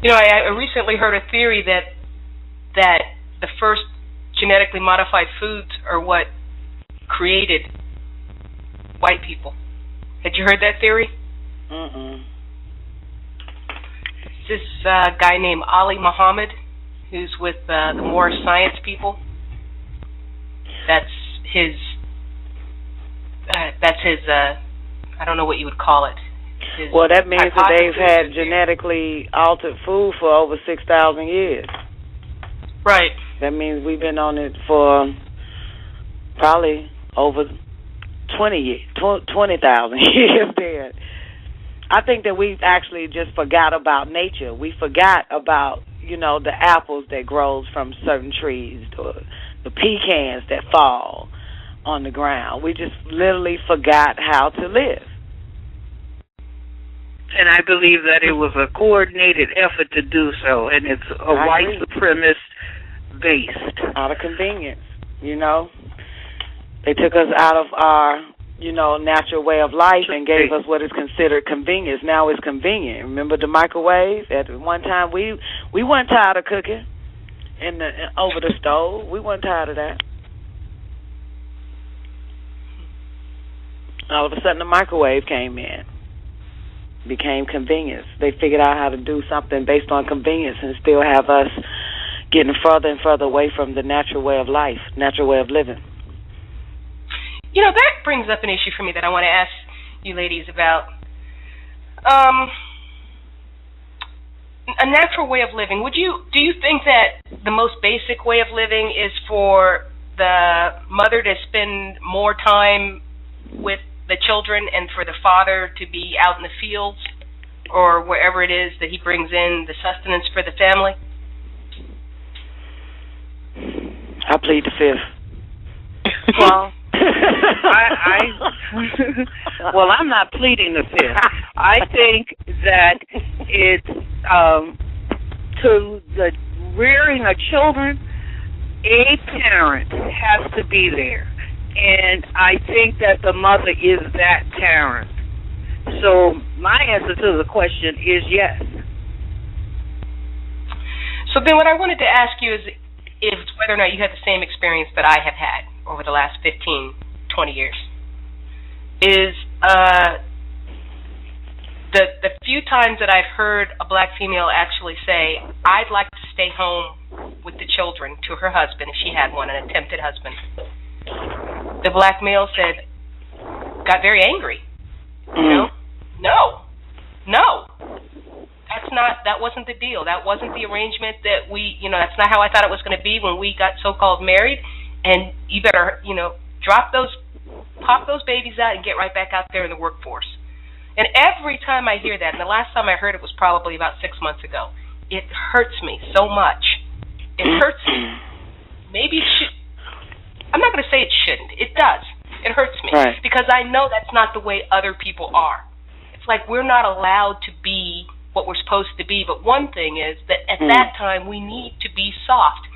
I recently heard a theory that the first genetically modified foods are what created white people. Had you heard that theory? Mm-mm. This guy named Ali Muhammad, who's with the Moorish Science people. That's his. I don't know what you would call it. Well, that means that they've had genetically altered food for over 6,000 years. Right. That means we've been on it for probably over 20,000 years there. I think that we actually just forgot about nature. We forgot about, the apples that grows from certain trees, or the pecans that fall on the ground. We just literally forgot how to live. And I believe that it was a coordinated effort to do so, and it's a white supremacist based. Out of convenience, They took us out of our, natural way of life and gave us what is considered convenience. Now it's convenient. Remember the microwave? At one time, we weren't tired of cooking over the stove. We weren't tired of that. All of a sudden, the microwave came in. Became convenience. They figured out how to do something based on convenience and still have us getting further and further away from the natural way of life, natural way of living. That brings up an issue for me that I want to ask you ladies about. A natural way of living. Do you think that the most basic way of living is for the mother to spend more time with the children and for the father to be out in the fields or wherever it is that he brings in the sustenance for the family? I plead the fifth. Well, well, I'm not pleading the fifth. I think that it's to the rearing of children, a parent has to be there. And I think that the mother is that parent. So my answer to the question is yes. So then what I wanted to ask you is whether or not you had the same experience that I have had over the last 15, 20 years. Is the few times that I've heard a black female actually say, I'd like to stay home with the children, to her husband, if she had one, an attempted husband, the black male said, got very angry. You know? No. That wasn't the deal. That wasn't the arrangement that that's not how I thought it was going to be when we got so-called married, and you better, pop those babies out and get right back out there in the workforce. And every time I hear that, and the last time I heard it was probably about 6 months ago, it hurts me so much. It hurts me. Maybe it should. I'm not going to say it shouldn't. It does. It hurts me. Right. Because I know that's not the way other people are. It's like we're not allowed to be what we're supposed to be. But one thing is that at that time we need to be soft.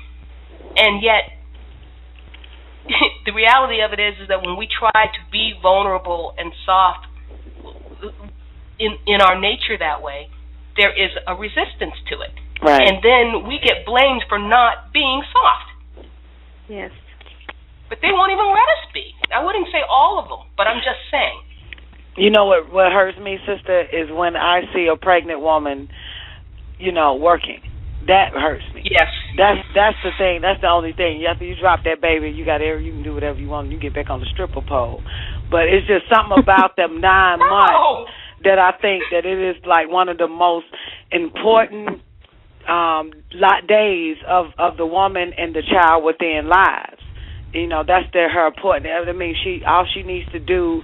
And yet the reality of it is that when we try to be vulnerable and soft in our nature that way, there is a resistance to it. Right. And then we get blamed for not being soft. Yes. But they won't even let us be. I wouldn't say all of them, but I'm just saying. You know what hurts me, sister, is when I see a pregnant woman, working. That hurts me. Yes. That's the thing. That's the only thing. After you drop that baby, you can do whatever you want. You get back on the stripper pole. But it's just something about them 9 months that I think that it is like one of the most important days of the woman and the child within lives. That's her important. I mean, all she needs to do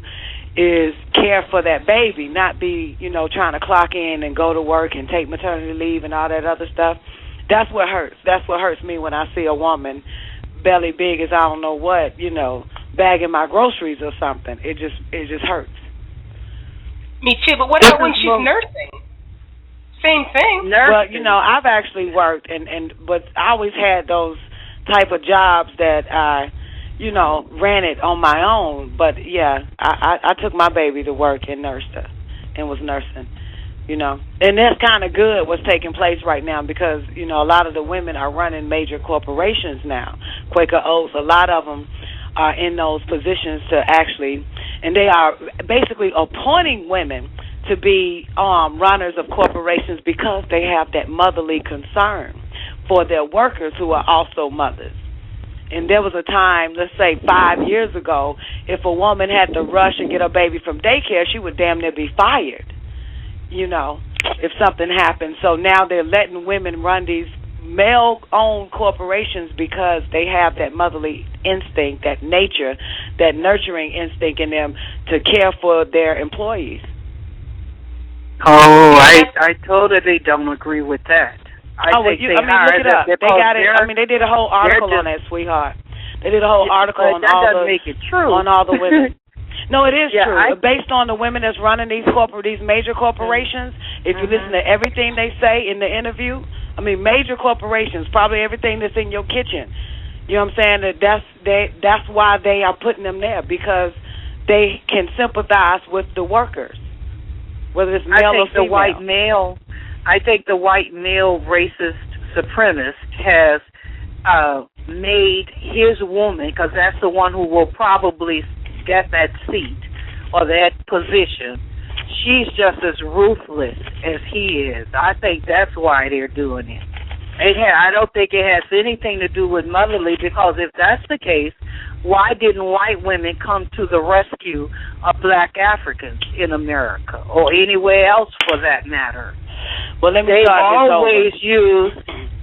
is care for that baby, not be, trying to clock in and go to work and take maternity leave and all that other stuff. That's what hurts. That's what hurts me when I see a woman belly big as I don't know what, bagging my groceries or something. It just hurts. Me too, but what about when she's nursing? Same thing. Nursing. Well, I've actually worked but I always had those type of jobs that I ran it on my own. But yeah, I took my baby to work and nursed her and was nursing, And that's kind of good what's taking place right now because, a lot of the women are running major corporations now. Quaker Oats, a lot of them are in those positions to actually, and they are basically appointing women to be runners of corporations because they have that motherly concern for their workers who are also mothers. And there was a time, let's say 5 years ago, if a woman had to rush and get her baby from daycare, she would damn near be fired, if something happened. So now they're letting women run these male-owned corporations because they have that motherly instinct, that nature, that nurturing instinct in them to care for their employees. Oh, I totally don't agree with that. Look it up. They got it. They did a whole article on that, sweetheart. They did a whole article on all the women. No, it is true. Based on the women that's running these major corporations, if you listen to everything they say in the interview, major corporations, probably everything that's in your kitchen. You know what I'm saying? That's why they are putting them there, because they can sympathize with the workers, whether it's male or female. I think the white male racist supremacist has made his woman, because that's the one who will probably get that seat or that position, she's just as ruthless as he is. I think that's why they're doing it. I don't think it has anything to do with motherly, because if that's the case, why didn't white women come to the rescue of black Africans in America or anywhere else for that matter? Well, let me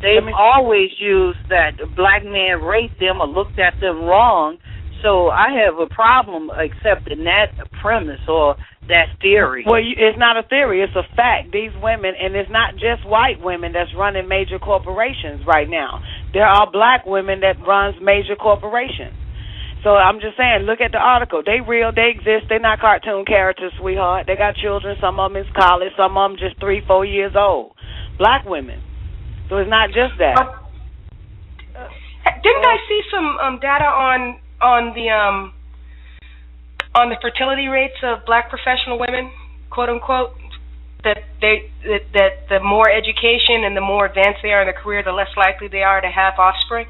They've always used that black man raped them or looked at them wrong. So I have a problem accepting that premise or that theory. Well, it's not a theory. It's a fact. These women, and it's not just white women that's running major corporations right now. There are black women that runs major corporations. So I'm just saying, look at the article. They real, they exist. They're not cartoon characters, sweetheart. They got children. Some of them is college. Some of them just 3-4 years old. black women. So it's not just that. Didn't I see some data on the fertility rates of black professional women, quote unquote, that the more education and the more advanced they are in their career, the less likely they are to have offspring?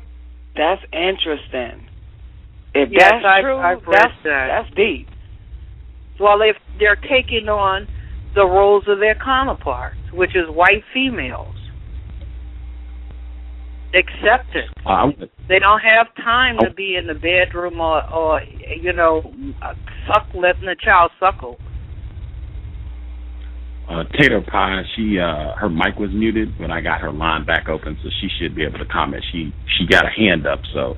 That's interesting. If yes, that's true, I've read that. That's deep. Well, if they're taking on the roles of their counterparts, which is white females. Accept it. They don't have time to be in the bedroom or letting the child suckle. Tater Pie, her mic was muted when I got her line back open, so she should be able to comment. She got a hand up, so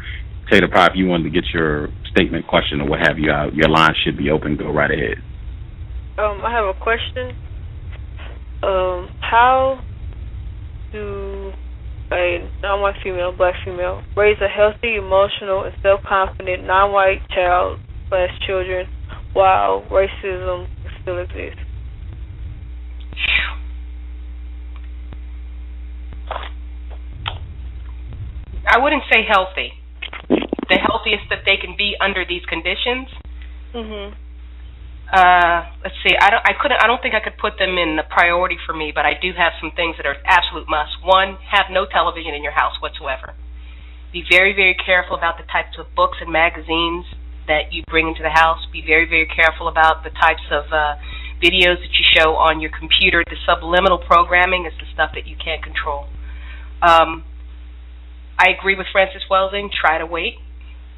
Tater Pie, if you wanted to get your statement, question, or what have you out, your line should be open. Go right ahead. I have a question. How do a non-white female, black female, raise a healthy, emotional, and self-confident non-white child/children while racism still exists? I wouldn't say healthy. The healthiest that they can be under these conditions. Mhm. Let's see. I don't think I could put them in the priority for me, but I do have some things that are absolute must. One, have no television in your house whatsoever. Be very, very careful about the types of books and magazines that you bring into the house. Be very, very careful about the types of videos that you show on your computer. The subliminal programming is the stuff that you can't control. I agree with Francis Welsing. Try to wait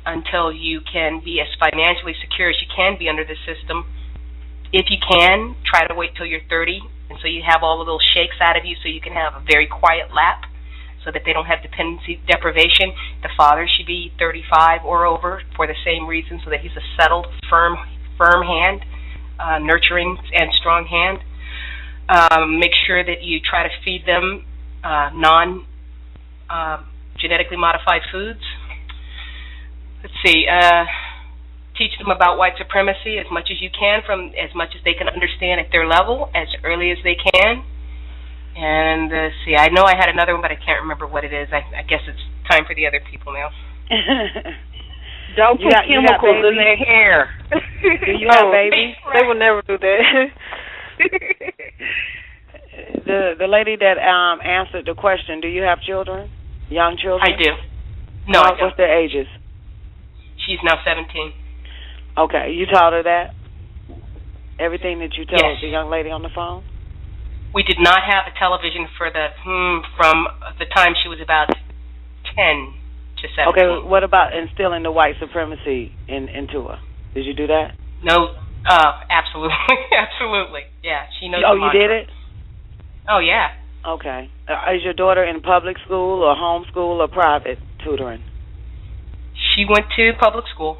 until you can be as financially secure as you can be under the system. If you can, try to wait till you're 30, and so you have all of those shakes out of you so you can have a very quiet lap so that they don't have dependency deprivation. The father should be 35 or over for the same reason, so that he's a settled, firm hand, nurturing and strong hand. Make sure that you try to feed them non-genetically modified foods. Let's see. Teach them about white supremacy as much as you can, from as much as they can understand at their level, as early as they can. And see, I know I had another one, but I can't remember what it is. I guess it's time for the other people now. Don't put chemicals in their hair. Do you have babies? They will never do that. The lady that answered the question, do you have children? Young children? I do. No, I don't. What's their ages? She's now 17. Okay, you taught her that? Everything that you told Yes. the young lady on the phone? We did not have a television for from the time she was about 10 to 17. Okay, what about instilling the white supremacy into her? Did you do that? No, absolutely, absolutely. Yeah, she knows. Oh, you did it? Oh, yeah. Okay. Is your daughter in public school or homeschool or private tutoring? She went to public school.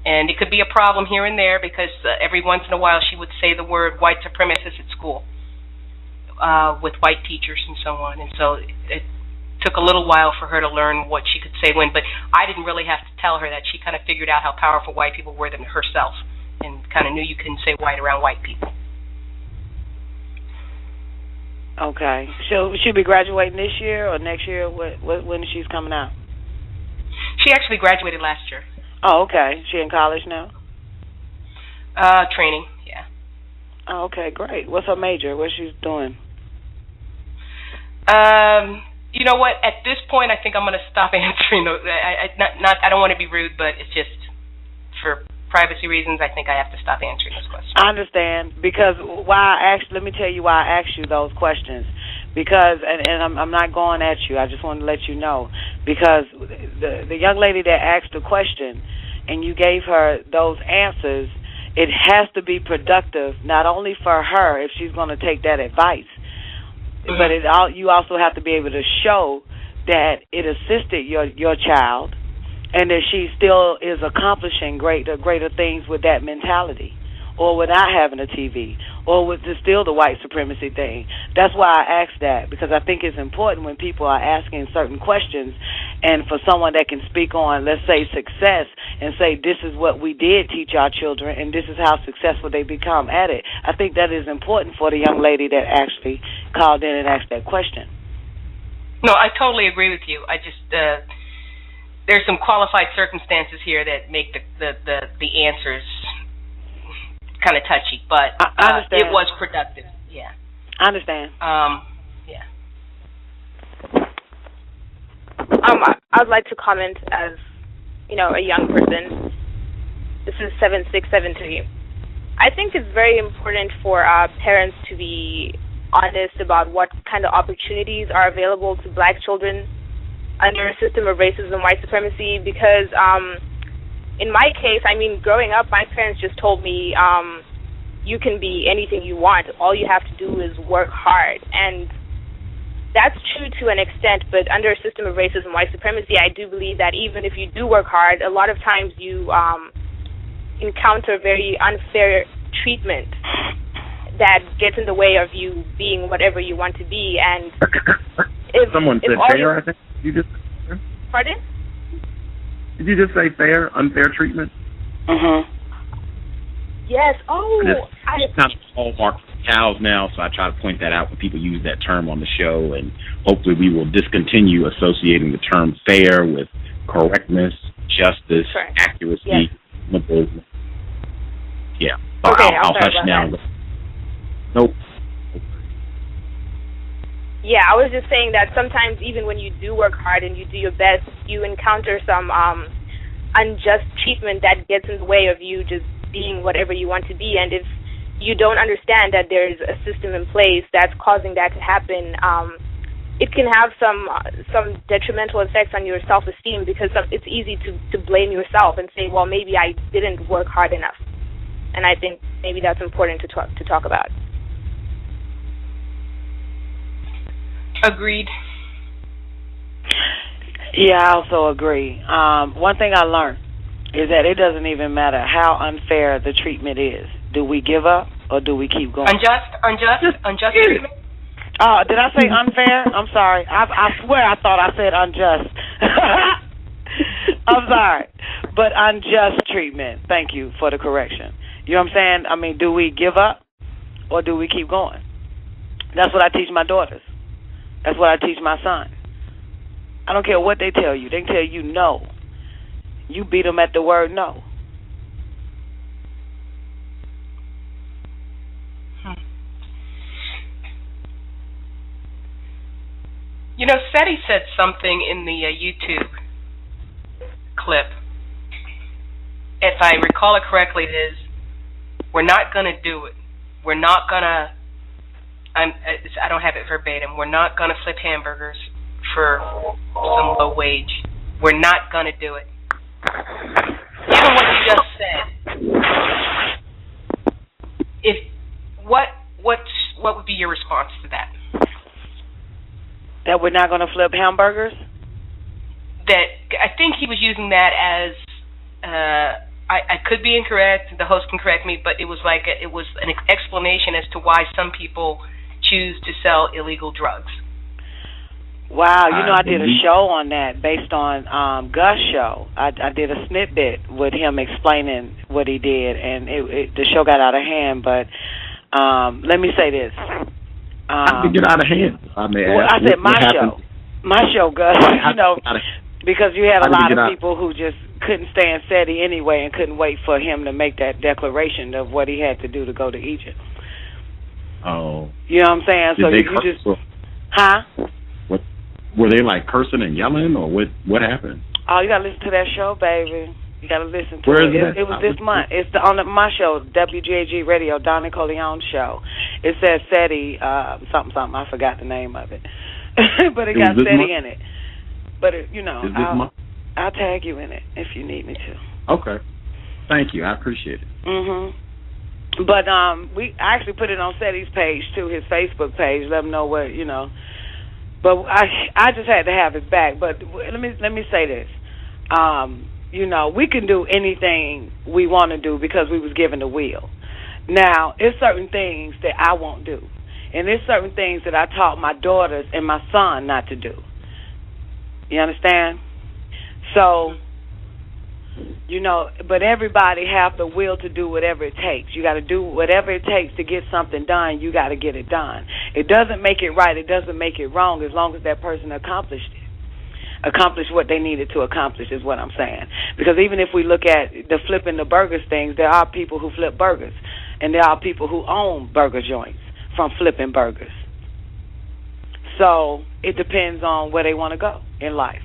And it could be a problem here and there because every once in a while she would say the word white supremacist at school with white teachers and so on. And so it took a little while for her to learn what she could say when, but I didn't really have to tell her that. She kind of figured out how powerful white people were than herself and kind of knew you couldn't say white around white people. Okay. She'll be graduating this year or next year? When she's coming out? She actually graduated last year. Oh, okay. She in college now? Training, yeah. Oh, okay, great. What's her major? What she's doing? You know what? At this point, I think I'm going to stop answering those. I don't want to be rude, but it's just for privacy reasons. I think I have to stop answering those questions. I understand because let me tell you why I asked you those questions. Because and I'm not going at you. I just want to let you know because the young lady that asked the question and you gave her those answers, it has to be productive not only for her if she's going to take that advice, but you also have to be able to show that it assisted your child and that she still is accomplishing greater things with that mentality, or without having a TV, or with still the white supremacy thing. That's why I asked that, because I think it's important when people are asking certain questions, and for someone that can speak on, let's say, success, and say, this is what we did teach our children, and this is how successful they become at it. I think that is important for the young lady that actually called in and asked that question. No, I totally agree with you. I just there's some qualified circumstances here that make the answers kind of touchy, but I understand. It was productive. Yeah, I understand. Yeah. I'd like to comment as, a young person. This is 7673. I think it's very important for parents to be honest about what kind of opportunities are available to black children under a system of racism and white supremacy, because in my case, growing up, my parents just told me you can be anything you want. All you have to do is work hard. And that's true to an extent, but under a system of racism and white supremacy, I do believe that even if you do work hard, a lot of times you encounter very unfair treatment that gets in the way of you being whatever you want to be. And someone said fair, I think. Pardon? Did you just say fair, unfair treatment? Yes. Oh, it's not a hallmark for cows now, so I try to point that out when people use that term on the show, and hopefully we will discontinue associating the term fair with correctness, justice, accuracy, liberalism. Yeah. So okay, I'll hush now. Nope. Yeah, I was just saying that sometimes even when you do work hard and you do your best, you encounter some unjust treatment that gets in the way of you just being whatever you want to be. And if you don't understand that there's a system in place that's causing that to happen, it can have some detrimental effects on your self-esteem, because it's easy to blame yourself and say, well, maybe I didn't work hard enough. And I think maybe that's important to talk about. Agreed. Yeah, I also agree. One thing I learned is that it doesn't even matter how unfair the treatment is. Do we give up or do we keep going? Unjust treatment? Did I say unfair? I'm sorry. I swear I thought I said unjust. I'm sorry. But unjust treatment. Thank you for the correction. You know what I'm saying? Do we give up or do we keep going? That's what I teach my daughters. That's what I teach my son. I don't care what they tell you. They can tell you no. You beat them at the word no. SETI said something in the YouTube clip. If I recall it correctly, it is, we're not going to do it. We're not going to, I don't have it verbatim, we're not going to flip hamburgers for some low wage. We're not going to do it. Given what you just said, what would be your response to that? That we're not going to flip hamburgers? That I think he was using that as, I could be incorrect, the host can correct me, but it was like it was an explanation as to why some people choose to sell illegal drugs. Wow, I did a show on that based on Gus' show. I did a snippet with him explaining what he did, and the show got out of hand, but let me say this. How did it get out of hand? I said my show, Gus, because you had a lot of people who just couldn't stand SETI anyway and couldn't wait for him to make that declaration of what he had to do to go to Egypt. Oh. You know what I'm saying? So you just... Huh? Were they like cursing and yelling, or what happened? Oh, you got to listen to that show, baby. You got to listen to Where it. Is it was this month. It's on my show, WGAG Radio, Donnie Coleone's show. It says SETI, something. I forgot the name of it. But it got SETI in it. But, I'll tag you in it if you need me to. Okay. Thank you. I appreciate it. Mm-hmm. But I actually put it on SETI's page, too, his Facebook page, let them know what, But I just had to have it back. But let me say this. We can do anything we want to do because we was given the will. Now, it's certain things that I won't do. And there's certain things that I taught my daughters and my son not to do. You understand? So, you know, but everybody have the will to do whatever it takes. You got to do whatever it takes to get something done. You got to get it done. It doesn't make it right. It doesn't make it wrong as long as that person accomplished what they needed to accomplish is what I'm saying. Because even if we look at the flipping the burgers things, there are people who flip burgers. And there are people who own burger joints from flipping burgers. So it depends on where they want to go in life.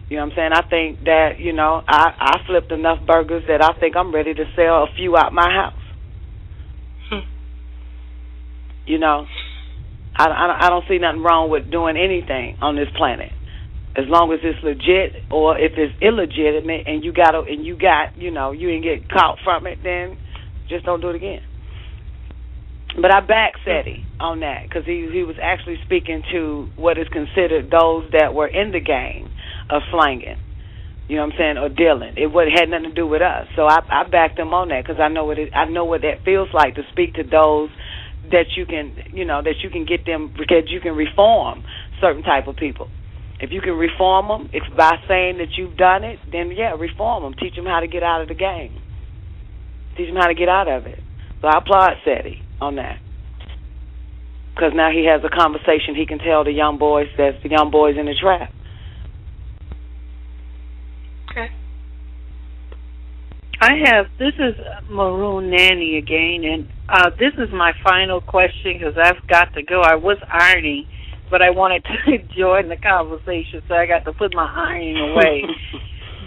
You know what I'm saying? I think that, you know, I flipped enough burgers that I think I'm ready to sell a few out my house. You know, I don't see nothing wrong with doing anything on this planet. As long as it's legit, or if it's illegitimate and you got, you know, you didn't get caught from it, then just don't do it again. But I back Seti on that because he was actually speaking to what is considered those that were in the game of slanging, you know what I'm saying, or dealing. It had nothing to do with us. So I backed him on that because I know what that feels like to speak to those that you can, you know, that you can get them, because you can reform certain type of people. If you can reform them, it's by saying that you've done it, then, yeah, reform them. Teach them how to get out of the game. Teach them how to get out of it. So I applaud Seti on that. Because now he has a conversation he can tell the young boys that's the young boys in the trap. Okay. This is Maroon Nanny again, and this is my final question because I've got to go. I was ironing, but I wanted to join the conversation, so I got to put my ironing away.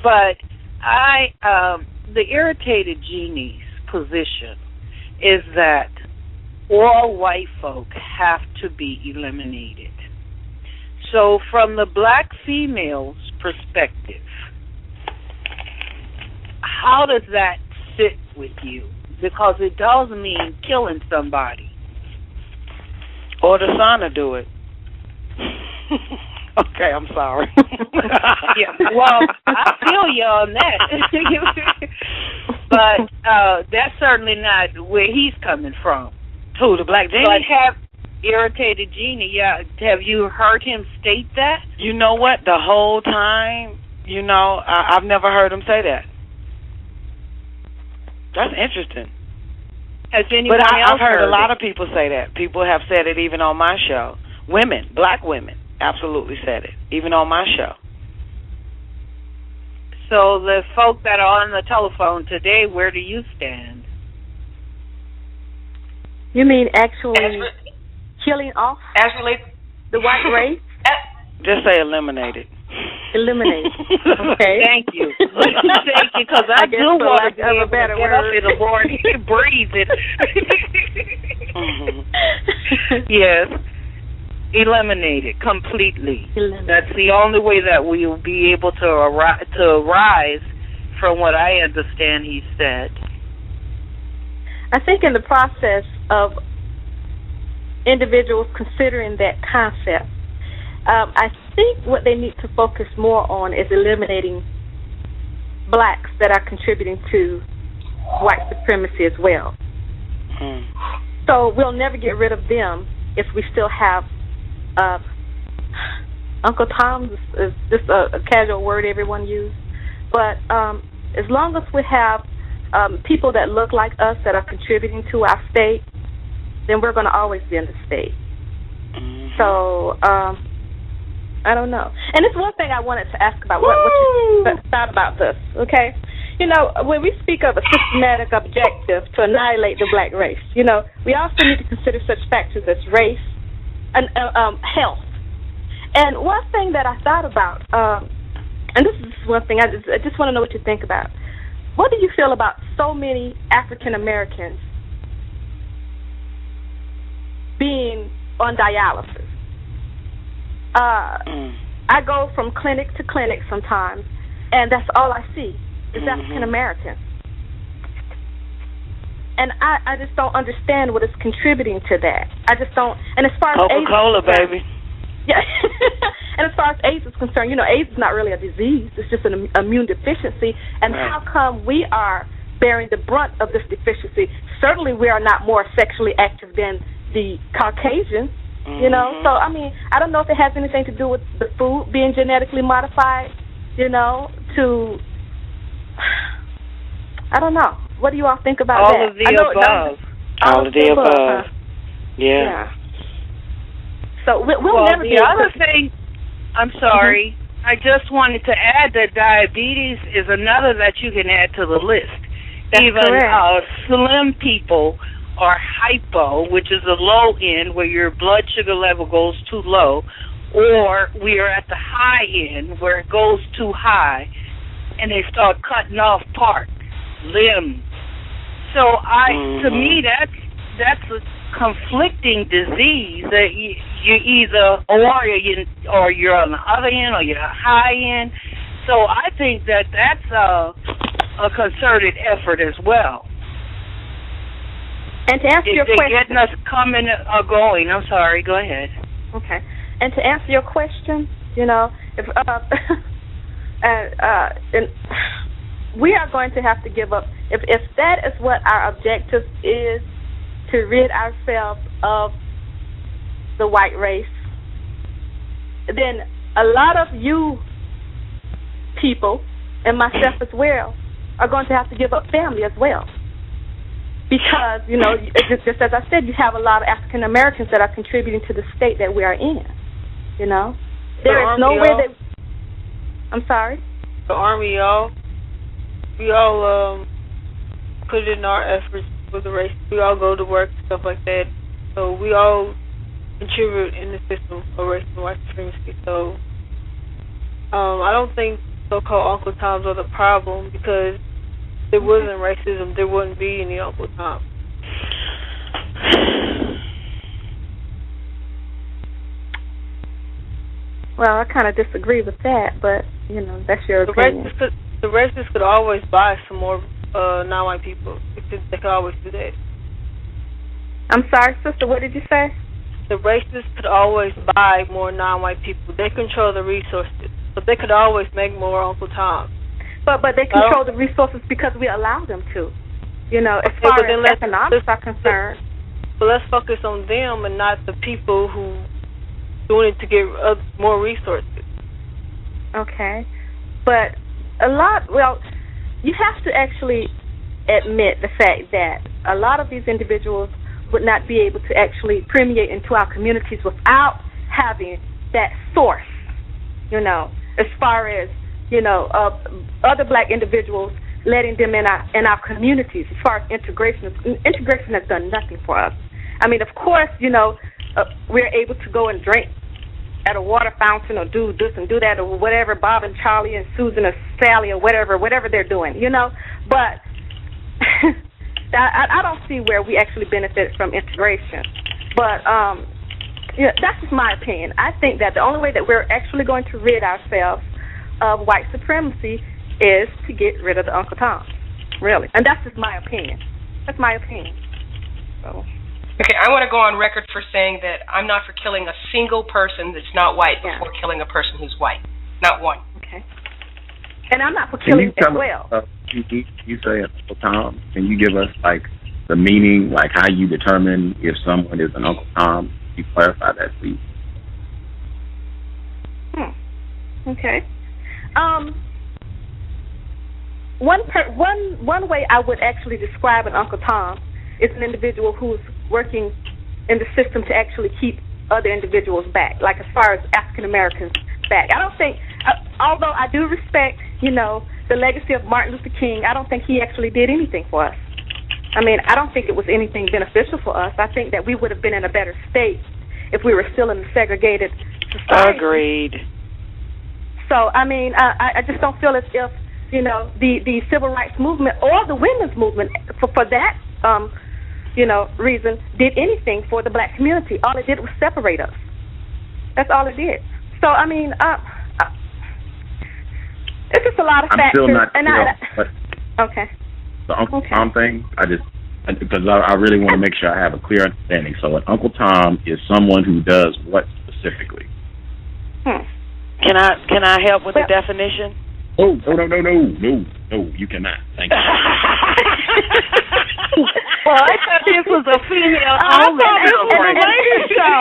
But the irritated genie's position is that all white folk have to be eliminated. So from the black female's perspective, how does that sit with you? Because it does mean killing somebody. Or the son to do it. Okay, I'm sorry. Yeah, well, I feel you on that. But that's certainly not where he's coming from. Who, the black genie? But have irritated genie, yeah. Have you heard him state that? You know what? The whole time, you know, I've never heard him say that. That's interesting. Has anyone else I've heard a lot of people say that. People have said it even on my show. Women, black women, absolutely said it, even on my show. So the folk that are on the telephone today, where do you stand? You mean actually killing off the white race? Just say eliminated. Eliminate. Okay. Thank you. Thank you, because I do want to be able to get up in the morning and breathe it. Yes. Eliminate it completely. That's the only way that we will be able to arise from what I understand he said. I think in the process of individuals considering that concept, I think what they need to focus more on is eliminating blacks that are contributing to white supremacy as well. So we'll never get rid of them if we still have Uncle Tom is just a casual word everyone uses. But as long as we have people that look like us that are contributing to our state, then we're going to always be in the state. So I don't know. And it's one thing I wanted to ask about what you thought about this, okay? You know, when we speak of a systematic objective to annihilate the black race, you know, we also need to consider such factors as race and health. And one thing that I thought about, and this is one thing I just want to know what you think about. What do you feel about so many African Americans being on dialysis? I go from clinic to clinic sometimes, and that's all I see is African Americans. And I just don't understand what is contributing to that. I just don't. And as far as Coca-Cola, baby. Yeah. And as far as AIDS is concerned, you know, AIDS is not really a disease. It's just an immune deficiency. And how come we are bearing the brunt of this deficiency. Certainly we are not more sexually active than the Caucasians, you know. So, I mean, I don't know if it has anything to do with the food being genetically modified, you know, to, I don't know. What do you all think about that? All of the above. All of the above. Yeah. So we'll never the other thing, I'm sorry, I just wanted to add that diabetes is another that you can add to the list. That's Even correct. slim people are hypo, which is the low end where your blood sugar level goes too low, or we are at the high end where it goes too high, and they start cutting off parts, limbs. So to me, that's a conflicting disease that you either or you're on the other end or you're high end. So I think that's a concerted effort as well. And to answer your question, getting us coming or going. I'm sorry. Go ahead. Okay. And to answer your question, you know, if and we are going to have to give up. If that is what our objective is, to rid ourselves of the white race, then a lot of you people, and myself as well, are going to have to give up family as well. Because, you know, just as I said, you have a lot of African Americans that are contributing to the state that we are in, you know. There is no way that... I'm sorry? The Army, we all put in our efforts for the race. We all go to work, stuff like that. So we all contribute in the system of race and white supremacy. So I don't think so-called Uncle Toms are the problem, because if there wasn't racism, there wouldn't be any Uncle Toms. Well, I kind of disagree with that, but, you know, that's your opinion. The racists could always buy some more non-white people. They could always do that. I'm sorry, sister, what did you say? The racists could always buy more non-white people. They control the resources, but they could always make more Uncle Toms. But they control the resources because we allow them to. You know, as far as economics are concerned. But let's focus on them and not the people who doing it to get more resources. Okay. But you have to actually admit the fact that a lot of these individuals would not be able to actually permeate into our communities without having that source, you know, as far as, you know, other black individuals, letting them in our communities. As far as integration has done nothing for us. I mean, of course, you know, we're able to go and drink at a water fountain or do this and do that or whatever, Bob and Charlie and Susan or Sally or whatever they're doing, you know. But I don't see where we actually benefit from integration. But yeah, that's just my opinion. I think that the only way that we're actually going to rid ourselves of white supremacy is to get rid of the Uncle Toms, really. And that's just my opinion. That's my opinion. So. Okay, I want to go on record for saying that I'm not for killing a single person that's not white before killing a person who's white. Not one. Okay. And I'm not for killing as well. You say Uncle Tom. Can you give us, like, the meaning, like how you determine if someone is an Uncle Tom? Can you clarify that, please? Okay. One way I would actually describe an Uncle Tom is an individual who's working in the system to actually keep other individuals back, like as far as African Americans back. I don't think, although I do respect, you know, the legacy of Martin Luther King, I don't think he actually did anything for us. I mean, I don't think it was anything beneficial for us. I think that we would have been in a better state if we were still in a segregated society. Agreed. So, I mean, I just don't feel as if, you know, the civil rights movement or the women's movement, for that, you know, reason, did anything for the black community. All it did was separate us. That's all it did. So, I mean, it's just a lot of factors. I'm still not clear. Okay. The Uncle Tom thing, because I really want to make sure I have a clear understanding. So an Uncle Tom is someone who does what specifically? Can I help with the definition? Oh, no, you cannot. Thank you. Well, I thought this was a female only show.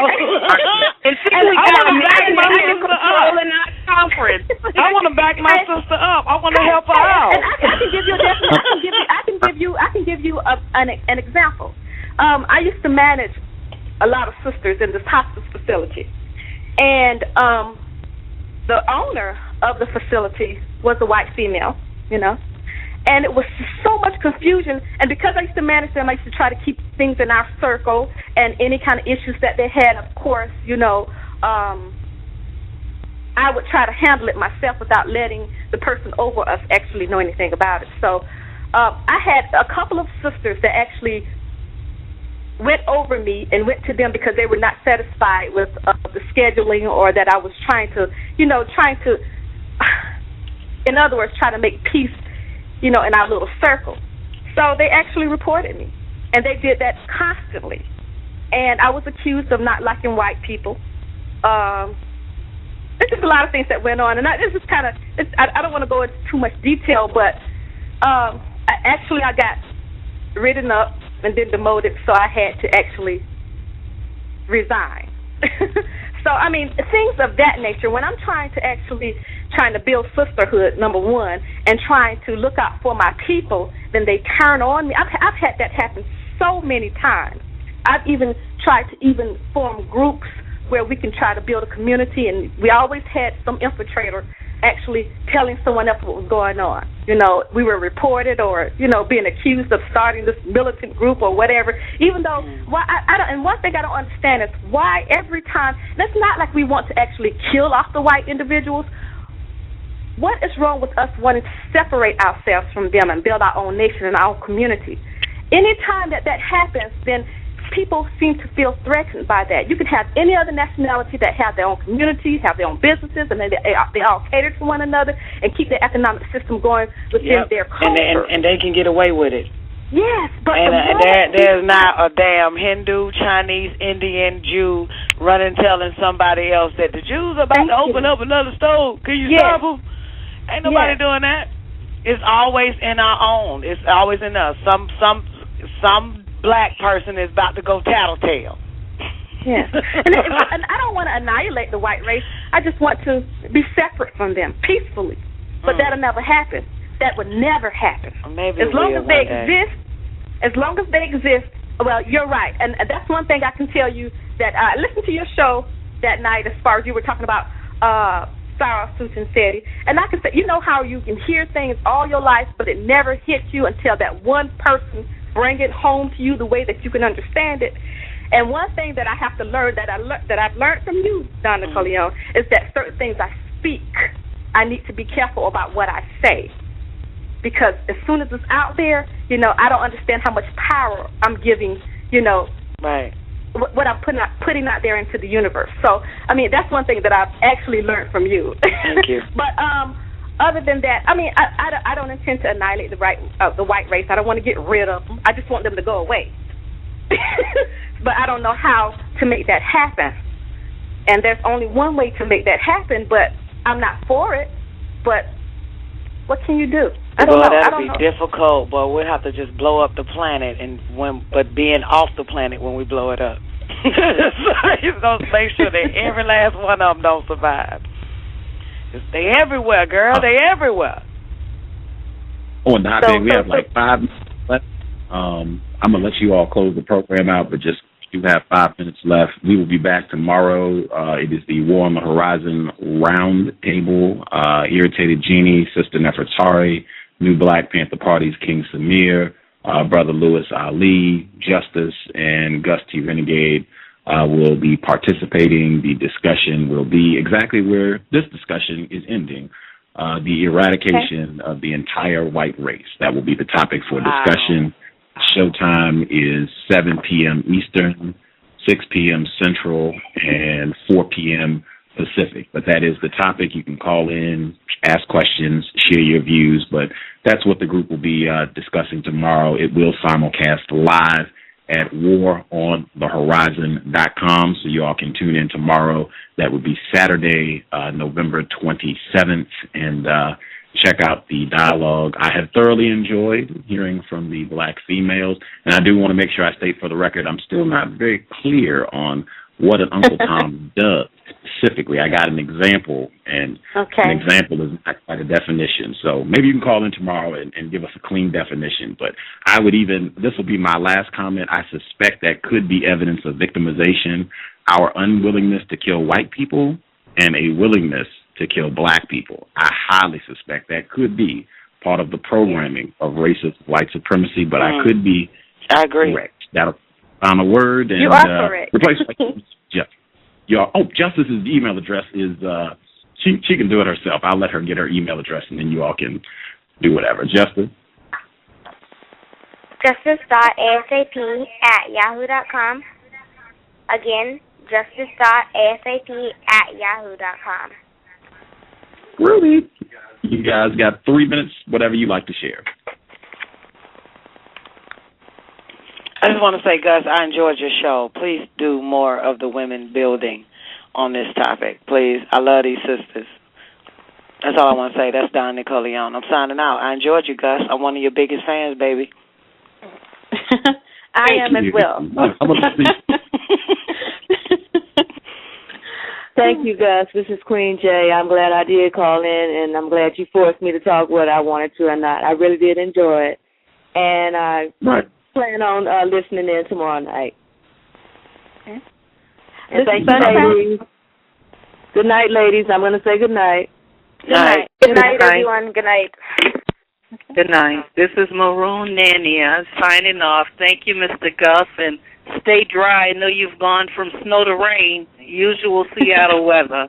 And she got a man in control in our conference. I want to back my sister up. I want to help her out. And I can give you an example. I used to manage a lot of sisters in this hospice facility, and the owner of the facility was a white female, and it was so much confusion. And because I used to manage them, I used to try to keep things in our circle, and any kind of issues that they had, of course, I would try to handle it myself without letting the person over us actually know anything about it. So I had a couple of sisters that actually went over me and went to them because they were not satisfied with the scheduling, or that I was trying to, in other words, try to make peace, in our little circle. So they actually reported me, and they did that constantly. And I was accused of not liking white people. There's just a lot of things that went on, and I don't want to go into too much detail, but I got written up and then demoted, so I had to actually resign. So, things of that nature. When I'm trying to build sisterhood, number one, and trying to look out for my people, then they turn on me. I've had that happen so many times. I've even tried to form groups where we can try to build a community, and we always had some infiltrator actually telling someone else what was going on. We were reported or, being accused of starting this militant group or whatever, even though, and one thing I don't understand is why every time, and it's not like we want to actually kill off the white individuals. What is wrong with us wanting to separate ourselves from them and build our own nation and our own community? Anytime that happens, then people seem to feel threatened by that. You can have any other nationality that have their own communities, have their own businesses, and they all cater to one another and keep their economic system going within their culture. And they can get away with it. Yes, but there's not a damn Hindu, Chinese, Indian, Jew running telling somebody else that the Jews are about to open up another store. Can you stop them? Ain't nobody doing that. It's always in our own. It's always in us. Some black person is about to go tattletale. Yes. And I don't want to annihilate the white race. I just want to be separate from them peacefully. But that'll never happen. That would never happen. Maybe as long as they exist, well, you're right. And that's one thing I can tell you, that I listened to your show that night as far as you were talking about Sarah Susan Seti. And I can say, how you can hear things all your life, but it never hits you until that one person bring it home to you the way that you can understand it. And one thing that I have to learn, that I've learned from you, Donna Corleone, is that certain things I speak, I need to be careful about what I say. Because as soon as it's out there, I don't understand how much power I'm giving, right, what I'm putting out there into the universe. So, that's one thing that I've actually learned from you. Thank you. But other than that, I don't intend to annihilate the white race. I don't want to get rid of them. I just want them to go away. But I don't know how to make that happen. And there's only one way to make that happen, but I'm not for it. But what can you do? I don't know. That'll be difficult, but we'll have to just blow up the planet, but being off the planet when we blow it up. So you're going to make sure that every last one of them don't survive. They everywhere, girl. They everywhere. Oh, and we have like 5 minutes left. I'm going to let you all close the program out, but just you have 5 minutes left. We will be back tomorrow. It is the War on the Horizon round table. Irritated Genie, Sister Nefertari, New Black Panther Party's King Samir, Brother Louis Ali, Justice, and Gus T Renegade will be participating. The discussion will be exactly where this discussion is ending. The eradication of the entire white race. That will be the topic for discussion. Showtime is 7 p.m. Eastern, 6 p.m. Central, and 4 p.m. Pacific. But that is the topic. You can call in, ask questions, share your views, but that's what the group will be discussing tomorrow. It will simulcast live at waronthehorizon.com, so you all can tune in tomorrow. That would be Saturday, November 27th, and check out the dialogue. I have thoroughly enjoyed hearing from the black females, and I do want to make sure I state for the record, I'm still not very clear on what an Uncle Tom does specifically. I got an example, and an example is not quite a definition. So maybe you can call in tomorrow and give us a clean definition. But this will be my last comment, I suspect that could be evidence of victimization, our unwillingness to kill white people and a willingness to kill black people. I highly suspect that could be part of the programming of racist white supremacy, but I could be correct. That'll found a word and you are correct. Replace Jeff. Justice's email address is she can do it herself. I'll let her get her email address and then you all can do whatever. Justice? Justice.asap@yahoo.com. Again, justice.asap@yahoo.com. Really? You guys got 3 minutes, whatever you like to share. I just want to say, Gus, I enjoyed your show. Please do more of the women building on this topic, please. I love these sisters. That's all I want to say. That's Don Nicoleone. I'm signing out. I enjoyed you, Gus. I'm one of your biggest fans, baby. I am as well. Thank you, Gus. This is Queen J. I'm glad I did call in, and I'm glad you forced me to talk what I wanted to or not. I really did enjoy it. And I plan on listening in tomorrow night. Okay. And thank you, ladies. Good night, ladies. I'm going to say good night. Good night. Good night, everyone. Good night. Good night. This is Maroon Nania signing off. Thank you, Mr. Gus, and stay dry. I know you've gone from snow to rain, usual Seattle weather.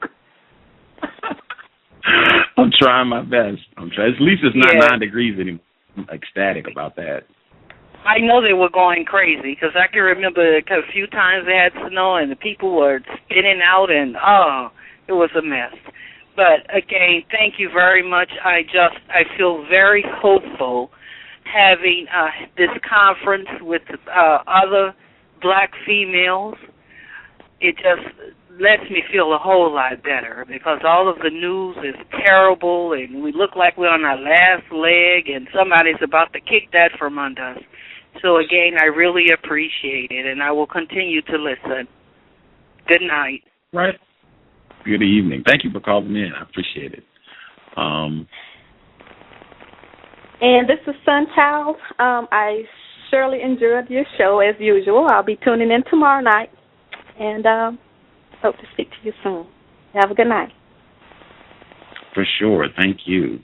I'm trying my best. At least it's not 9 degrees anymore. I'm ecstatic about that. I know they were going crazy because I can remember a few times they had snow and the people were spinning out and, it was a mess. But, again, thank you very much. I feel very hopeful having this conference with other black females. It just lets me feel a whole lot better because all of the news is terrible and we look like we're on our last leg and somebody's about to kick that from under us. So, again, I really appreciate it, and I will continue to listen. Good night. Right. Good evening. Thank you for calling in. I appreciate it. And this is Sunchild. I surely enjoyed your show, as usual. I'll be tuning in tomorrow night, and hope to speak to you soon. Have a good night. For sure. Thank you.